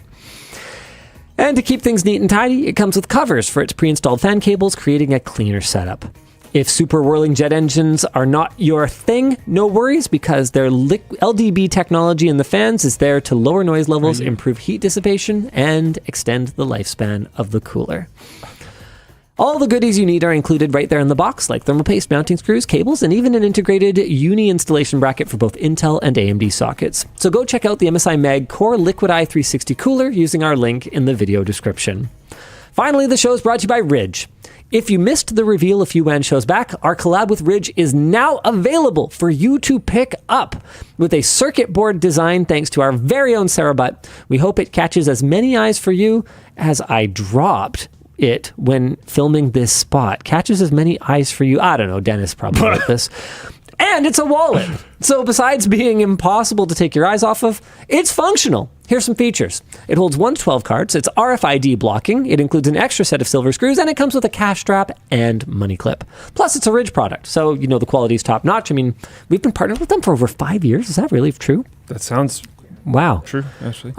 And to keep things neat and tidy, it comes with covers for its pre-installed fan cables, creating a cleaner setup. If super whirling jet engines are not your thing, no worries, because their LDB technology in the fans is there to lower noise levels, improve heat dissipation, and extend the lifespan of the cooler. All the goodies you need are included right there in the box, like thermal paste, mounting screws, cables, and even an integrated uni installation bracket for both Intel and AMD sockets. So go check out the MSI MagCore Liquid Eye 360 cooler using our link in the video description. Finally, the show is brought to you by Ridge. If you missed the reveal a few WAN shows back, our collab with Ridge is now available for you to pick up with a circuit board design thanks to our very own Sarah Butt. We hope it catches as many eyes for you as I dropped it when filming this spot. Catches as many eyes for you. I don't know, Dennis probably wrote this. And it's a wallet. So besides being impossible to take your eyes off of, it's functional. Here's some features. It holds 1 to 12 cards. It's RFID blocking. It includes an extra set of silver screws, and it comes with a cash strap and money clip. Plus, it's a Ridge product, so you know the quality is top notch. I mean, we've been partnered with them for over 5 years. Is that really true? That sounds true, actually.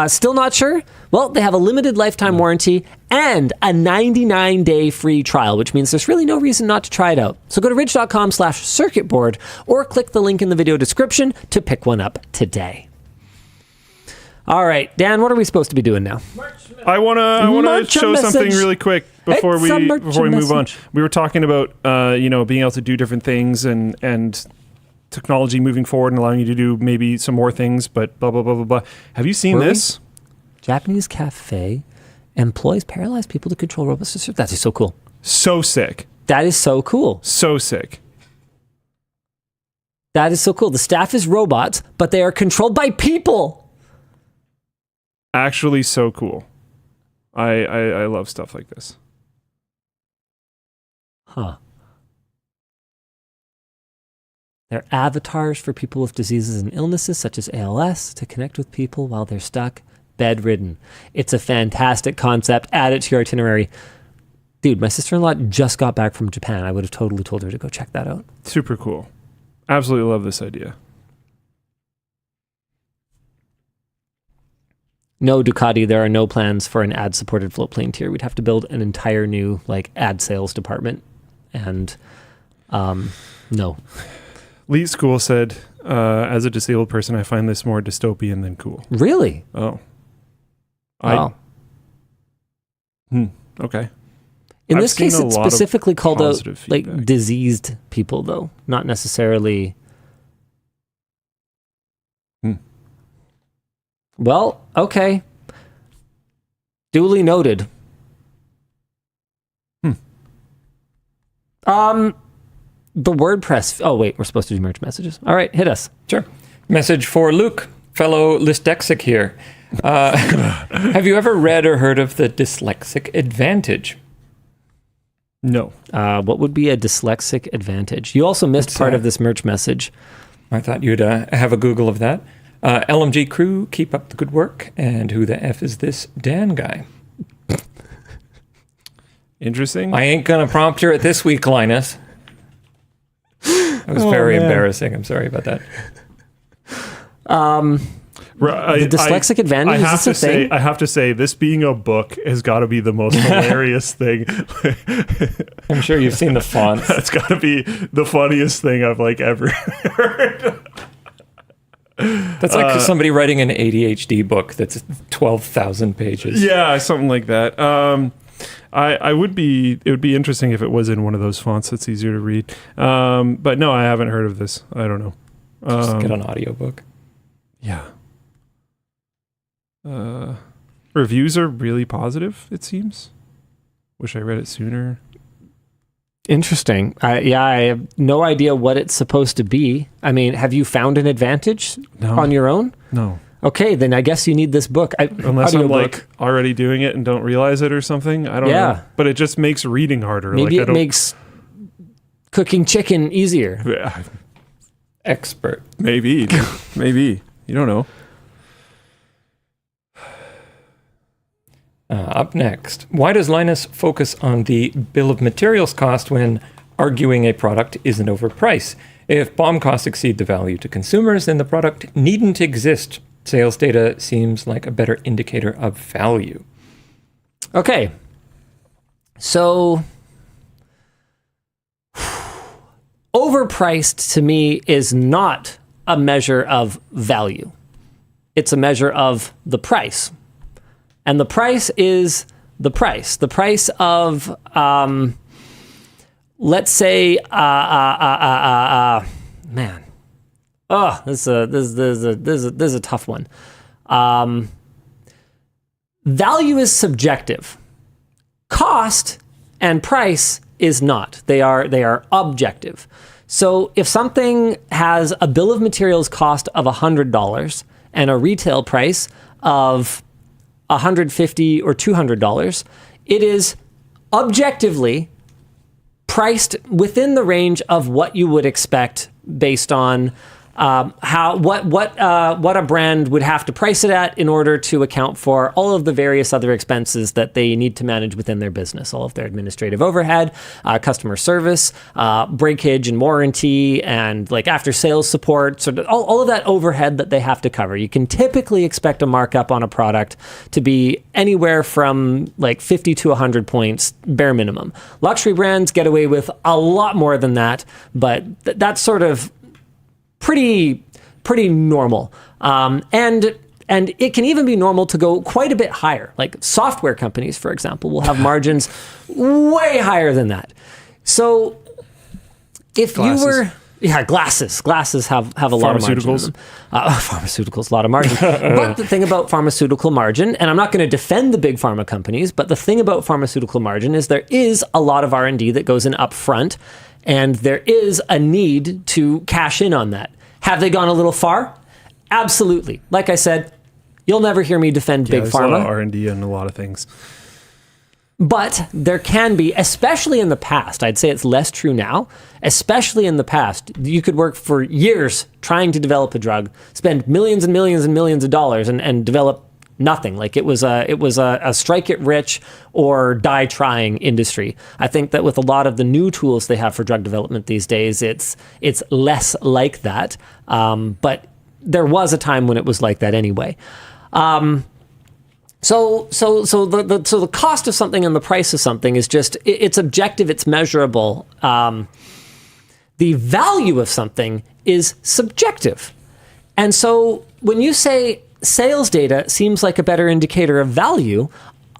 Still not sure? Well, they have a limited lifetime warranty and a 99-day free trial, which means there's really no reason not to try it out. So go to ridge.com/circuitboard or click the link in the video description to pick one up today. All right, Dan, what are we supposed to be doing now? I want to show something really quick before we move on. We were talking about being able to do different things and technology moving forward and allowing you to do maybe some more things, but blah, blah, blah, blah, blah. Have you seen this? Japanese cafe employs paralyzed people to control robots. That's so cool. So sick. That is so cool. So sick. That is so cool. The staff is robots, but they are controlled by people. Actually, so cool. I love stuff like this. Huh. They're avatars for people with diseases and illnesses such as ALS to connect with people while they're stuck, bedridden. It's a fantastic concept. Add it to your itinerary. Dude, my sister-in-law just got back from Japan. I would have totally told her to go check that out. Super cool. Absolutely love this idea. No, Ducati, there are no plans for an ad-supported floatplane tier. We'd have to build an entire new ad sales department. And no. Lee School said, as a disabled person, I find this more dystopian than cool. Really? Oh. Wow. Okay. In I've this case, seen a it's lot of specifically called out positive feedback. diseased people, though, not necessarily. Well, okay. Duly noted. The WordPress. Oh wait, we're supposed to do merch messages. All right, hit us. Sure. Message for Luke, fellow Dyslexic here. Have you ever read or heard of the Dyslexic Advantage? No. What would be a Dyslexic Advantage? You also missed part of this merch message. I thought you'd have a Google of that. LMG crew, keep up the good work. And who the F is this Dan guy? Interesting. I ain't gonna prompt her at this week, Linus. It was very embarrassing. I'm sorry about that. The Dyslexic Advantage, is this a thing? I have to say, this being a book has got to be the most hilarious thing. I'm sure you've seen the fonts. That's got to be the funniest thing I've ever heard. That's like somebody writing an ADHD book that's 12,000 pages. Yeah, something like that. It would be interesting if it was in one of those fonts that's easier to read. But no, I haven't heard of this. I don't know. Just get an audiobook. Yeah. Reviews are really positive, it seems. Wish I read it sooner. Interesting. I have no idea what it's supposed to be. I mean, have you found an advantage on your own? No. Okay, then I guess you need this book. Unless I'm already doing it and don't realize it or something. I don't know. But it just makes reading harder. Maybe it makes cooking chicken easier. Expert. Maybe. Maybe. You don't know. Up next, why does Linus focus on the bill of materials cost when arguing a product isn't overpriced? If BOM costs exceed the value to consumers, then the product needn't exist. Sales data seems like a better indicator of value. Okay. So, overpriced to me is not a measure of value. It's a measure of the price. And the price is the price. The price of, let's say, man. Oh, this is a tough one. Value is subjective. Cost and price is not. They are objective. So if something has a bill of materials cost of $100 and a retail price of $150 or $200, it is objectively priced within the range of what you would expect based on what a brand would have to price it at in order to account for all of the various other expenses that they need to manage within their business, all of their administrative overhead, customer service, breakage and warranty, and after sales support, sort of all of that overhead that they have to cover. You can typically expect a markup on a product to be anywhere from 50 to 100 points, bare minimum. Luxury brands get away with a lot more than that, but that's sort of pretty normal. And it can even be normal to go quite a bit higher. Like software companies, for example, will have margins way higher than that. So if glasses. You were... Yeah, glasses have a lot of margin in them. Pharmaceuticals, a lot of margin. But the thing about pharmaceutical margin, and I'm not going to defend the big pharma companies, but the thing about pharmaceutical margin is there is a lot of R&D that goes in up front. And there is a need to cash in on that. Have they gone a little far? Absolutely. Like I said, you'll never hear me defend Big there's a lot of Pharma. R&D and a lot of things. But there can be, especially in the past, I'd say it's less true now, especially in the past, you could work for years trying to develop a drug, spend millions and millions and millions of dollars and develop nothing. Like it was a strike it rich or die trying industry. I think that with a lot of the new tools they have for drug development these days, it's less like that. But there was a time when it was like that anyway. So the cost of something and the price of something is just, it's objective, it's measurable. The value of something is subjective. And so when you say sales data seems like a better indicator of value,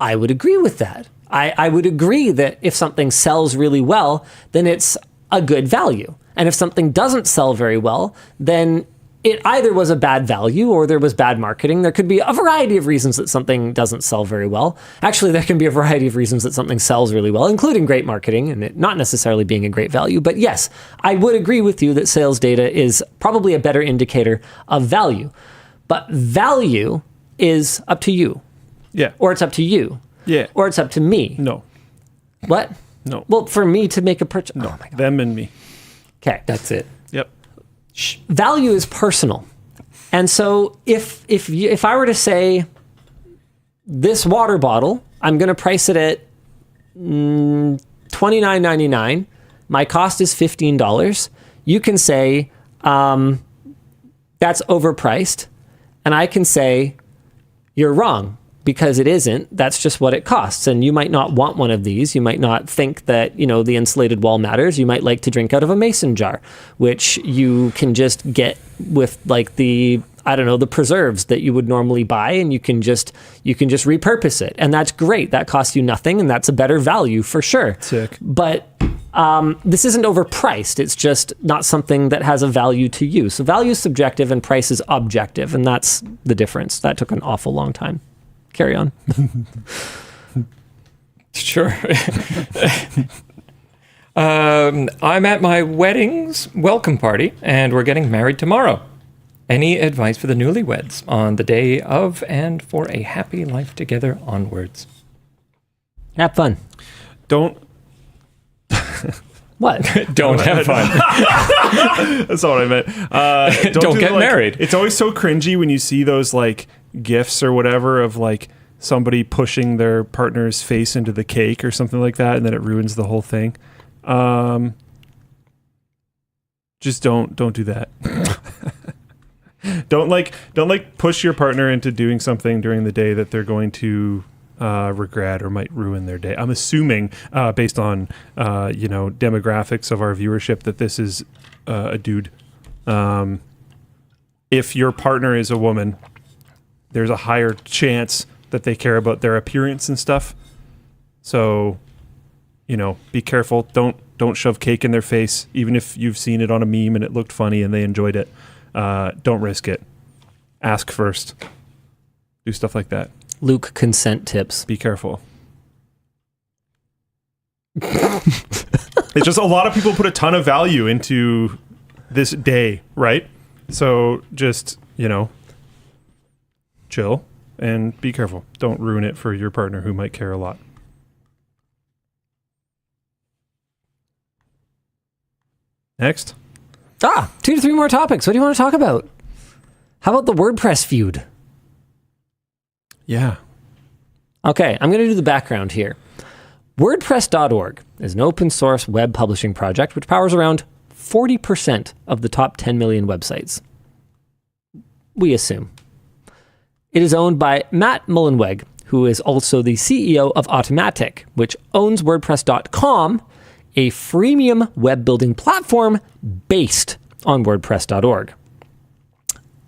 I would agree with that. I would agree that if something sells really well, then it's a good value. And if something doesn't sell very well, then it either was a bad value or there was bad marketing. There could be a variety of reasons that something doesn't sell very well. Actually, there can be a variety of reasons that something sells really well, including great marketing and it not necessarily being a great value. But yes, I would agree with you that sales data is probably a better indicator of value. But value is up to you. Yeah. Or it's up to you. Yeah. Or it's up to me. No. What? No. Well, for me to make a purchase. No. Oh my God. Them and me. Okay. That's it. Yep. Value is personal. And so if I were to say this water bottle, I'm going to price it at $29.99. My cost is $15. You can say that's overpriced. And I can say you're wrong because it isn't. That's just what it costs. And you might not want one of these. You might not think that, the insulated wall matters. You might like to drink out of a mason jar, which you can just get with like the preserves that you would normally buy, and you can just repurpose it. And that's great. That costs you nothing, and that's a better value for sure. Sick. But this isn't overpriced. It's just not something that has a value to you. So value is subjective and price is objective, and that's the difference. That took an awful long time. Carry on. Sure. I'm at my wedding's welcome party, and we're getting married tomorrow. Any advice for the newlyweds on the day of and for a happy life together onwards? Have fun. Don't. What? Don't have fun. That's not what I meant. Don't get married. It's always so cringy when you see those like GIFs or whatever of like somebody pushing their partner's face into the cake or something like that, and then it ruins the whole thing. Just don't do that. Don't push your partner into doing something during the day that they're going to regret or might ruin their day. I'm assuming, based on demographics of our viewership, that this is a dude. If your partner is a woman, there's a higher chance that they care about their appearance and stuff. So, be careful. Don't shove cake in their face, even if you've seen it on a meme and it looked funny and they enjoyed it. Don't risk it. Ask first. Do stuff like that. Luke, consent tips. Be careful. It's just a lot of people put a ton of value into this day, right? So just, chill and be careful. Don't ruin it for your partner who might care a lot. Next. 2 to 3 more topics. What do you want to talk about? How about the WordPress feud? Yeah. Okay, I'm going to do the background here. WordPress.org is an open source web publishing project which powers around 40% of the top 10 million websites. We assume. It is owned by Matt Mullenweg, who is also the CEO of Automattic, which owns WordPress.com, a freemium web building platform based on WordPress.org.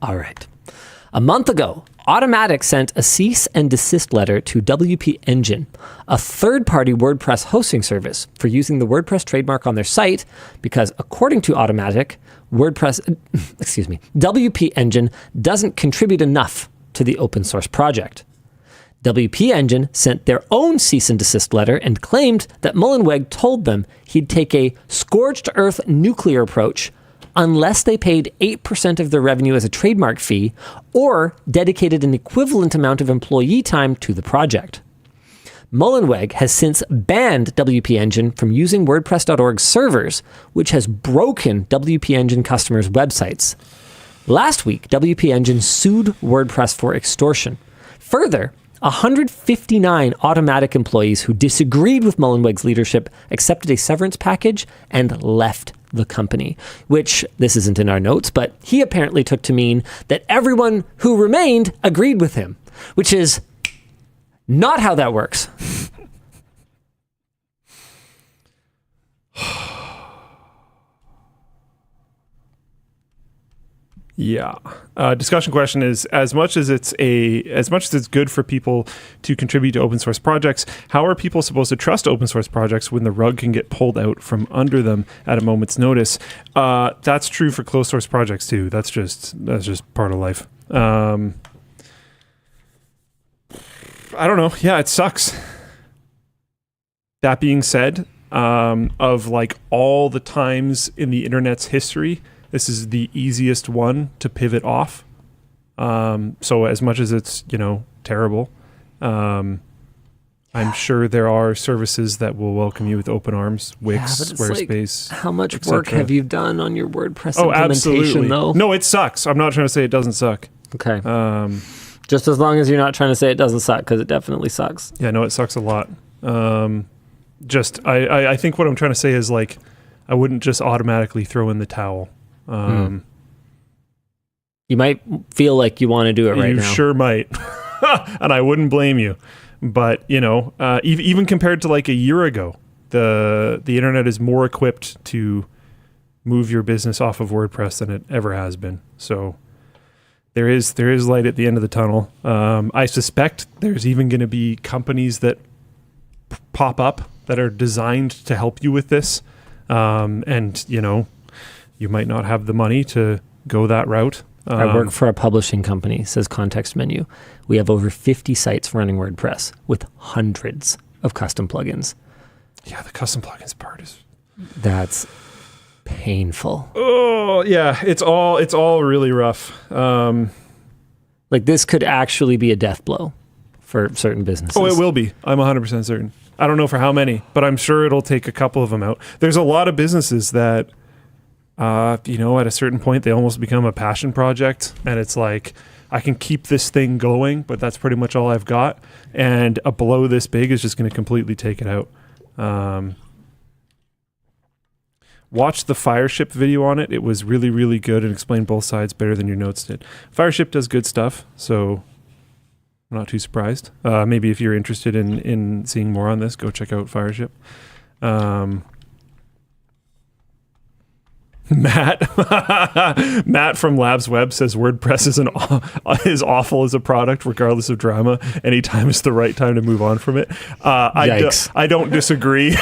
All right. A month ago, Automattic sent a cease and desist letter to WP Engine, a third-party WordPress hosting service, for using the WordPress trademark on their site because, according to Automattic, WP Engine doesn't contribute enough to the open source project. WP Engine sent their own cease and desist letter and claimed that Mullenweg told them he'd take a scorched earth nuclear approach unless they paid 8% of their revenue as a trademark fee or dedicated an equivalent amount of employee time to the project. Mullenweg has since banned WP Engine from using WordPress.org servers, which has broken WP Engine customers' websites. Last week, WP Engine sued WordPress for extortion. Further, 159 Automattic employees who disagreed with Mullenweg's leadership accepted a severance package and left the company, which, this isn't in our notes, but he apparently took to mean that everyone who remained agreed with him, which is not how that works. Yeah. Discussion question is, as much as it's good for people to contribute to open source projects, how are people supposed to trust open source projects when the rug can get pulled out from under them at a moment's notice? That's true for closed source projects too. That's just part of life. I don't know. Yeah, it sucks. That being said, of like all the times in the internet's history, this is the easiest one to pivot off. So as much as it's, terrible, I'm sure there are services that will welcome you with open arms, Wix, Squarespace. Like, how much work have you done on your WordPress implementation, absolutely. though? No, it sucks. I'm not trying to say it doesn't suck. Okay. Just as long as you're not trying to say it doesn't suck, because it definitely sucks. Yeah, no, it sucks a lot. I think what I'm trying to say is, like, I wouldn't just automatically throw in the towel. You might feel like you want to do it right now. You sure might. And I wouldn't blame you. But, even compared to like a year ago, the internet is more equipped to move your business off of WordPress than it ever has been. So there is light at the end of the tunnel. I suspect there's even going to be companies that pop up that are designed to help you with this. And, you might not have the money to go that route. I work for a publishing company, says Context Menu. We have over 50 sites running WordPress with hundreds of custom plugins. Yeah, the custom plugins part is... That's painful. Oh, yeah, it's all really rough. Like, this could actually be a death blow for certain businesses. Oh, it will be. I'm 100% certain. I don't know for how many, but I'm sure it'll take a couple of them out. There's a lot of businesses that... at a certain point, they almost become a passion project, and it's like, I can keep this thing going, but that's pretty much all I've got. And a blow this big is just going to completely take it out. Watch the Fireship video on it. It was really, really good and explained both sides better than your notes did. Fireship does good stuff, so I'm not too surprised. Maybe if you're interested in seeing more on this, go check out Fireship. Matt from Labs Web says WordPress is awful as a product, regardless of drama. Anytime is the right time to move on from it. I don't disagree.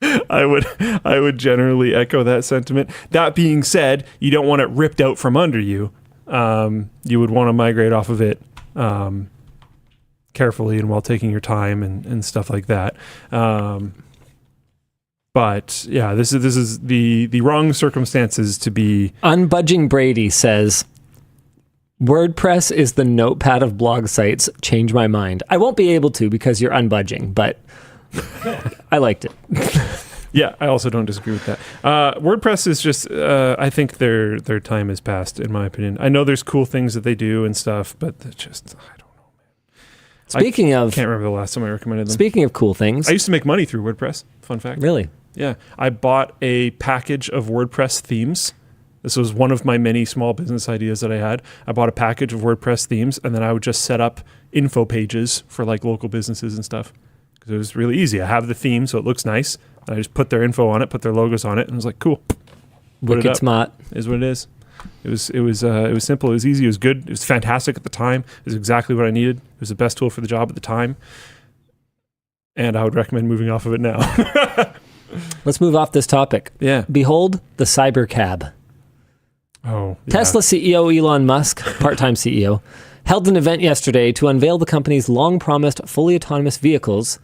I would generally echo that sentiment. That being said, you don't want it ripped out from under you. You would want to migrate off of it carefully and while taking your time and stuff like that. But yeah, this is the wrong circumstances to be. Unbudging Brady says, WordPress is the notepad of blog sites. Change my mind. I won't be able to because you're unbudging, but I liked it. Yeah, I also don't disagree with that. WordPress is just, I think their time is past, in my opinion. I know there's cool things that they do and stuff, but just, I don't know, man. Can't remember the last time I recommended them. Speaking of cool things. I used to make money through WordPress. Fun fact. Really? Yeah. I bought a package of WordPress themes. This was one of my many small business ideas that I had. I bought a package of WordPress themes, and then I would just set up info pages for like local businesses and stuff. Because it was really easy. I have the theme, so it looks nice. I just put their info on it, put their logos on it, and I was like, cool. Wicked smart. Is what it is. It was simple. It was easy. It was good. It was fantastic at the time. It was exactly what I needed. It was the best tool for the job at the time. And I would recommend moving off of it now. Let's move off this topic. Yeah. Behold the cyber cab. Oh. Yeah. Tesla CEO Elon Musk, part-time CEO, held an event yesterday to unveil the company's long-promised fully autonomous vehicles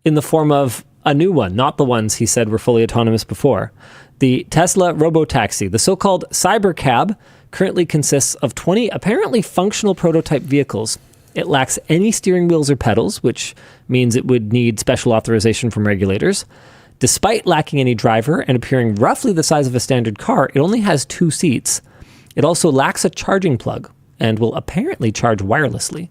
in the form of a new one, not the ones he said were fully autonomous before. The Tesla Robotaxi, the so-called Cybercab, currently consists of 20 apparently functional prototype vehicles. It lacks any steering wheels or pedals, which means it would need special authorization from regulators. Despite lacking any driver and appearing roughly the size of a standard car, it only has 2 seats. It also lacks a charging plug and will apparently charge wirelessly.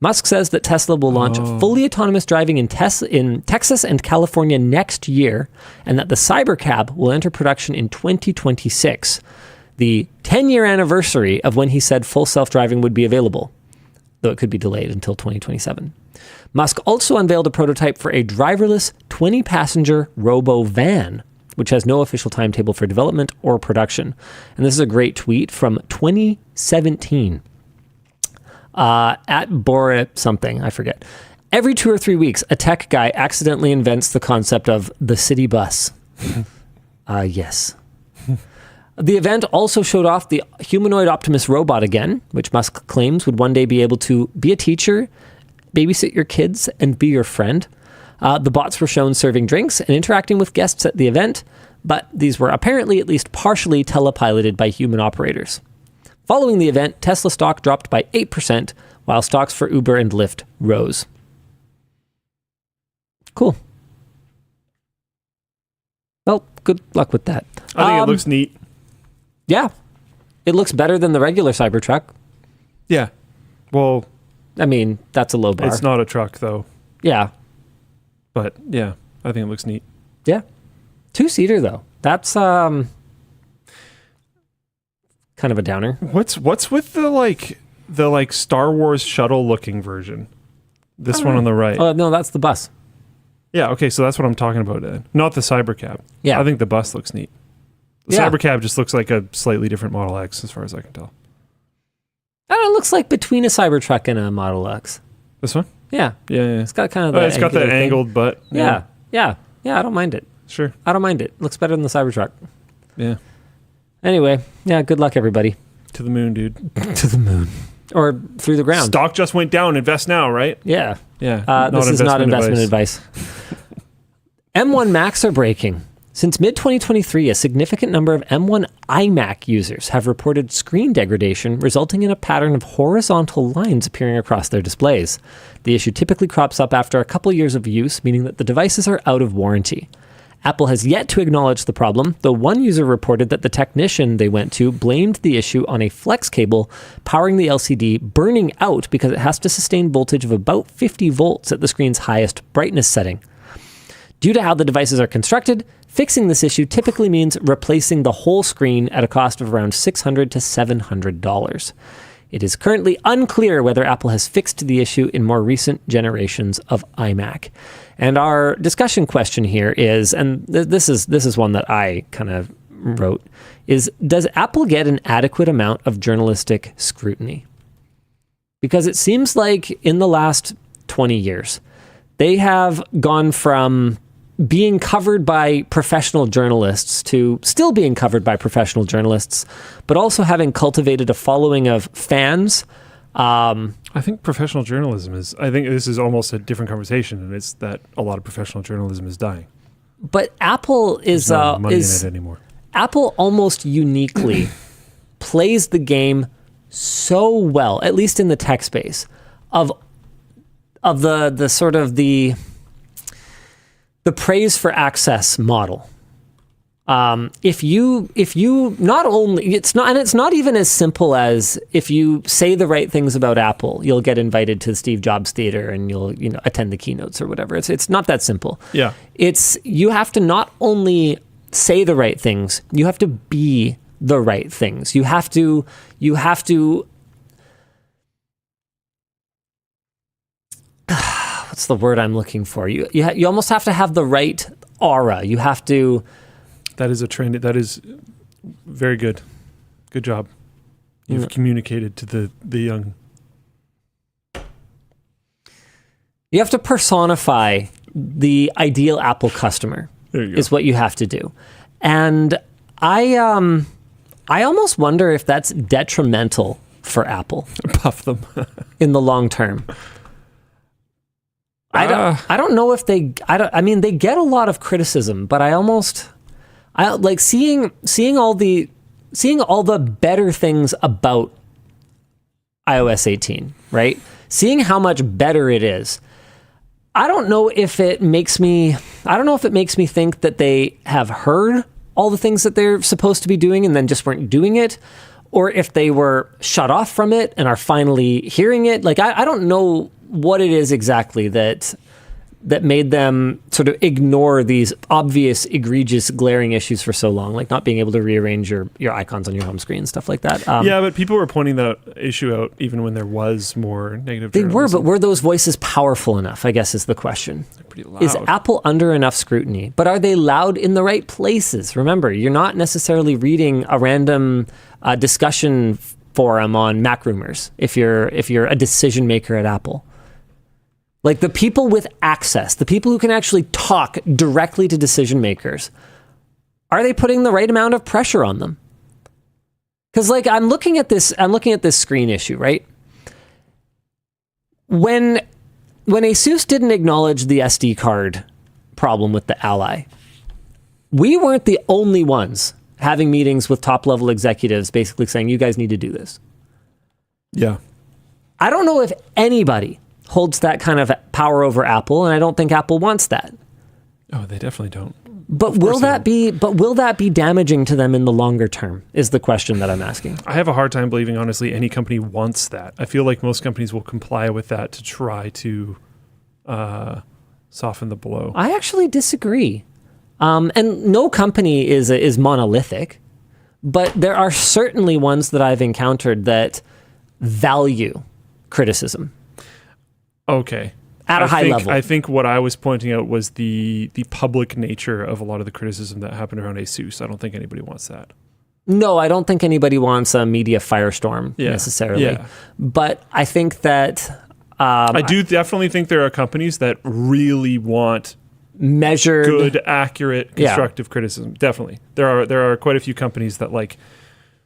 Musk says that Tesla will launch fully autonomous driving in Texas and California next year, and that the Cybercab will enter production in 2026, the 10-year anniversary of when he said full self-driving would be available, though it could be delayed until 2027. Musk also unveiled a prototype for a driverless 20-passenger robo-van, which has no official timetable for development or production. And this is a great tweet from 2017. At Bora something, I forget. Every 2 or 3 weeks, a tech guy accidentally invents the concept of the city bus. Yes. The event also showed off the humanoid Optimus robot again, which Musk claims would one day be able to be a teacher, babysit your kids, and be your friend. The bots were shown serving drinks and interacting with guests at the event, but these were apparently at least partially telepiloted by human operators. Following the event, Tesla stock dropped by 8%, while stocks for Uber and Lyft rose. Cool. Well, good luck with that. I think it looks neat. Yeah. It looks better than the regular Cybertruck. Yeah. Well, I mean, that's a low bar. it's not a truck, though. Yeah. But, yeah, I think it looks neat. Yeah. 2-seater, though. That's kind of a downer. What's with the Star Wars shuttle-looking version? This one on the right. Oh, no, that's the bus. Yeah, okay, so that's what I'm talking about then. Not the Cybercab. Yeah. I think the bus looks neat. The Cybercab just looks like a slightly different Model X, as far as I can tell. I don't know, it looks like between a Cybertruck and a Model X. This one? Yeah. Yeah. It's got kind of that It's got that angular thing. angled butt. Yeah. Yeah, I don't mind it. Sure. I don't mind it. Looks better than the Cybertruck. Yeah. Anyway, yeah, good luck, everybody. To the moon, dude. To the moon. Or through the ground. Stock just went down. Invest now, right? Yeah. Yeah. This is not investment advice. M1 Macs are breaking. Since mid-2023, a significant number of M1 iMac users have reported screen degradation, resulting in a pattern of horizontal lines appearing across their displays. The issue typically crops up after a couple years of use, meaning that the devices are out of warranty. Apple has yet to acknowledge the problem, though one user reported that the technician they went to blamed the issue on a flex cable powering the LCD burning out because it has to sustain voltage of about 50 volts at the screen's highest brightness setting. Due to how the devices are constructed, fixing this issue typically means replacing the whole screen at a cost of around $600 to $700. It is currently unclear whether Apple has fixed the issue in more recent generations of iMac. And our discussion question here is, and this is one that I kind of wrote, is does Apple get an adequate amount of journalistic scrutiny? Because it seems like in the last 20 years, they have gone from being covered by professional journalists to still being covered by professional journalists, but also having cultivated a following of fans. I think professional journalism I think this is almost a different conversation, and it's that a lot of professional journalism is dying. But Apple There's no money in it anymore. Apple almost uniquely plays the game so well, at least in the tech space, of the sort of the praise for access model. If you not only, it's not even as simple as if you say the right things about Apple, you'll get invited to the Steve Jobs Theater and you'll attend the keynotes or whatever. It's not that simple. Yeah. You have to not only say the right things, you have to be the right things. You have to what's the word I'm looking for? You almost have to have the right aura. You have to. That is a trend. That is very good. Good job. You've communicated to the young. You have to personify the ideal Apple customer. There you go. Is what you have to do, and I almost wonder if that's detrimental for Apple Puff them. in the long term. I don't know if they get a lot of criticism, but I like seeing all the better things about iOS 18, right? Seeing how much better it is. I don't know if it makes me think that they have heard all the things that they're supposed to be doing and then just weren't doing it, or if they were shut off from it and are finally hearing it. Like, I don't know what it is exactly that made them sort of ignore these obvious, egregious, glaring issues for so long, like not being able to rearrange your icons on your home screen, stuff like that. Yeah, but people were pointing that issue out even when there was more negative They were, journalism. but were those voices powerful enough, I guess is the question. They're pretty loud. Is Apple under enough scrutiny? But are they loud in the right places? Remember, you're not necessarily reading a random discussion forum on Mac Rumors if you're a decision maker at Apple. Like, the people with access, the people who can actually talk directly to decision makers, are they putting the right amount of pressure on them? Because, like, I'm looking at this screen issue, right? When Asus didn't acknowledge the SD card problem with the Ally, we weren't the only ones having meetings with top-level executives basically saying, you guys need to do this. Yeah. I don't know if anybody holds that kind of power over Apple, and I don't think Apple wants that. Oh, they definitely don't. But will that be damaging to them in the longer term is the question that I'm asking. I have a hard time believing, honestly, any company wants that. I feel like most companies will comply with that to try to soften the blow. I actually disagree. And no company is monolithic, but there are certainly ones that I've encountered that value criticism. Okay. At a high level. I think what I was pointing out was the public nature of a lot of the criticism that happened around Asus. I don't think anybody wants that. No, I don't think anybody wants a media firestorm necessarily. Yeah. But I think that... I do definitely think there are companies that really want measured... good, accurate, constructive criticism. Definitely. There are quite a few companies that, like...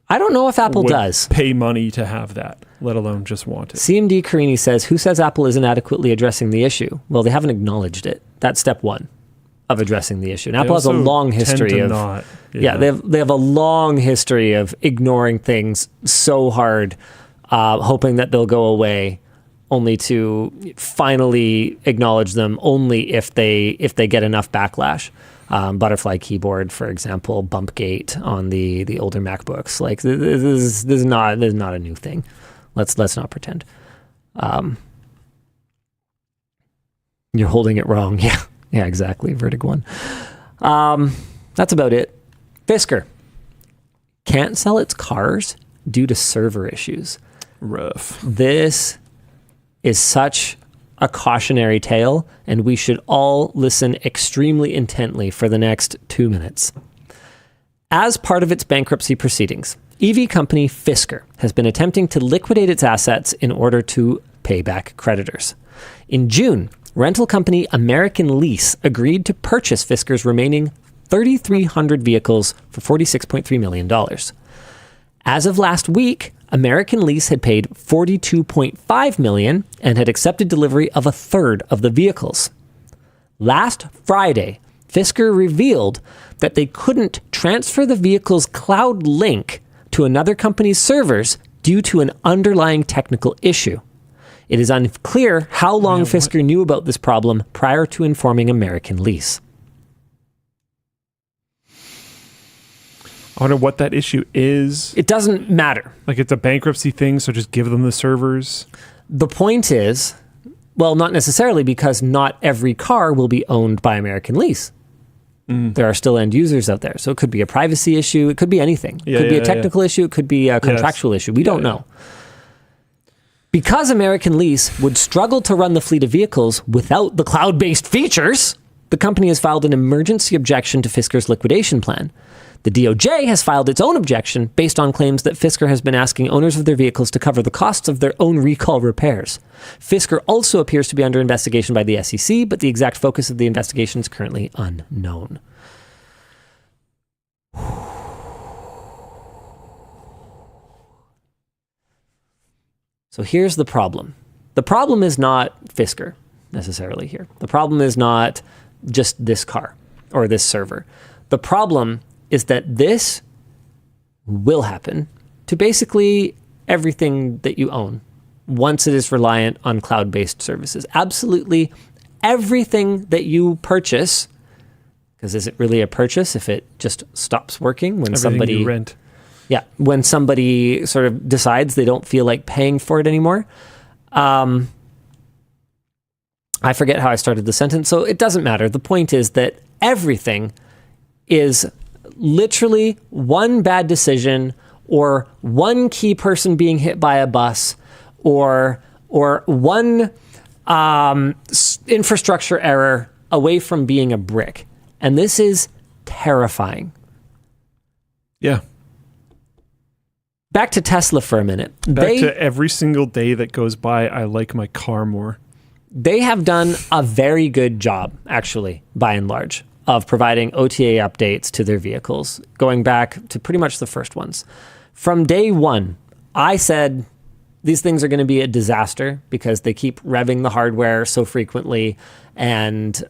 I don't know if Apple would does pay money to have that, let alone just want it. CMD Carini says, who says Apple isn't adequately addressing the issue? Well, they haven't acknowledged it. That's step one of addressing the issue. And Apple has a long history of... they have a long history of ignoring things so hard, hoping that they'll go away, only to finally acknowledge them only if they get enough backlash. Butterfly keyboard, for example, Bumpgate on the older MacBooks. Like, this is not a new thing. Let's not pretend. You're holding it wrong. Yeah, exactly. Vertig 1. That's about it. Fisker can't sell its cars due to server issues. Rough. This is such a cautionary tale, and we should all listen extremely intently for the next 2 minutes. As part of its bankruptcy proceedings, EV company Fisker has been attempting to liquidate its assets in order to pay back creditors. In June, rental company American Lease agreed to purchase Fisker's remaining 3,300 vehicles for $46.3 million. As of last week, American Lease had paid $42.5 million and had accepted delivery of a third of the vehicles. Last Friday, Fisker revealed that they couldn't transfer the vehicle's cloud link to another company's servers due to an underlying technical issue. It is unclear how long Fisker knew about this problem prior to informing American Lease. I wonder what that issue is. It doesn't matter. Like, it's a bankruptcy thing, so just give them the servers. The point is, well, not necessarily, because not every car will be owned by American Lease. There are still end users out there. So it could be a privacy issue. It could be anything. It could be a technical issue. It could be a contractual issue. We don't know. Because American Lease would struggle to run the fleet of vehicles without the cloud-based features, the company has filed an emergency objection to Fisker's liquidation plan. The DOJ has filed its own objection based on claims that Fisker has been asking owners of their vehicles to cover the costs of their own recall repairs. Fisker also appears to be under investigation by the SEC, but the exact focus of the investigation is currently unknown. So here's the problem. The problem is not Fisker necessarily here. The problem is not just this car or this server. The problem is that this will happen to basically everything that you own once it is reliant on cloud-based services. Absolutely everything that you purchase, because is it really a purchase if it just stops working when Everything somebody you rent. Yeah, when somebody sort of decides they don't feel like paying for it anymore. I forget how I started the sentence, so it doesn't matter. The point is that everything is literally one bad decision or one key person being hit by a bus or one infrastructure error away from being a brick. And this is terrifying. Yeah. Back to Tesla for a minute. Back to every single day that goes by, I like my car more. They have done a very good job, actually, by and large, of providing OTA updates to their vehicles, going back to pretty much the first ones. From day one, I said these things are going to be a disaster because they keep revving the hardware so frequently, and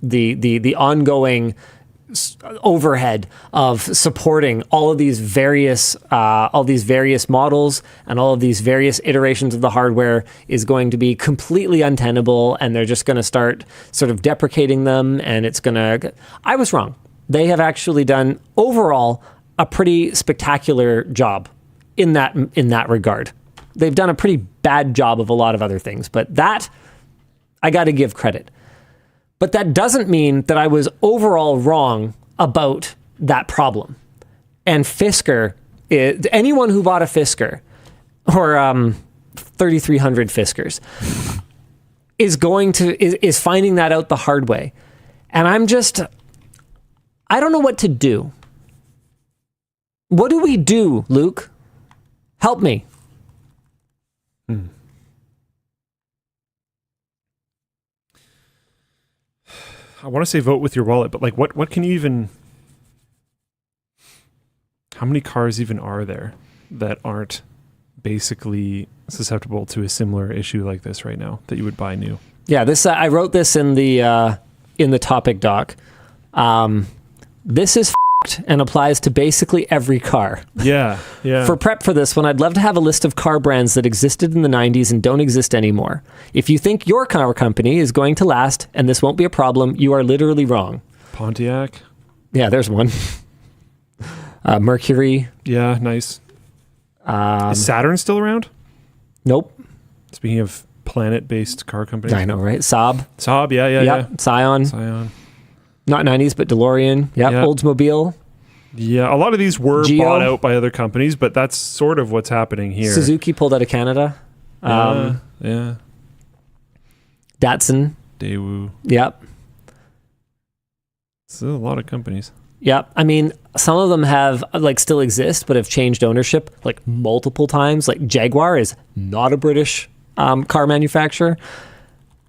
the ongoing overhead of supporting all of these various models and all of these various iterations of the hardware is going to be completely untenable, and they're just going to start sort of deprecating them, and it's going to... I was wrong. They have actually done overall a pretty spectacular job in that regard. They've done a pretty bad job of a lot of other things, but that I got to give credit. But that doesn't mean that I was overall wrong about that problem. And Fisker, anyone who bought a Fisker or 3,300 Fiskers is finding that out the hard way. And I don't know what to do. What do we do, Luke? Help me. I want to say vote with your wallet, but like what can you even... How many cars even are there that aren't basically susceptible to a similar issue like this right now that you would buy new? Yeah, this I wrote this in the topic doc. This is and applies to basically every car. Yeah. For prep for this one, I'd love to have a list of car brands that existed in the 90s and don't exist anymore. If you think your car company is going to last and this won't be a problem, you are literally wrong. Pontiac. Yeah, there's one. Mercury. Yeah, nice. Is Saturn still around? Nope. Speaking of planet-based car companies. I know, right? Saab. Saab, yeah. Scion. Not 90s, but DeLorean. Yep. Oldsmobile. Yeah, a lot of these were Geo. bought out by other companies, but that's sort of what's happening here. Suzuki pulled out of Canada. Yeah. Datsun. Daewoo. Yep. Still a lot of companies. Yep. I mean, some of them have still exist, but have changed ownership multiple times. Like Jaguar is not a British car manufacturer.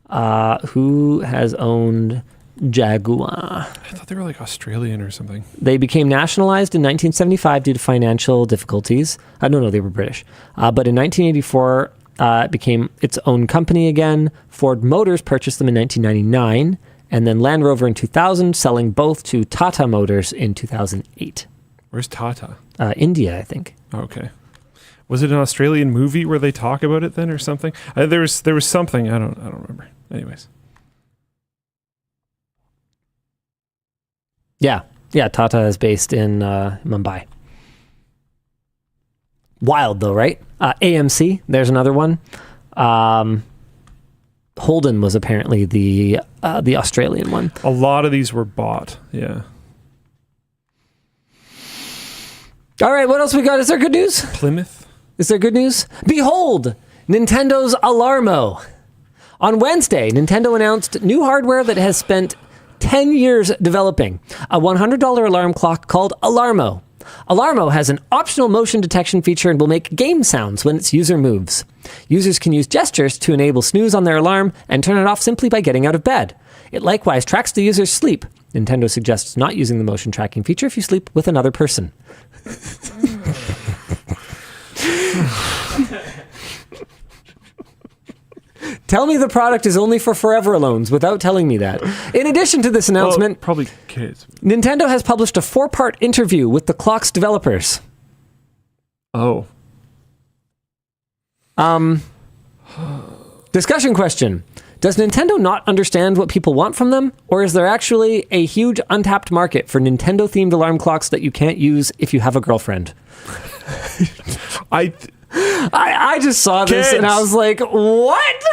Who has owned Jaguar? I thought they were Australian or something. They became nationalized in 1975 due to financial difficulties. No, they were British. But in 1984, it became its own company again. Ford Motors purchased them in 1999, and then Land Rover in 2000, selling both to Tata Motors in 2008. Where's Tata? India, I think. Okay. Was it an Australian movie where they talk about it then or something? There was something. I don't remember. Anyways. Yeah, Tata is based in Mumbai. Wild though, right? AMC, there's another one. Holden was apparently the Australian one. A lot of these were bought, yeah. All right, what else we got? Is there good news? Plymouth? Is there good news? Behold, Nintendo's Alarmo. On Wednesday, Nintendo announced new hardware that has spent 10 years developing, a $100 alarm clock called Alarmo. Alarmo has an optional motion detection feature and will make game sounds when its user moves. Users can use gestures to enable snooze on their alarm and turn it off simply by getting out of bed. It likewise tracks the user's sleep. Nintendo suggests not using the motion tracking feature if you sleep with another person. Tell me the product is only for forever alones without telling me that. In addition to this announcement, probably kids. Nintendo has published a 4-part interview with the clock's developers. Oh. Discussion question. Does Nintendo not understand what people want from them? Or is there actually a huge untapped market for Nintendo-themed alarm clocks that you can't use if you have a girlfriend? I just saw this and I was like, what?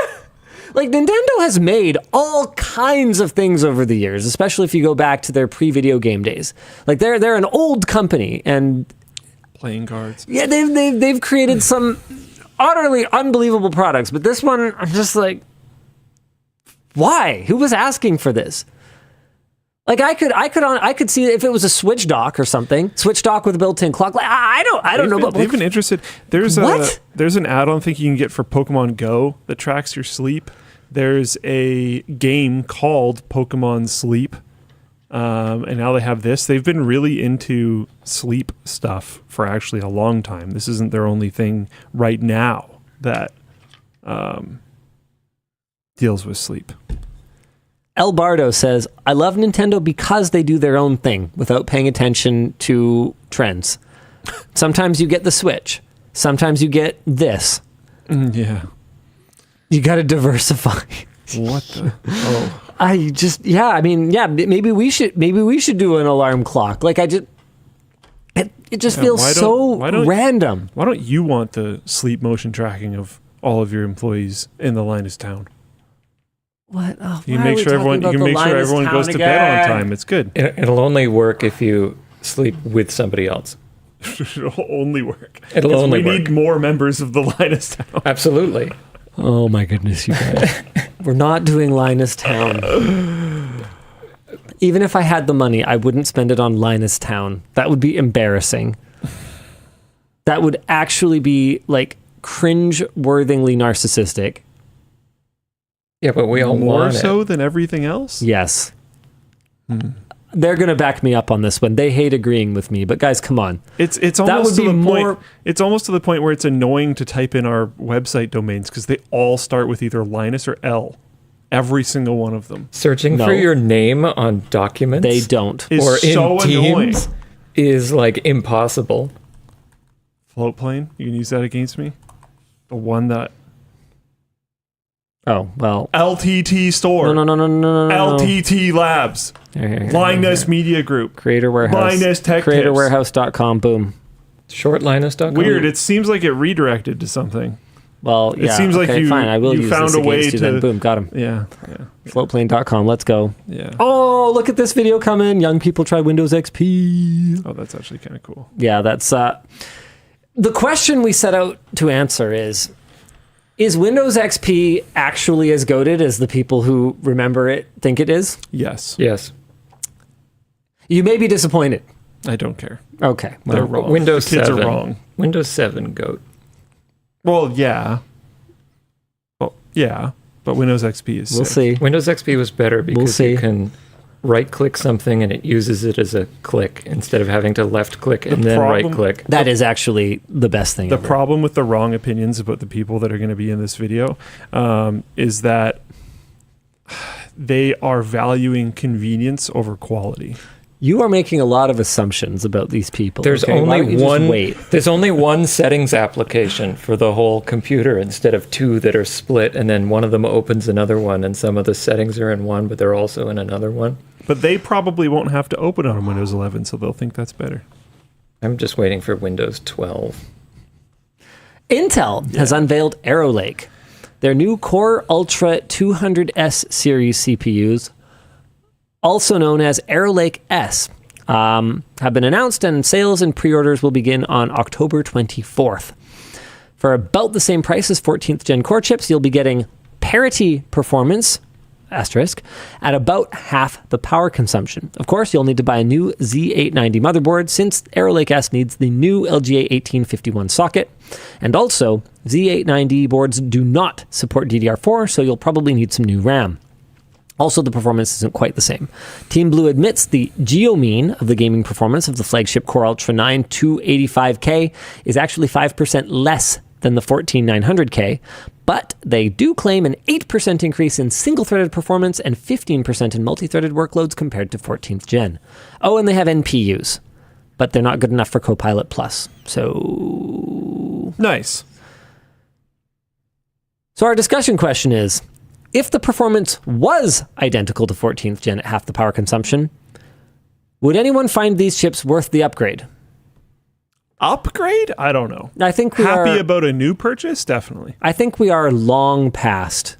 Like, Nintendo has made all kinds of things over the years, especially if you go back to their pre-video game days. Like, they're an old company, and playing cards. Yeah, they've created some utterly unbelievable products, but this one, I'm just like, why? Who was asking for this? Like, I could see if it was a Switch dock or something, Switch dock with a built-in clock. Like, I don't know, but they've been interested. There's an add-on thing you can get for Pokemon Go that tracks your sleep. There's a game called Pokemon Sleep, and now they have this. They've been really into sleep stuff for actually a long time. This isn't their only thing right now that deals with sleep. El Bardo says, I love Nintendo because they do their own thing without paying attention to trends. Sometimes you get the Switch. Sometimes you get this. Yeah. You got to diversify. What the? Oh. Maybe we should do an alarm clock. Like, it just feels so random. Why don't you want the sleep motion tracking of all of your employees in the Linus town? What? Oh, you can make sure everyone goes to bed on time. It's good. It'll only work if you sleep with somebody else. It'll only work. We need more members of the Linus town. Absolutely. Oh my goodness, you guys. We're not doing Linus Town. Even if I had the money, I wouldn't spend it on Linus Town. That would be embarrassing. That would actually be like cringe-worthingly narcissistic. Yeah, but we all more so than everything else? Yes. They're going to back me up on this one. They hate agreeing with me, but guys, come on. It's almost to the point. It's almost to the point where it's annoying to type in our website domains because they all start with either Linus or L. Every single one of them. Searching for your name on documents. They don't. Or so in Teams is like impossible. Float plane. You can use that against me. The one that. Oh, well. LTTStore. No. LTT Labs. Linus Media Group. Creator Warehouse. Linus Tech CreatorWarehouse.com. Boom. Shortlinus.com. Weird. It seems like it redirected to something. Well, yeah. It seems like fine. I will use found this a way against you to. then. Boom. Got him. Yeah. Floatplane.com. Let's go. Yeah. Oh, look at this video coming. Young people try Windows XP. Oh, that's actually kind of cool. Yeah, that's... the question we set out to answer is Windows XP actually as goated as the people who remember it think it is? Yes. Yes. You may be disappointed. I don't care. Okay. They're wrong. Windows the kids 7. are wrong. Windows 7 goat. Well, yeah. Well, yeah. But Windows XP is We'll sick. see. Windows XP was better because you can right-click something and it uses it as a click instead of having to left-click and then right-click. That is actually the best thing The ever. problem with the wrong opinions about the people that are going to be in this video is that they are valuing convenience over quality. You are making a lot of assumptions about these people. There's okay? Why don't only you just one. wait? There's only one settings application for the whole computer instead of two that are split, and then one of them opens another one, and some of the settings are in one, but they're also in another one. But they probably won't have to open on Windows 11, so they'll think that's better. I'm just waiting for Windows 12. Intel has unveiled Arrow Lake. Their new Core Ultra 200S series CPUs, also known as Arrow Lake S, have been announced, and sales and pre-orders will begin on October 24th. For about the same price as 14th gen core chips, you'll be getting parity performance, asterisk, at about half the power consumption. Of course, you'll need to buy a new Z890 motherboard since Arrow Lake S needs the new LGA 1851 socket. And also, Z890 boards do not support DDR4, so you'll probably need some new RAM. Also, the performance isn't quite the same. Team Blue admits the geo-mean of the gaming performance of the flagship Core Ultra 9 285K is actually 5% less than the 14900K, but they do claim an 8% increase in single-threaded performance and 15% in multi-threaded workloads compared to 14th gen. Oh, and they have NPUs, but they're not good enough for Copilot Plus. So Nice. So our discussion question is, if the performance was identical to 14th gen at half the power consumption, would anyone find these chips worth the upgrade? Upgrade? I don't know. I think we Happy are, about a new purchase? Definitely. I think we are long past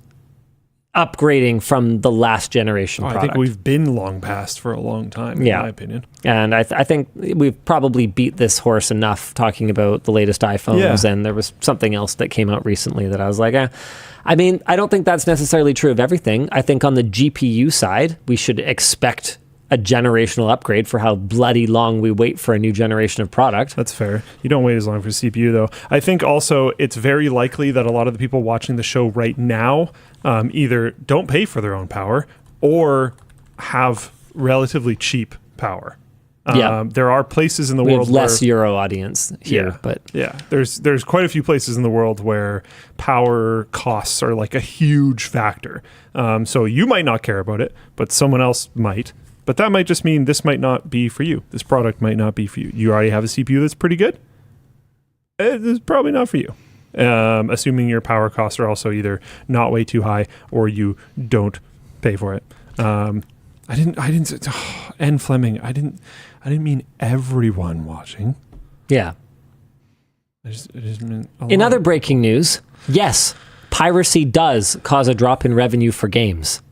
upgrading from the last generation product. I think we've been long past for a long time, in my opinion. And I think we've probably beat this horse enough talking about the latest iPhones, and there was something else that came out recently that I was like, I mean, I don't think that's necessarily true of everything. I think on the GPU side, we should expect a generational upgrade for how bloody long we wait for a new generation of product. That's fair. You don't wait as long for CPU, though. I think also it's very likely that a lot of the people watching the show right now either don't pay for their own power or have relatively cheap power. There are places in the world have less Euro audience here, but there's quite a few places in the world where power costs are like a huge factor. So you might not care about it, but someone else might. But that might just mean this might not be for you. This product might not be for you. You already have a CPU that's pretty good. It's probably not for you. Assuming your power costs are also either not way too high or you don't pay for it. And Fleming, I didn't mean everyone watching. Yeah. I just meant a In lot. other breaking news, yes, piracy does cause a drop in revenue for games.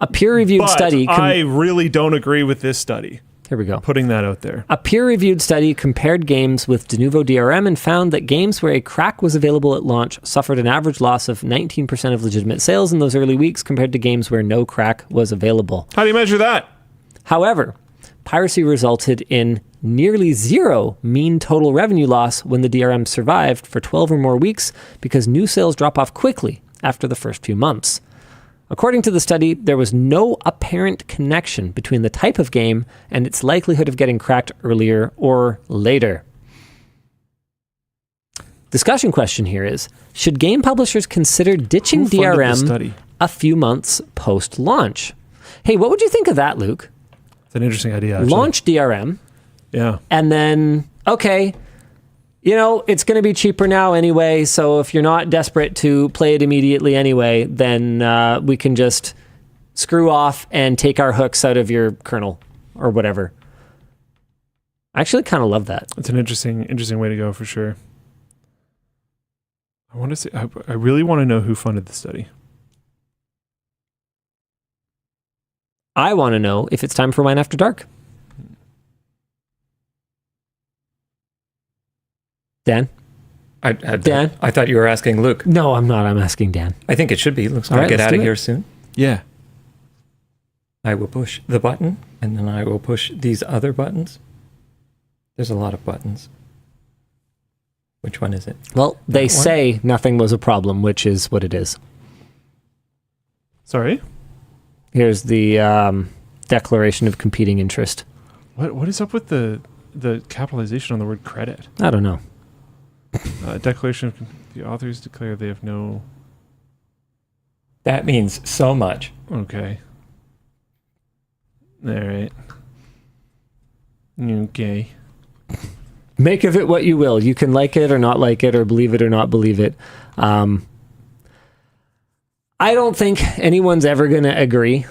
A peer-reviewed study... I really don't agree with this study. Here we go. Putting that out there. A peer-reviewed study compared games with de novo DRM and found that games where a crack was available at launch suffered an average loss of 19% of legitimate sales in those early weeks compared to games where no crack was available. How do you measure that? However, piracy resulted in nearly zero mean total revenue loss when the DRM survived for 12 or more weeks because new sales drop off quickly after the first few months. According to the study, there was no apparent connection between the type of game and its likelihood of getting cracked earlier or later. Discussion question here is, should game publishers consider ditching Who funded the DRM study? a few months post-launch? Hey, what would you think of that, Luke? It's an interesting idea, actually. Launch DRM, Yeah. and then, okay, you know, it's going to be cheaper now anyway, so if you're not desperate to play it immediately anyway, then we can just screw off and take our hooks out of your kernel or whatever. I actually kind of love that. It's an interesting way to go for sure. I really want to know who funded the study. I want to know if it's time for Wine After Dark. Dan? Dan? I thought you were asking Luke. No, I'm not. I'm asking Dan. I think it should be. Luke's All going right, to get let's out do of it. here soon. Yeah. I will push the button, and then I will push these other buttons. There's a lot of buttons. Which one is it? Well, they That one? say nothing was a problem, which is what it is. Sorry? Here's the declaration of competing interest. What is up with the capitalization on the word credit? I don't know. Declaration of the authors declare they have no... That means so much. Okay. All right. Okay. Make of it what you will. You can like it or not like it or believe it or not believe it. I don't think anyone's ever going to agree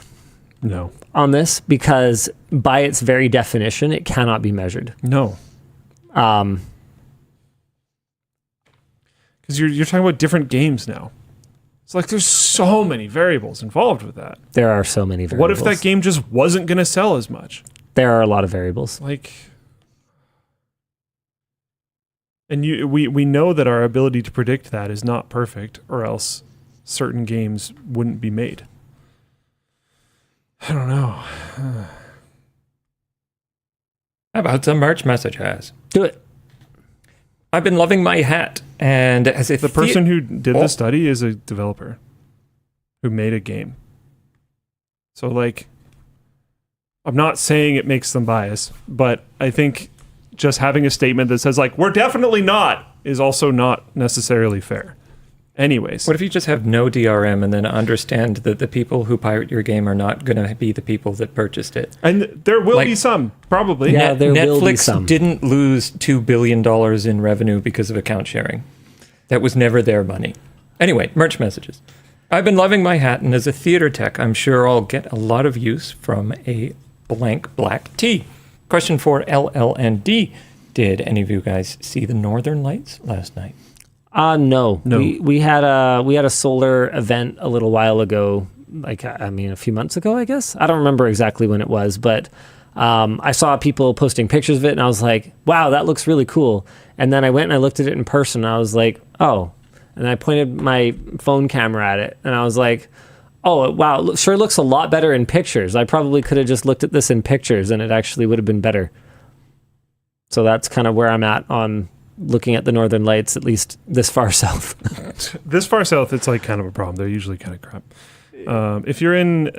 No. on this because by its very definition, it cannot be measured. No. Um, Because you're talking about different games now. It's like there's so many variables involved with that. there are so many variables. What if that game just wasn't going to sell as much? There are a lot of variables. Like... And we know that our ability to predict that is not perfect, or else certain games wouldn't be made. I don't know. How about some merch messages? Do it. I've been loving my hat, and as if The person who did the study is a developer who made a game. So, like, I'm not saying it makes them biased, but I think just having a statement that says, like, we're definitely not is also not necessarily fair. Anyways. What if you just have no DRM and then understand that the people who pirate your game are not going to be the people that purchased it? And there will Like- be some, probably. Yeah, there will be Netflix some. didn't lose $2 billion in revenue because of account sharing. That was never their money. Anyway, merch messages. I've been loving my hat, and as a theater tech, I'm sure I'll get a lot of use from a blank black tee. Question for LL&D. Did any of you guys see the Northern Lights last night? No. No. We had a solar event a little while ago, a few months ago, I guess. I don't remember exactly when it was, but I saw people posting pictures of it, and I was like, wow, that looks really cool. And then I went and I looked at it in person, and I was like, oh. And I pointed my phone camera at it, and I was like, oh, wow, it sure looks a lot better in pictures. I probably could have just looked at this in pictures, and it actually would have been better. So that's kind of where I'm at on looking at the Northern Lights, at least this far south. This far south, it's like kind of a problem. They're usually kind of crap. If you're in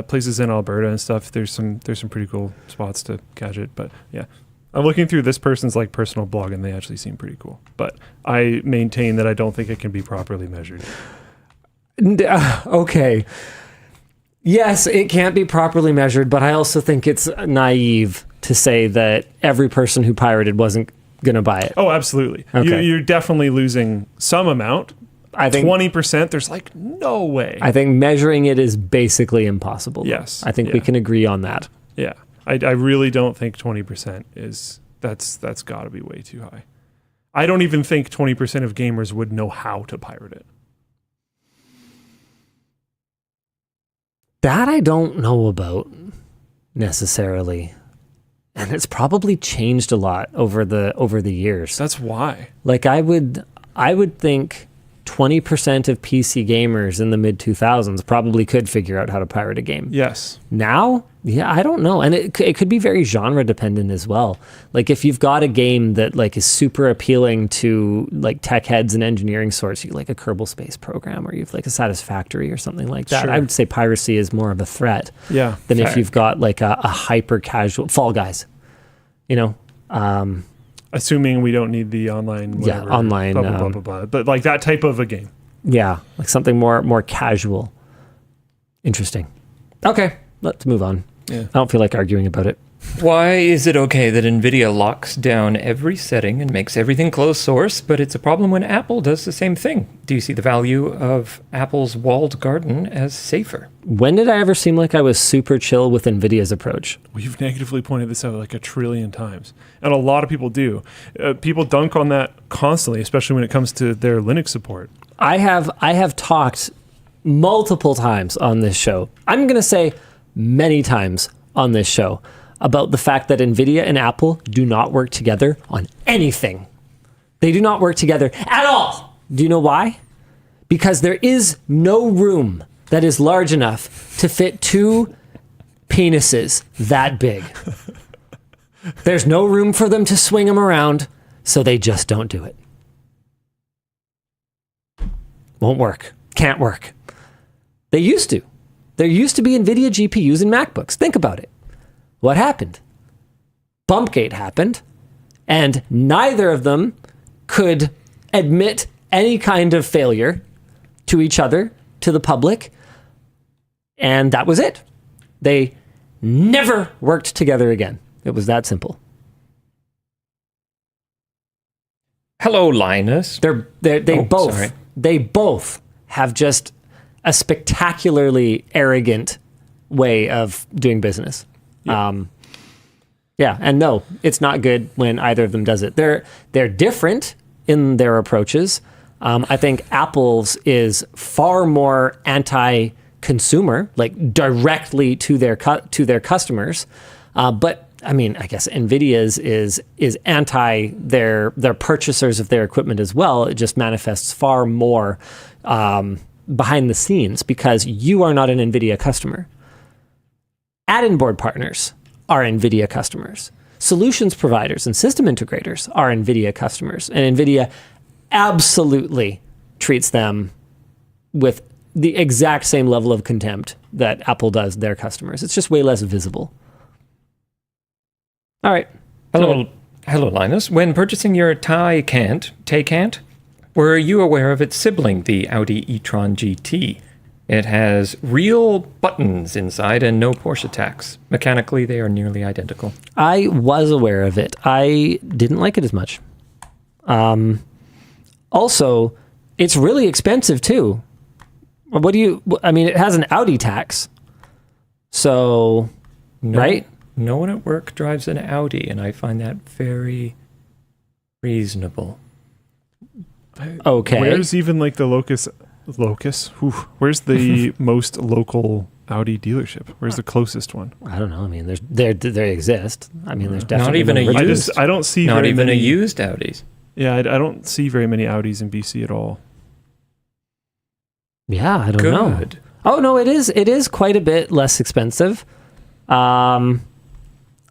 places in Alberta and stuff, there's some pretty cool spots to catch it. But yeah, I'm looking through this person's like personal blog, and they actually seem pretty cool. But I maintain that I don't think it can be properly measured. Okay. Yes, it can't be properly measured, but I also think it's naive to say that every person who pirated wasn't going to buy it. Oh, absolutely. Okay. You're definitely losing some amount. I think 20%, there's like no way. I think measuring it is basically impossible. Yes. I think we Yeah. can agree on that. Yeah. I really don't think 20% is, that's got to be way too high. I don't even think 20% of gamers would know how to pirate it. That I don't know about necessarily. And it's probably changed a lot over the years. That's why. Like I would think 20% of PC gamers in the mid 2000s probably could figure out how to pirate a game. Yes. Now, yeah, I don't know. And it could be very genre dependent as well. Like if you've got a game that like is super appealing to like tech heads and engineering sorts, you like a Kerbal Space Program or you've like a Satisfactory or something like that. Sure. I would say piracy is more of a threat Yeah. than if Fair. you've got like a hyper casual Fall Guys, you know? Assuming we don't need the online, whatever, online, blah, blah, blah, blah, blah. But like that type of a game. Yeah, like something more casual. Interesting. Okay, let's move on. Yeah. I don't feel like arguing about it. Why is it okay that NVIDIA locks down every setting and makes everything closed source, but it's a problem when Apple does the same thing? Do you see the value of Apple's walled garden as safer? When did I ever seem like I was super chill with NVIDIA's approach? We've negatively pointed this out like a trillion times. And a lot of people do. People dunk on that constantly, especially when it comes to their Linux support. I have talked multiple times on this show. I'm going to say many times on this show about the fact that NVIDIA and Apple do not work together on anything. They do not work together at all. Do you know why? Because there is no room that is large enough to fit two penises that big. There's no room for them to swing them around, so they just don't do it. Won't work. Can't work. They used to. There used to be NVIDIA GPUs in MacBooks. Think about it. What happened? Bumpgate happened, and neither of them could admit any kind of failure to each other, to the public, and that was it. They never worked together again. It was that simple. Hello, Linus. They both have just a spectacularly arrogant way of doing business. Yeah, and no, it's not good when either of them does it. They're different in their approaches. I think Apple's is far more anti-consumer, like directly to their customers. But I mean, I guess NVIDIA's is anti their purchasers of their equipment as well. It just manifests far more behind the scenes because you are not an NVIDIA customer. Add-in board partners are NVIDIA customers. Solutions providers and system integrators are NVIDIA customers. And NVIDIA absolutely treats them with the exact same level of contempt that Apple does their customers. It's just way less visible. All right. Hello, Hello, Linus. When purchasing your Taycan, were you aware of its sibling, the Audi e-tron GT? It has real buttons inside and no Porsche tax. Mechanically, they are nearly identical. I was aware of it. I didn't like it as much. Also, it's really expensive too. It has an Audi tax. So, right? No one at work drives an Audi, and I find that very reasonable. Okay. Where's even like the locus? Ooh, where's the most local Audi dealership? Where's the closest one? I don't know. I mean, they exist. I mean, there's definitely Not even a used. I don't see Not very even many, a used Audis. Yeah, I don't see very many Audis in BC at all. Yeah, I don't know. Good. Oh no, it is quite a bit less expensive.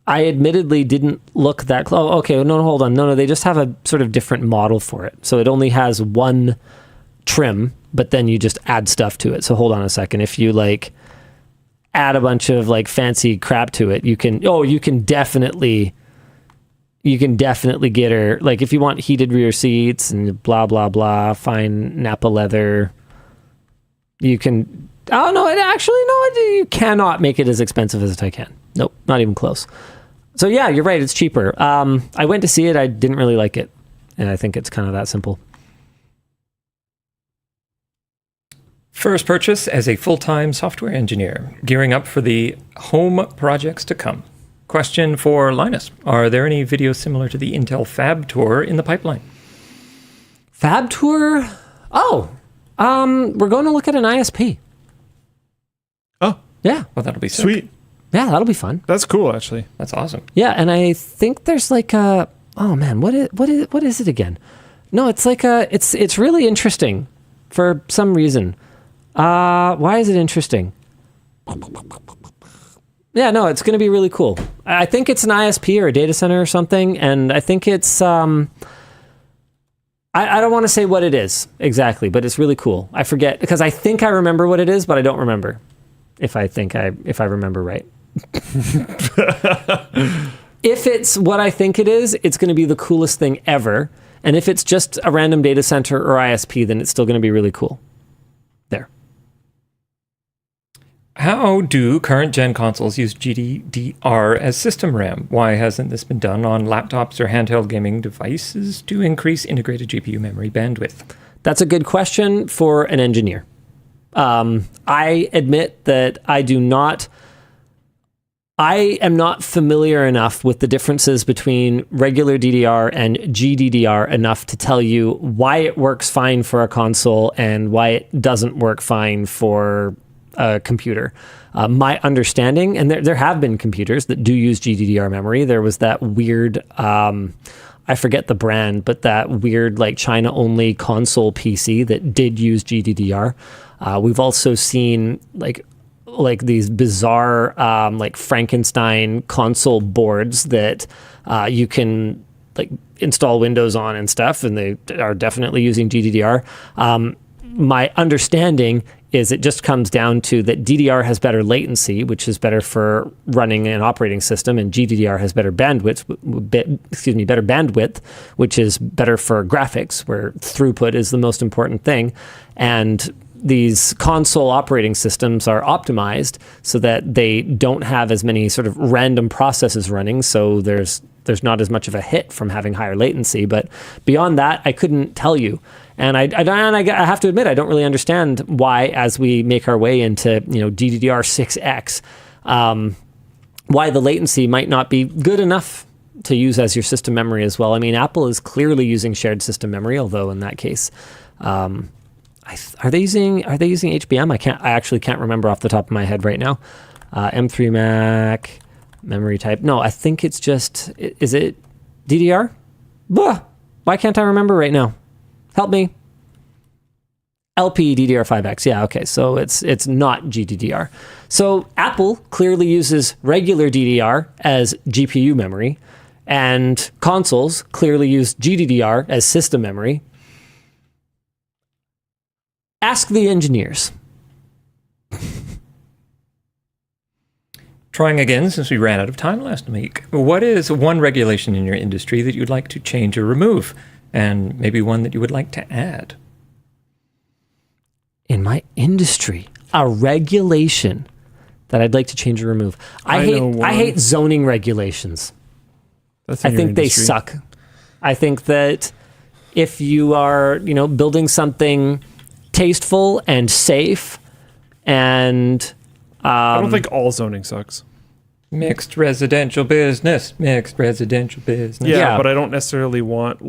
I admittedly didn't look that close. Oh, okay, no, hold on. No, they just have a sort of different model for it. So it only has one trim, but then you just add stuff to it. So hold on a second. If you like add a bunch of like fancy crap to it, you can definitely get her, like if you want heated rear seats and blah blah blah, fine Napa leather, you can. Oh no, you cannot make it as expensive as a Taycan. Nope, not even close. So yeah, you're right, it's cheaper. I went to see it, I didn't really like it, and I think it's kind of that simple. First purchase as a full-time software engineer, gearing up for the home projects to come. Question for Linus. Are there any videos similar to the Intel Fab Tour in the pipeline? Fab Tour? Oh, we're going to look at an ISP. Oh, Yeah. Well, that'll be sick. sweet. Yeah, that'll be fun. That's cool, actually. That's awesome. Yeah, and I think there's like a, oh man, what is it again? No, it's like it's really interesting for some reason. Why is it interesting? Yeah, no, it's going to be really cool. I think it's an ISP or a data center or something, and I think it's I don't want to say what it is exactly, but it's really cool. I forget because I think I remember what it is, but I don't remember if I remember right. If it's what I think it is, it's going to be the coolest thing ever. And if it's just a random data center or ISP, then it's still going to be really cool. There. How do current gen consoles use GDDR as system RAM? Why hasn't this been done on laptops or handheld gaming devices to increase integrated GPU memory bandwidth? That's a good question for an engineer. I admit that I am not familiar enough with the differences between regular DDR and GDDR enough to tell you why it works fine for a console and why it doesn't work fine for a computer. My understanding, and there have been computers that do use GDDR memory. There was that weird, I forget the brand, but that weird like China-only console PC that did use GDDR. We've also seen like these bizarre like Frankenstein console boards that you can like install Windows on and stuff, and they are definitely using GDDR. My understanding is it just comes down to that DDR has better latency, which is better for running an operating system, and GDDR has better bandwidth, which is better for graphics, where throughput is the most important thing. And these console operating systems are optimized so that they don't have as many sort of random processes running, so there's not as much of a hit from having higher latency. But beyond that, I couldn't tell you. And I have to admit, I don't really understand why, as we make our way into DDR6X, why the latency might not be good enough to use as your system memory as well. I mean, Apple is clearly using shared system memory, although in that case, are they using HBM? I actually can't remember off the top of my head right now. M3 Mac memory type. No, I think it's just. Is it DDR? Blah. Why can't I remember right now? Help me. LP DDR5X. Yeah, okay. So it's not GDDR. So Apple clearly uses regular DDR as GPU memory, and consoles clearly use GDDR as system memory. Ask the engineers. Trying again since we ran out of time last week. What is one regulation in your industry that you'd like to change or remove? And maybe one that you would like to add? In my industry, a regulation that I'd like to change or remove. I hate zoning regulations. That's I in your think they industry. suck. I think that if you are, building something tasteful and safe and I don't think all zoning sucks. Mixed residential business. Mixed residential business. Yeah, but I don't necessarily want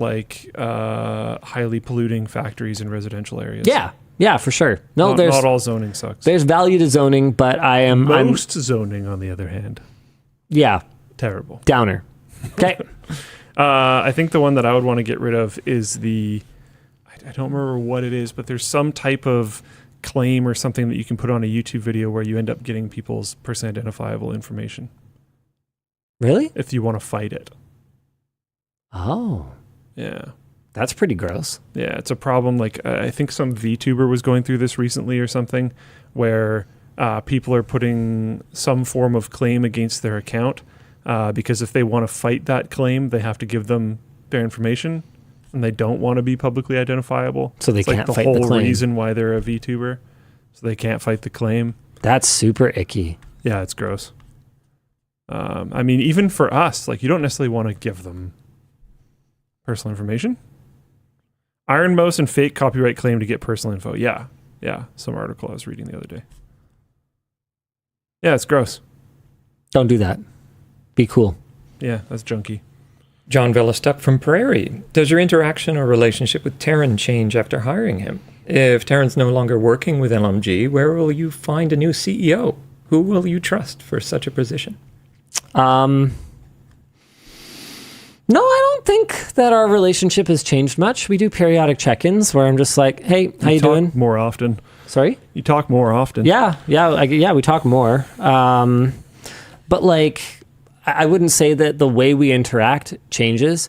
highly polluting factories in residential areas. Yeah, for sure. No, not all zoning sucks. there's value to zoning, but I'm zoning, on the other hand, terrible. Downer. Okay. I think the one that I would want to get rid of is I don't remember what it is, but there's some type of claim or something that you can put on a YouTube video where you end up getting people's person identifiable information. Really? If you want to fight it. Oh, Yeah. that's pretty gross. Yeah, it's a problem. Like, I think some VTuber was going through this recently or something, where people are putting some form of claim against their account because if they want to fight that claim, they have to give them their information, and they don't want to be publicly identifiable. So they it's can't like fight the the whole claim. reason why they're a VTuber, so they can't fight the claim. That's super icky. Yeah, it's gross. I mean, even for us, like, you don't necessarily want to give them personal information. Iron Mouse and fake copyright claim to get personal info. Yeah. Some article I was reading the other day. Yeah, it's gross. Don't do that. Be cool. Yeah, that's junky. John Vellestup from Prairie. Does your interaction or relationship with Taryn change after hiring him? If Taryn's no longer working with LMG, where will you find a new CEO? Who will you trust for such a position? No, I don't think that our relationship has changed much. We do periodic check-ins where I'm just like, hey, how you talk doing? More often. Sorry? You talk more often. Yeah, we talk more. But like, I wouldn't say that the way we interact changes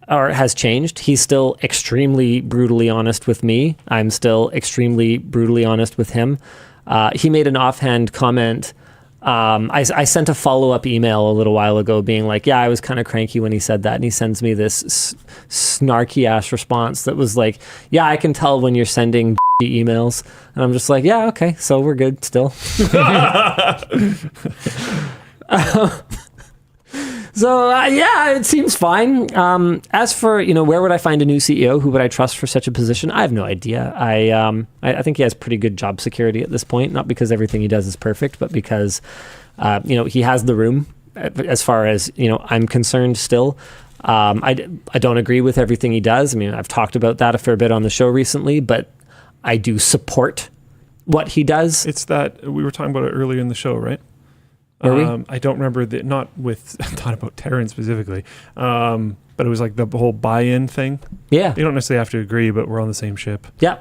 or has changed. He's still extremely brutally honest with me. I'm still extremely brutally honest with him. He made an offhand comment. I sent a follow-up email a little while ago being like, yeah, I was kind of cranky when he said that. And he sends me this snarky-ass response that was like, yeah, I can tell when you're sending emails. And I'm just like, yeah, okay, so we're good still. So, yeah, it seems fine. As for, where would I find a new CEO? Who would I trust for such a position? I have no idea. I think he has pretty good job security at this point, not because everything he does is perfect, but because, he has the room as far as, I'm concerned still. I don't agree with everything he does. I mean, I've talked about that a fair bit on the show recently, but I do support what he does. It's that we were talking about it earlier in the show, right? Were we? I don't remember not about Taryn specifically, but it was like the whole buy-in thing. Yeah. You don't necessarily have to agree, but we're on the same ship. Yeah.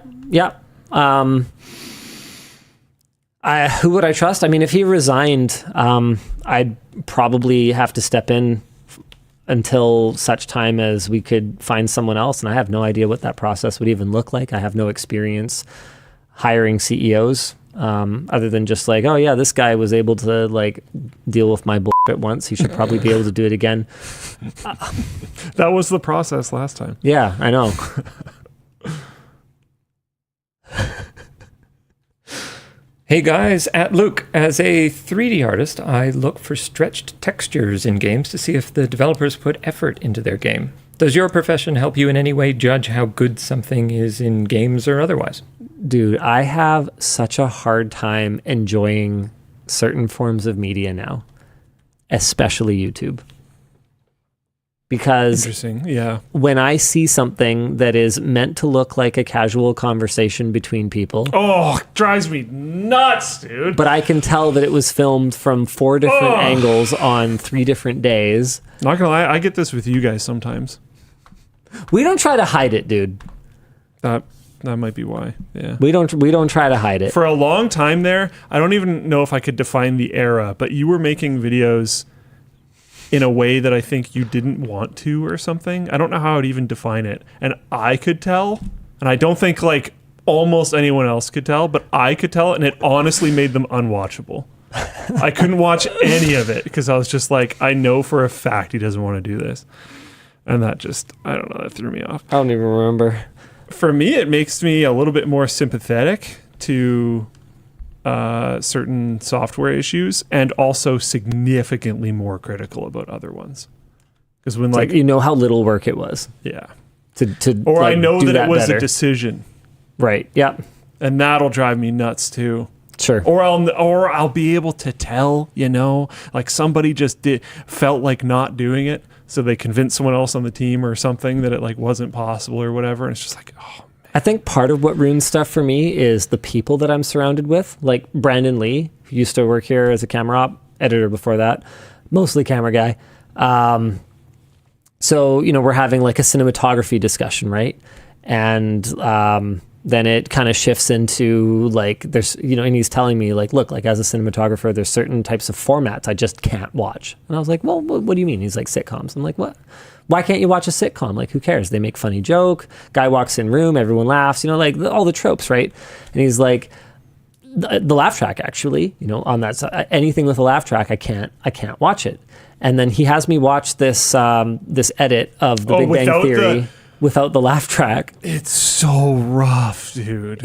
Who would I trust? I mean, if he resigned, I'd probably have to step in until such time as we could find someone else. And I have no idea what that process would even look like. I have no experience hiring CEOs. Other than just like, oh yeah, this guy was able to like deal with my bullshit once. He should probably be able to do it again. That was the process last time. Yeah, I know. Hey guys, at Luke, as a 3D artist, I look for stretched textures in games to see if the developers put effort into their game. Does your profession help you in any way judge how good something is in games or otherwise? Dude, I have such a hard time enjoying certain forms of media now, especially YouTube. Because Interesting, yeah. when I see something that is meant to look like a casual conversation between people, Oh, drives me nuts, dude. but I can tell that it was filmed from 4 different angles on 3 different days. Not gonna lie, I get this with you guys sometimes. We don't try to hide it, dude. That might be why. Yeah. We don't try to hide it. For a long time there, I don't even know if I could define the era, but you were making videos in a way that I think you didn't want to or something. I don't know how I'd even define it. And I could tell, and I don't think like almost anyone else could tell, but I could tell, and it honestly made them unwatchable. I couldn't watch any of it because I was just like, I know for a fact he doesn't want to do this. And that just, I don't know, that threw me off. I don't even remember. For me, it makes me a little bit more sympathetic to certain software issues and also significantly more critical about other ones. Because when Like, you know how little work it was. yeah. Or I know that it was better. a decision. Right. Yeah. And that'll drive me nuts too. Sure. Or I'll be able to tell, like somebody just felt like not doing it, so they convinced someone else on the team or something that it like wasn't possible or whatever. And it's just like, oh man. I think part of what ruins stuff for me is the people that I'm surrounded with, like Brandon Lee, who used to work here as a camera op, editor before that, mostly camera guy. So, we're having like a cinematography discussion, right? And then it kind of shifts into like, there's, and he's telling me like, look, like as a cinematographer, there's certain types of formats I just can't watch. And I was like, well, what do you mean? He's like, sitcoms. I'm like, what? Why can't you watch a sitcom? Like, who cares? They make funny joke, guy walks in room, everyone laughs, like all the tropes, right? And he's like, the laugh track actually, on that side, anything with a laugh track, I can't watch it. And then he has me watch this this edit of The Big Bang Theory without the laugh track. It's so rough, dude.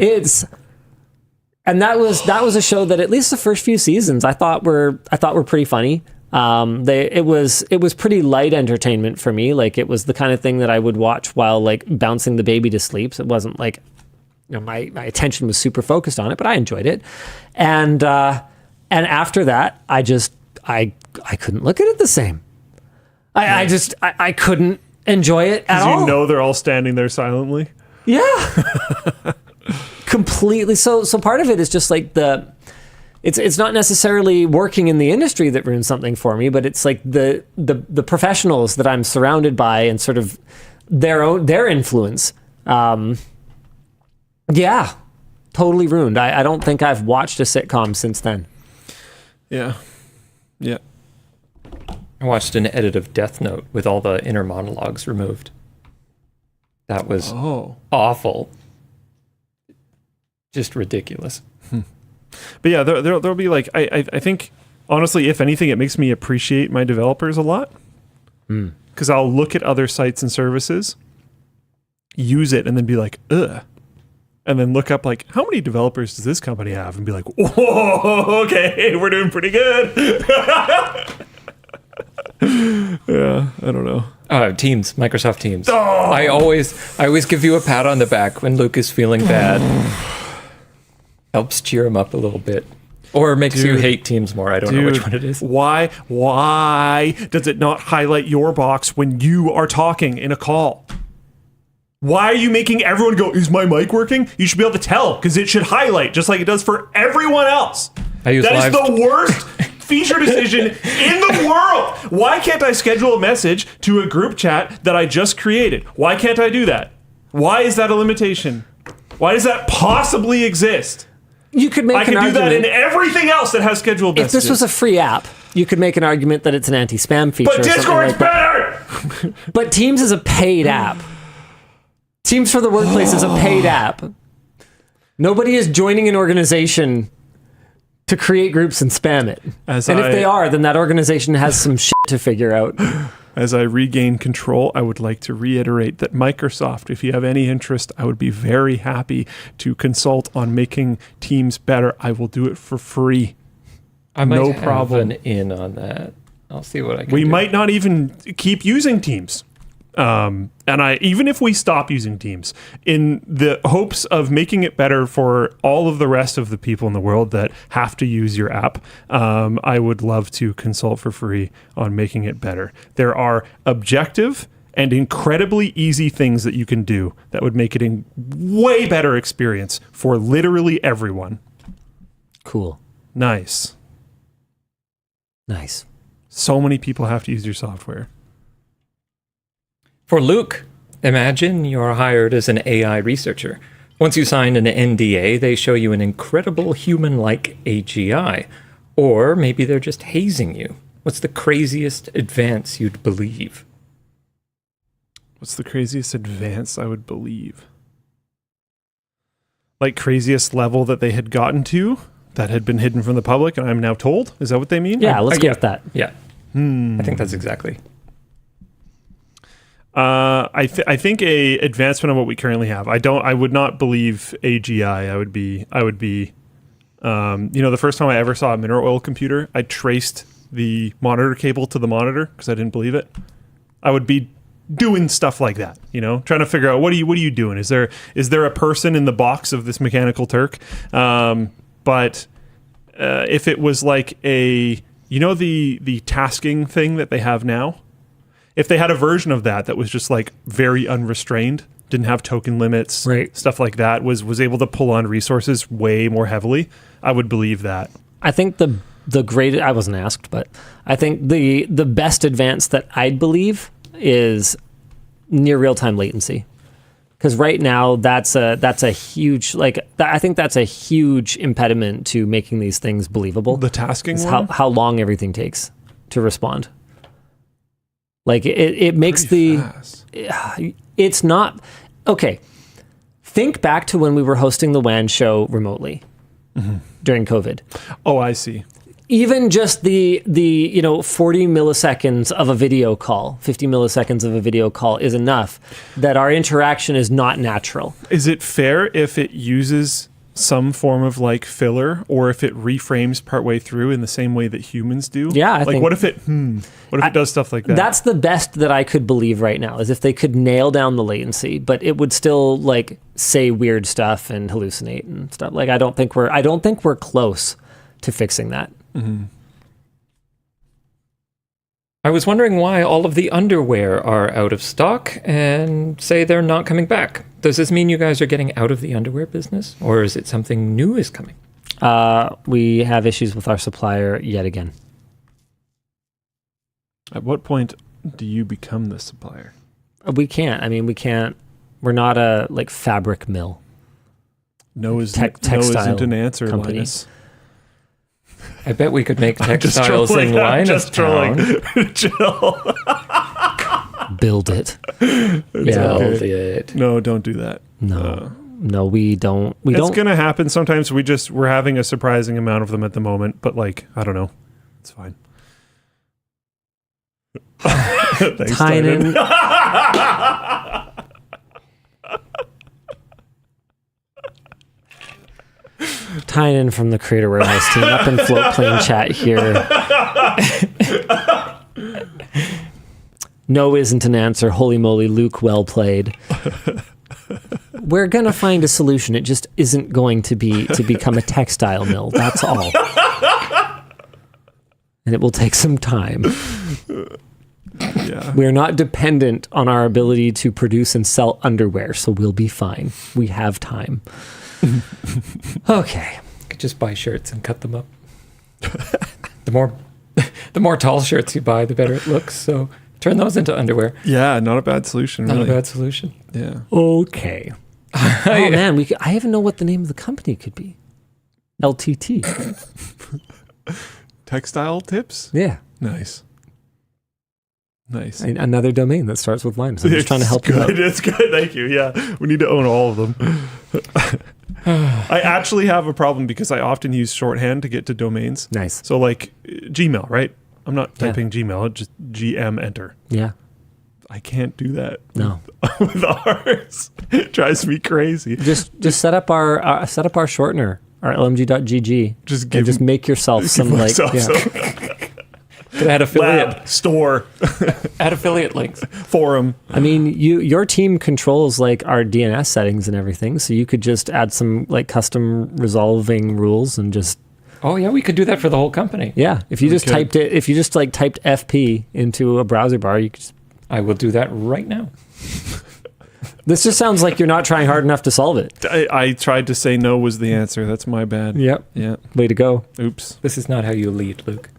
And that was a show that at least the first few seasons I thought were pretty funny. It was pretty light entertainment for me. Like it was the kind of thing that I would watch while like bouncing the baby to sleep. So it wasn't like my attention was super focused on it, but I enjoyed it. And after that, I couldn't look at it the same. I couldn't enjoy it at all. They're all standing there silently. Yeah. Completely. So part of it is just like it's not necessarily working in the industry that ruins something for me, but it's like the professionals that I'm surrounded by and sort of their influence. Yeah. Totally ruined. I don't think I've watched a sitcom since then. Yeah. Yeah. I watched an edit of Death Note with all the inner monologues removed. That was awful. Just ridiculous. But yeah, there'll be like, I think, honestly, if anything, it makes me appreciate my developers a lot. Because I'll look at other sites and services, use it, and then be like, ugh. And then look up like, how many developers does this company have? And be like, whoa, okay, we're doing pretty good. Yeah, I don't know. Teams, Microsoft Teams. Oh! I always give you a pat on the back when Luke is feeling bad. Helps cheer him up a little bit. Or makes you hate Teams more. I don't know which one it is. Why does it not highlight your box when you are talking in a call? Why are you making everyone go, is my mic working? You should be able to tell because it should highlight just like it does for everyone else. That is the worst feature decision in the world. Why can't I schedule a message to a group chat that I just created? Why can't I do that? Why is that a limitation? Why does that possibly exist? You could make an argument. I can do that in everything else that has scheduled messages. If this was a free app, you could make an argument that it's an anti-spam feature. But Discord's better! But Teams is a paid app. Teams for the Workplace is a paid app. Nobody is joining an organization to create groups and spam it. If they are, then that organization has some shit to figure out. As I regain control, I would like to reiterate that Microsoft, if you have any interest, I would be very happy to consult on making Teams better. I will do it for free. I might no have problem. an in on that. I'll see what I can We do. might not even keep using Teams. Even if we stop using Teams, in the hopes of making it better for all of the rest of the people in the world that have to use your app, I would love to consult for free on making it better. There are objective and incredibly easy things that you can do that would make it a way better experience for literally everyone. Cool. Nice. So many people have to use your software. For Luke, imagine you're hired as an AI researcher. Once you sign an NDA, they show you an incredible human-like AGI. Or maybe they're just hazing you. What's the craziest advance you'd believe? What's the craziest advance I would believe? Like craziest level that they had gotten to that had been hidden from the public, and I'm now told. Is that what they mean? Yeah, let's go with that. Yeah. I think that's exactly. I think a advancement of what we currently have. I would not believe AGI. I would be. The first time I ever saw a mineral oil computer, I traced the monitor cable to the monitor because I didn't believe it. I would be doing stuff like that, trying to figure out what are you doing? Is there a person in the box of this mechanical Turk? But if it was like the tasking thing that they have now, if they had a version of that was just like very unrestrained, didn't have token limits, right, stuff like that, was able to pull on resources way more heavily, I would believe that. I think the great, I wasn't asked, but I think the best advance that I'd believe is near real-time latency. Because right now that's a huge, I think that's a huge impediment to making these things believable. The tasking one? How long everything takes to respond. Like it makes fast. It's not, okay. Think back to when we were hosting the WAN show remotely during COVID. Oh, I see. Even just the 40 milliseconds of a video call, 50 milliseconds of a video call is enough that our interaction is not natural. Is it fair if it uses some form of filler, or if it reframes partway through in the same way that humans do? Yeah, I think. What if it does stuff like that? That's the best that I could believe right now, is if they could nail down the latency, but it would still say weird stuff and hallucinate and stuff. I don't think we're close to fixing that. Mm-hmm. I was wondering why all of the underwear are out of stock and say they're not coming back. Does this mean you guys are getting out of the underwear business, or is it something new is coming? We have issues with our supplier yet again. At what point do you become the supplier? We can't. We can't. We're not a fabric mill. No textile isn't an answer, company. Linus. I bet we could make Just textiles trolling, in I'm Linus just Town. Chill. Build it. Build it. No, don't do that. No, we don't. It's going to happen. Sometimes we're having a surprising amount of them at the moment, but I don't know. It's fine. Thanks, Tynan. Tynan from the Creator Warehouse team up in Float Plane chat here. No isn't an answer. Holy moly, Luke, well played. We're going to find a solution. It just isn't going to become a textile mill. That's all. And it will take some time. Yeah. We're not dependent on our ability to produce and sell underwear, so we'll be fine. We have time. Okay. Could just buy shirts and cut them up. The more tall shirts you buy, the better it looks. So turn those into underwear. Yeah, not a bad solution. Not really. a bad solution. Yeah. Okay. Oh man, I even know what the name of the company could be. LTT. Textile tips? Yeah. Nice. Another domain that starts with Linus. I'm just trying to help you out. It's good. Thank you. Yeah. We need to own all of them. I actually have a problem because I often use shorthand to get to domains. Nice. So Gmail, right? I'm not typing Gmail, just GM enter. Yeah. I can't do that. No. With ours. It drives me crazy. Just set up our shortener, our lmg.gg. Just make yourself some Add affiliate lab, store, add affiliate links, forum. Your team controls our DNS settings and everything, so you could just add some custom resolving rules and just. Oh yeah, we could do that for the whole company. Yeah, if you just typed FP into a browser bar, you could. Just... I will do that right now. This just sounds like you're not trying hard enough to solve it. I tried to say no was the answer. That's my bad. Yep. Yeah. Way to go. Oops. This is not how you lead, Luke.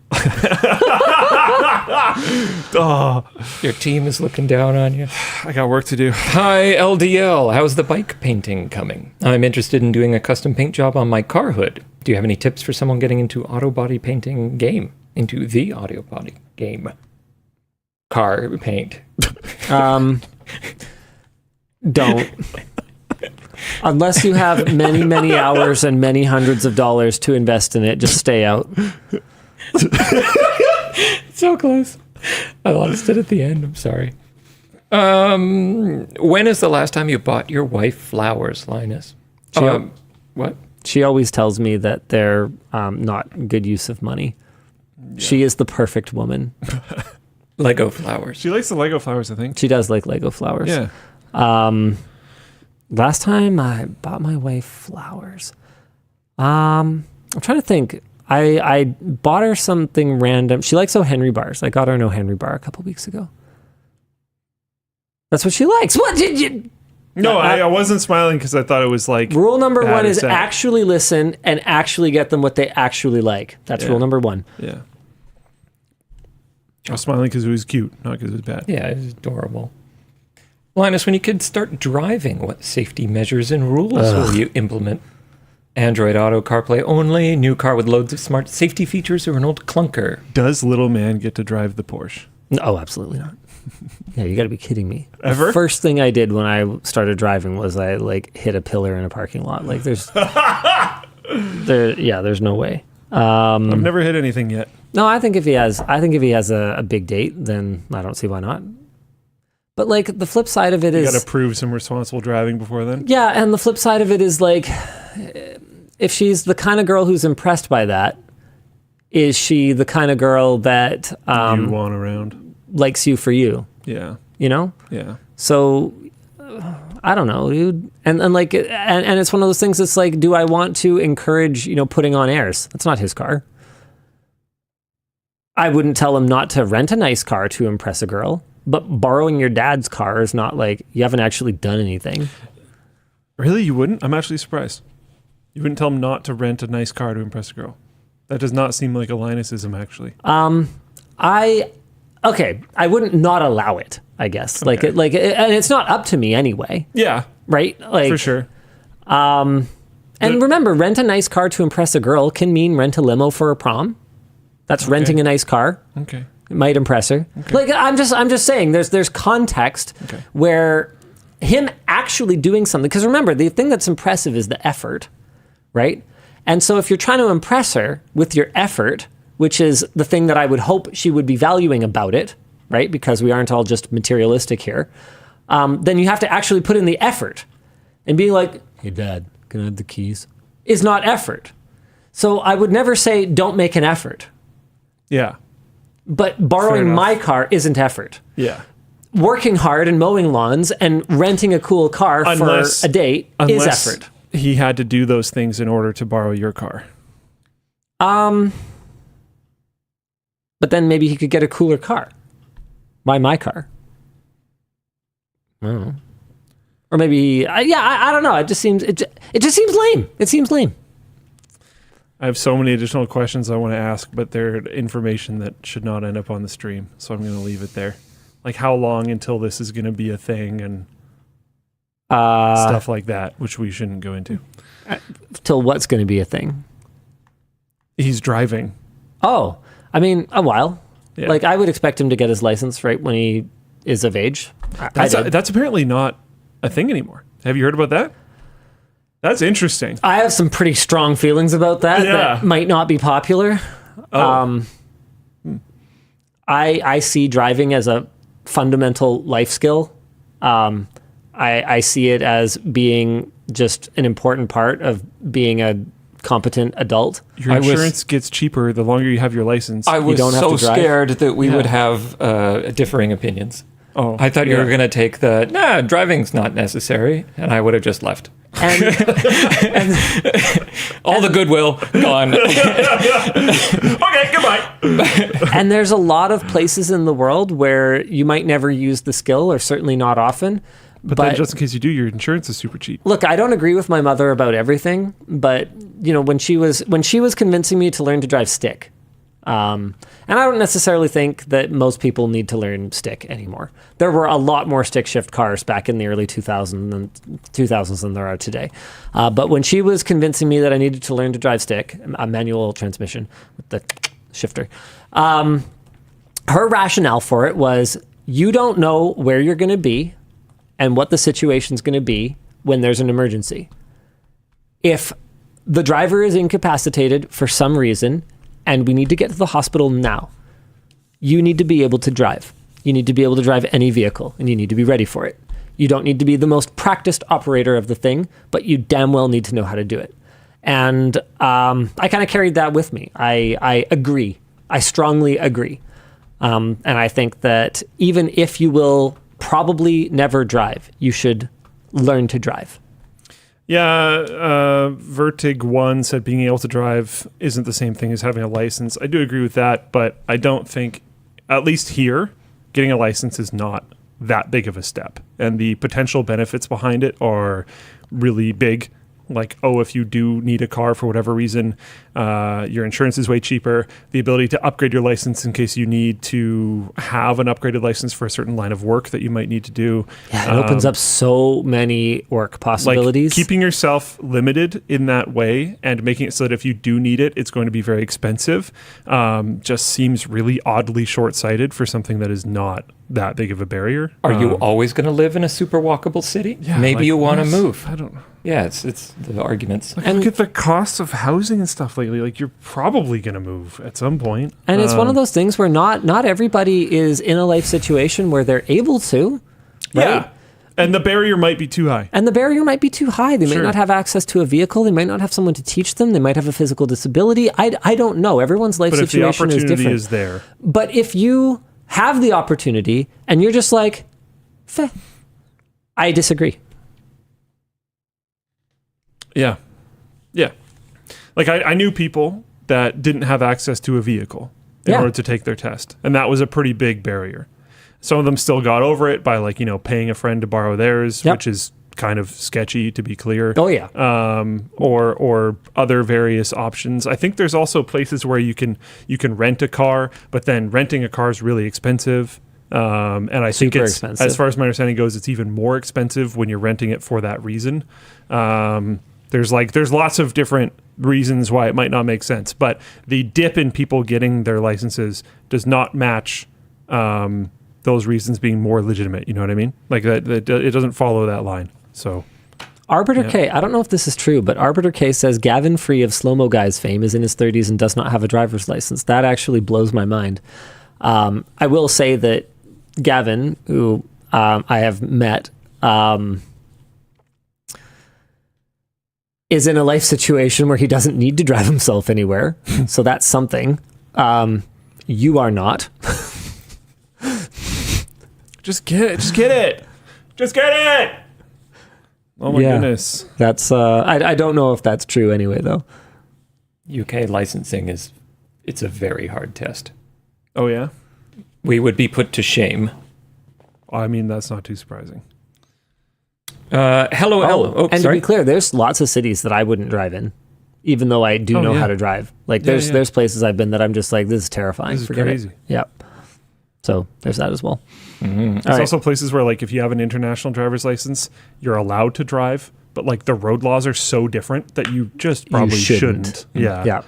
Oh, your team is looking down on you. I got work to do. Hi, LDL. How's the bike painting coming? I'm interested in doing a custom paint job on my car hood. Do you have any tips for someone getting into auto body painting game? Into the auto body game? Car paint. Don't. Unless you have many, many hours and many hundreds of dollars to invest in it, just stay out. So close. I lost it at the end. I'm sorry. When is the last time you bought your wife flowers, Linus? What? She always tells me that they're not good use of money. Yeah. She is the perfect woman. Lego flowers. She likes the Lego flowers, I think. She does like Lego flowers. Yeah. Last time I bought my wife flowers. I'm trying to think. I bought her something random. She likes O. Henry bars. I got her an O. Henry bar a couple weeks ago. That's what she likes. What did you... No, I wasn't smiling because I thought it was like... Rule number one is actually listen and actually get them what they actually like. That's rule number one. Yeah. I was smiling because it was cute, not because it was bad. Yeah, it was adorable. Linus, when you kids start driving, what safety measures and rules will you implement? Android Auto, CarPlay only, new car with loads of smart safety features, or an old clunker? Does little man get to drive the Porsche? No, absolutely not. Yeah, you got to be kidding me. Ever? The first thing I did when I started driving was I hit a pillar in a parking lot. Like there's no way. I've never hit anything yet. No, I think if he has a big date, then I don't see why not. But like the flip side of it is you got to prove some responsible driving before then. Yeah, and the flip side of it is like, if she's the kind of girl who's impressed by that, is she the kind of girl that you want around, likes you for you? Yeah, you know. Yeah. So I don't know, dude. And it's one of those things. It's like, do I want to encourage putting on airs? That's not his car. I wouldn't tell him not to rent a nice car to impress a girl. But borrowing your dad's car is not like you haven't actually done anything. Really? You wouldn't? I'm actually surprised. You wouldn't tell him not to rent a nice car to impress a girl. That does not seem like a Linusism, actually. I wouldn't not allow it, I guess. Okay. And it's not up to me anyway. Yeah. Right? Like, for sure. And remember, rent a nice car to impress a girl can mean rent a limo for a prom. That's renting a nice car. Okay. It might impress her. Okay. Like I'm just saying there's context where him actually doing something, because remember, the thing that's impressive is the effort, right? And so if you're trying to impress her with your effort, which is the thing that I would hope she would be valuing about it, right? Because we aren't all just materialistic here. Then you have to actually put in the effort. And being like, hey dad, can I have the keys? Is not effort. So I would never say don't make an effort. Yeah. But borrowing my car isn't effort. Yeah. Working hard and mowing lawns and renting a cool car for a date is effort. He had to do those things in order to borrow your car. But then maybe he could get a cooler car. Buy my car. I don't know. Or maybe, I don't know. It just seems lame. It seems lame. I have so many additional questions I want to ask, but they're information that should not end up on the stream, so I'm going to leave it there. Like how long until this is going to be a thing and stuff like that, which we shouldn't go into. Till what's going to be a thing? He's driving. Oh, I mean, a while. Yeah. Like I would expect him to get his license right when he is of age. That's apparently not a thing anymore. Have you heard about that? That's interesting. I have some pretty strong feelings about that. Yeah. That might not be popular. Oh. I see driving as a fundamental life skill. I see it as being just an important part of being a competent adult. Your insurance gets cheaper the longer you have your license. I was so scared that we would have differing opinions. Oh, I thought you were going to take driving's not necessary, and I would have just left. And all the goodwill gone. Okay, goodbye. And there's a lot of places in the world where you might never use the skill, or certainly not often. But then just in case you do, your insurance is super cheap. Look, I don't agree with my mother about everything, but when she was convincing me to learn to drive stick, and I don't necessarily think that most people need to learn stick anymore. There were a lot more stick shift cars back in the early 2000s than there are today. But when she was convincing me that I needed to learn to drive stick, a manual transmission with the shifter, her rationale for it was, you don't know where you're going to be and what the situation's going to be when there's an emergency. If the driver is incapacitated for some reason and we need to get to the hospital now, you need to be able to drive. You need to be able to drive any vehicle, and you need to be ready for it. You don't need to be the most practiced operator of the thing, but you damn well need to know how to do it. And I kind of carried that with me. I agree. I strongly agree. And I think that even if you will probably never drive, you should learn to drive. Yeah, Vertig1 said being able to drive isn't the same thing as having a license. I do agree with that, but I don't think, at least here, getting a license is not that big of a step. And the potential benefits behind it are really big. Like, if you do need a car for whatever reason, your insurance is way cheaper. The ability to upgrade your license in case you need to have an upgraded license for a certain line of work that you might need to do. Yeah, it opens up so many work possibilities. Like keeping yourself limited in that way and making it so that if you do need it, it's going to be very expensive, just seems really oddly short-sighted for something that is not that big of a barrier. Are you always going to live in a super walkable city? Yeah, Maybe you want to yes, move. I don't know. Yeah, it's the arguments. Like, look at the cost of housing and stuff lately. Like, you're probably going to move at some point. And it's one of those things where not everybody is in a life situation where they're able to. Right? Yeah. And the barrier might be too high. And the barrier might be too high. They might not have access to a vehicle. They might not have someone to teach them. They might have a physical disability. I don't know. Everyone's life situation is different. But if the opportunity is there. But if you have the opportunity and you're just like, Feh, I disagree. Yeah. Yeah. Like, I knew people that didn't have access to a vehicle in order to take their test. And that was a pretty big barrier. Some of them still got over it by, like, paying a friend to borrow theirs, which is kind of sketchy, to be clear. Oh, yeah. Or other various options. I think there's also places where you can rent a car, but then renting a car is really expensive. And I think it's, expensive. As far as my understanding goes, it's even more expensive when you're renting it for that reason. There's lots of different reasons why it might not make sense, but the dip in people getting their licenses does not match those reasons being more legitimate. You know what I mean? Like that it doesn't follow that line. So Arbiter K, I don't know if this is true, but Arbiter K says Gavin Free of Slow Mo Guys fame is in his 30s and does not have a driver's license. That actually blows my mind. I will say that Gavin, who I have met, is in a life situation where he doesn't need to drive himself anywhere. So that's something. You are not. Just get it. Just get it. Just get it. Oh my goodness. That's I don't know if that's true anyway though. UK licensing it's a very hard test. Oh yeah? We would be put to shame. I mean, that's not too surprising. Hello, Ella. And to be clear, there's lots of cities that I wouldn't drive in, even though I do know how to drive. Like there's places I've been that I'm just like, this is terrifying. This is Forget crazy. it. Yep. So there's that as well. Mm-hmm. There's also places where, like, if you have an international driver's license, you're allowed to drive, but like the road laws are so different that you just probably shouldn't. Yeah.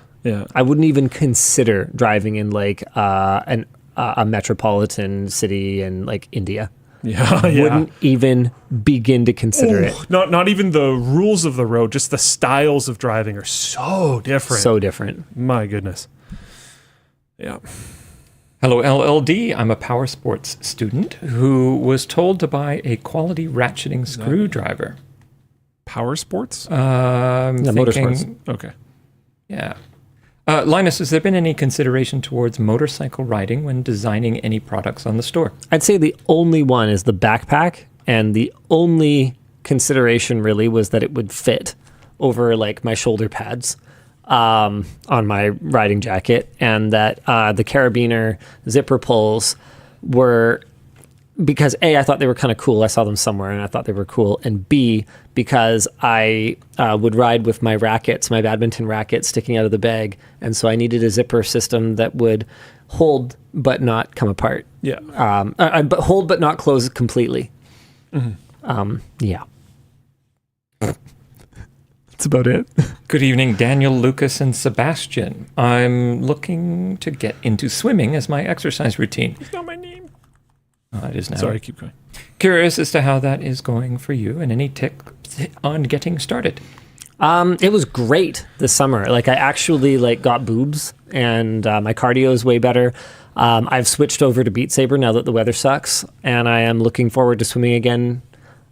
I wouldn't even consider driving in like a metropolitan city in like India. Wouldn't even begin to consider it. Not even the rules of the road, just the styles of driving are so different. So different. My goodness. Yeah. Hello, LLD. I'm a power sports student who was told to buy a quality ratcheting screwdriver. Power sports? Motorsports. Okay. Yeah. Linus, has there been any consideration towards motorcycle riding when designing any products on the store? I'd say the only one is the backpack, and the only consideration really was that it would fit over like my shoulder pads on my riding jacket, and that the carabiner zipper pulls were, because A, I thought they were kind of cool. I saw them somewhere and I thought they were cool. And B, because I would ride with my rackets, my badminton rackets sticking out of the bag. And so I needed a zipper system that would hold but not come apart. Yeah. But hold but not close completely. Mm-hmm. Yeah. That's about it. Good evening, Daniel, Lucas, and Sebastian. I'm looking to get into swimming as my exercise routine. It's not my name. It is now. Sorry, keep going. Curious as to how that is going for you and any tips on getting started. It was great this summer. Like I actually got boobs and my cardio is way better. I've switched over to Beat Saber now that the weather sucks, and I am looking forward to swimming again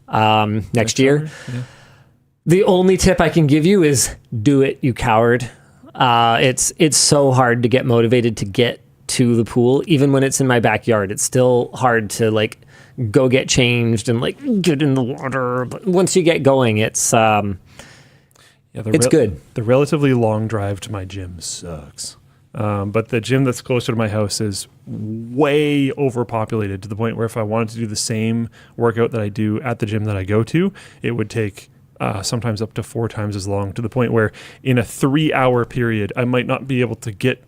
next year. Yeah. The only tip I can give you is do it, you coward. It's so hard to get motivated to get to the pool. Even when it's in my backyard, it's still hard to go get changed and get in the water. But once you get going, it's good. The relatively long drive to my gym sucks. But the gym that's closer to my house is way overpopulated to the point where if I wanted to do the same workout that I do at the gym that I go to, it would take sometimes up to 4 times as long, to the point where in a 3-hour period, I might not be able to get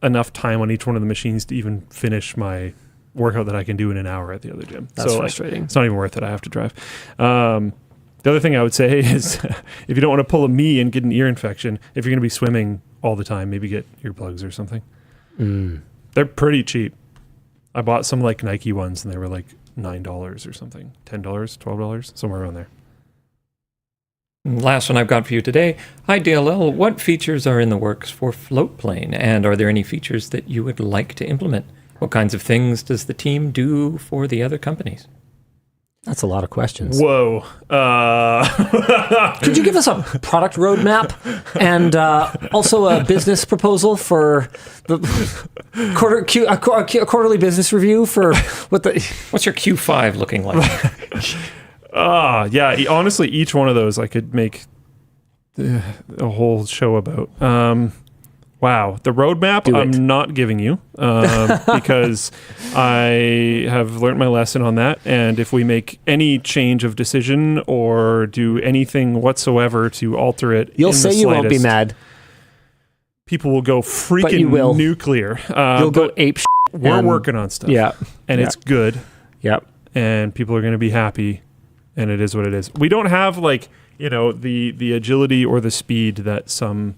enough time on each one of the machines to even finish my workout that I can do in an hour at the other gym. That's frustrating. It's not even worth it. I have to drive. The other thing I would say is if you don't want to pull a me and get an ear infection, if you're going to be swimming all the time, maybe get earplugs or something. They're pretty cheap. I bought some Nike ones and they were $9 or something, $10, $12, somewhere around there. Last one I've got for you today. Hi DLL, what features are in the works for Floatplane, and are there any features that you would like to implement? What kinds of things does the team do for the other companies? That's a lot of questions. Whoa. Could you give us a product roadmap and also a business proposal for the quarterly business review for What's your Q5 looking like? Yeah. Honestly, each one of those I could make a whole show about. Wow. The roadmap I'm not giving you because I have learned my lesson on that. And if we make any change of decision or do anything whatsoever to alter it, you'll say you won't be mad. People will go freaking nuclear. You'll go ape shit. We're working on stuff. Yeah. And it's good. Yep. And people are going to be happy. And it is what it is. We don't have the agility or the speed that some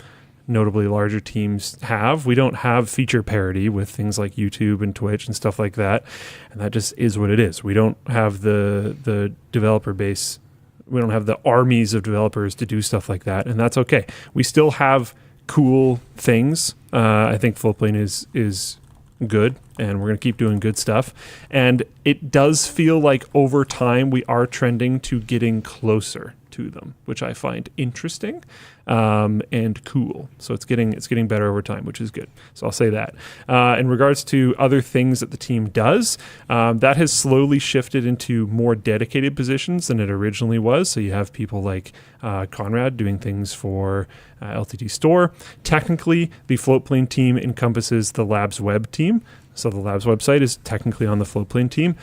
notably larger teams have. We don't have feature parity with things like YouTube and Twitch and stuff like that. And that just is what it is. We don't have the developer base. We don't have the armies of developers to do stuff like that. And that's okay. We still have cool things. I think Floatplane is good, and we're going to keep doing good stuff. And it does feel like over time we are trending to getting closer to them, which I find interesting and cool. So it's getting better over time, which is good. So I'll say that. In regards to other things that the team does, that has slowly shifted into more dedicated positions than it originally was. So you have people like Conrad doing things for LTTStore. Technically, the Floatplane team encompasses the Labs web team. So the Labs website is technically on the Floatplane team.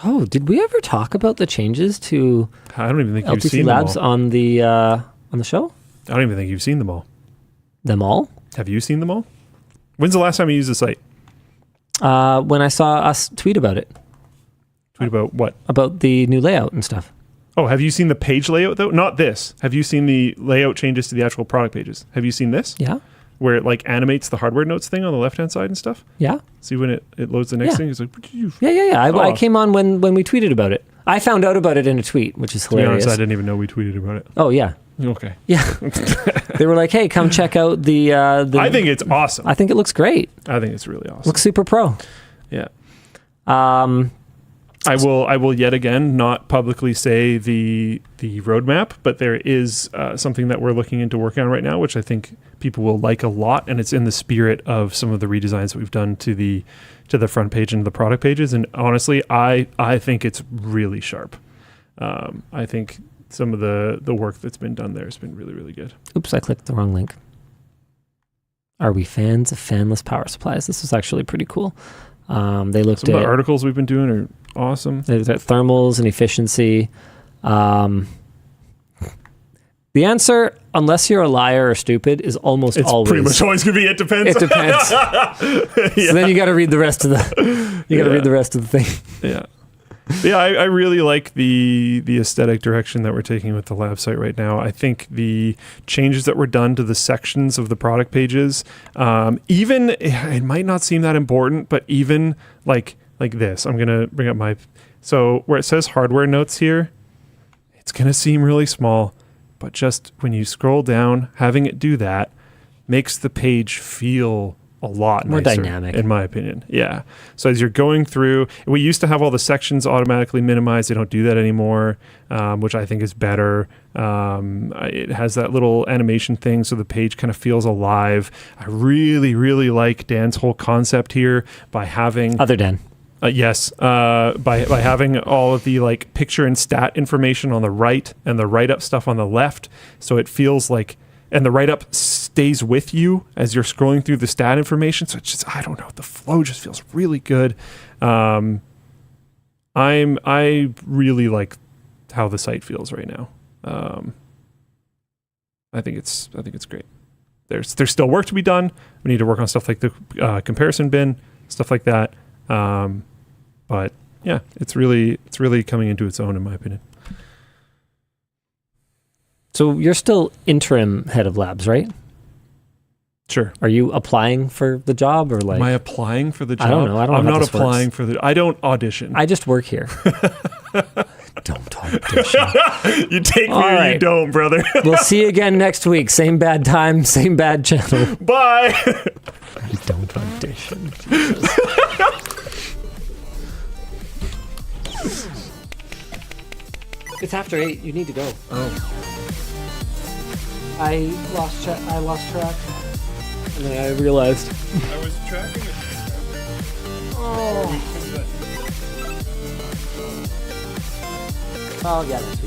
Oh, did we ever talk about the changes to I don't even think you've LTT seen Labs them all. on the show? I don't even think you've seen them all. Them all? Have you seen them all? When's the last time you used the site? When I saw us tweet about it. Tweet about what? About the new layout and stuff. Oh, have you seen the page layout though? Not this. Have you seen the layout changes to the actual product pages? Have you seen this? Yeah. Where it animates the hardware notes thing on the left-hand side and stuff? Yeah. See when it loads the next thing? It's like, Yeah. I came on when we tweeted about it. I found out about it in a tweet, which is hilarious. To be honest, I didn't even know we tweeted about it. Oh, yeah. Okay. Yeah. They were like, hey, come check out the I think it's awesome. I think it looks great. I think it's really awesome. Looks super pro. Yeah. I will yet again not publicly say the roadmap, but there is something that we're looking into working on right now, which I think people will like a lot, and it's in the spirit of some of the redesigns that we've done to the front page and the product pages. And honestly, I think it's really sharp. I think some of the work that's been done there has been really, really good. Oops, I clicked the wrong link. Are we fans of fanless power supplies? This was actually pretty cool. They looked Some of at the articles we've been doing are awesome. They looked at thermals and efficiency. The answer, unless you're a liar or stupid, is almost always. Pretty much always going to be it depends. It depends. So then you got to read the rest of the thing. Yeah. Yeah, I really like the aesthetic direction that we're taking with the lab site right now. I think the changes that were done to the sections of the product pages, even it might not seem that important, but even like like this. I'm gonna bring up my, so where it says hardware notes here, it's gonna seem really small, but just when you scroll down, having it do that makes the page feel a lot more nicer, dynamic, in my opinion. Yeah. So as you're going through, we used to have all the sections automatically minimized. They don't do that anymore, which I think is better. It has that little animation thing, so the page kind of feels alive. I really, really like Dan's whole concept here by having other Dan. Yes, by having all of the like picture and stat information on the right and the write-up stuff on the left, so it feels like, and the write-up stays with you as you're scrolling through the stat information. So it's just, I don't know, the flow just feels really good. I really like how the site feels right now. I think it's great. There's still work to be done. We need to work on stuff like the comparison bin, stuff like that. But yeah, it's really coming into its own, in my opinion. So you're still interim head of labs, right? Sure. Are you applying for the job, or like? Am I applying for the job? I don't know. I'm how not this applying works. for the. I don't audition. I just work here. Don't audition. You take me All or right. you don't, brother. We'll see you again next week. Same bad time, same bad channel. Bye. Don't audition. It's after 8. You need to go. Oh. I lost track, and then I realized. I was tracking it. Oh, yeah, that's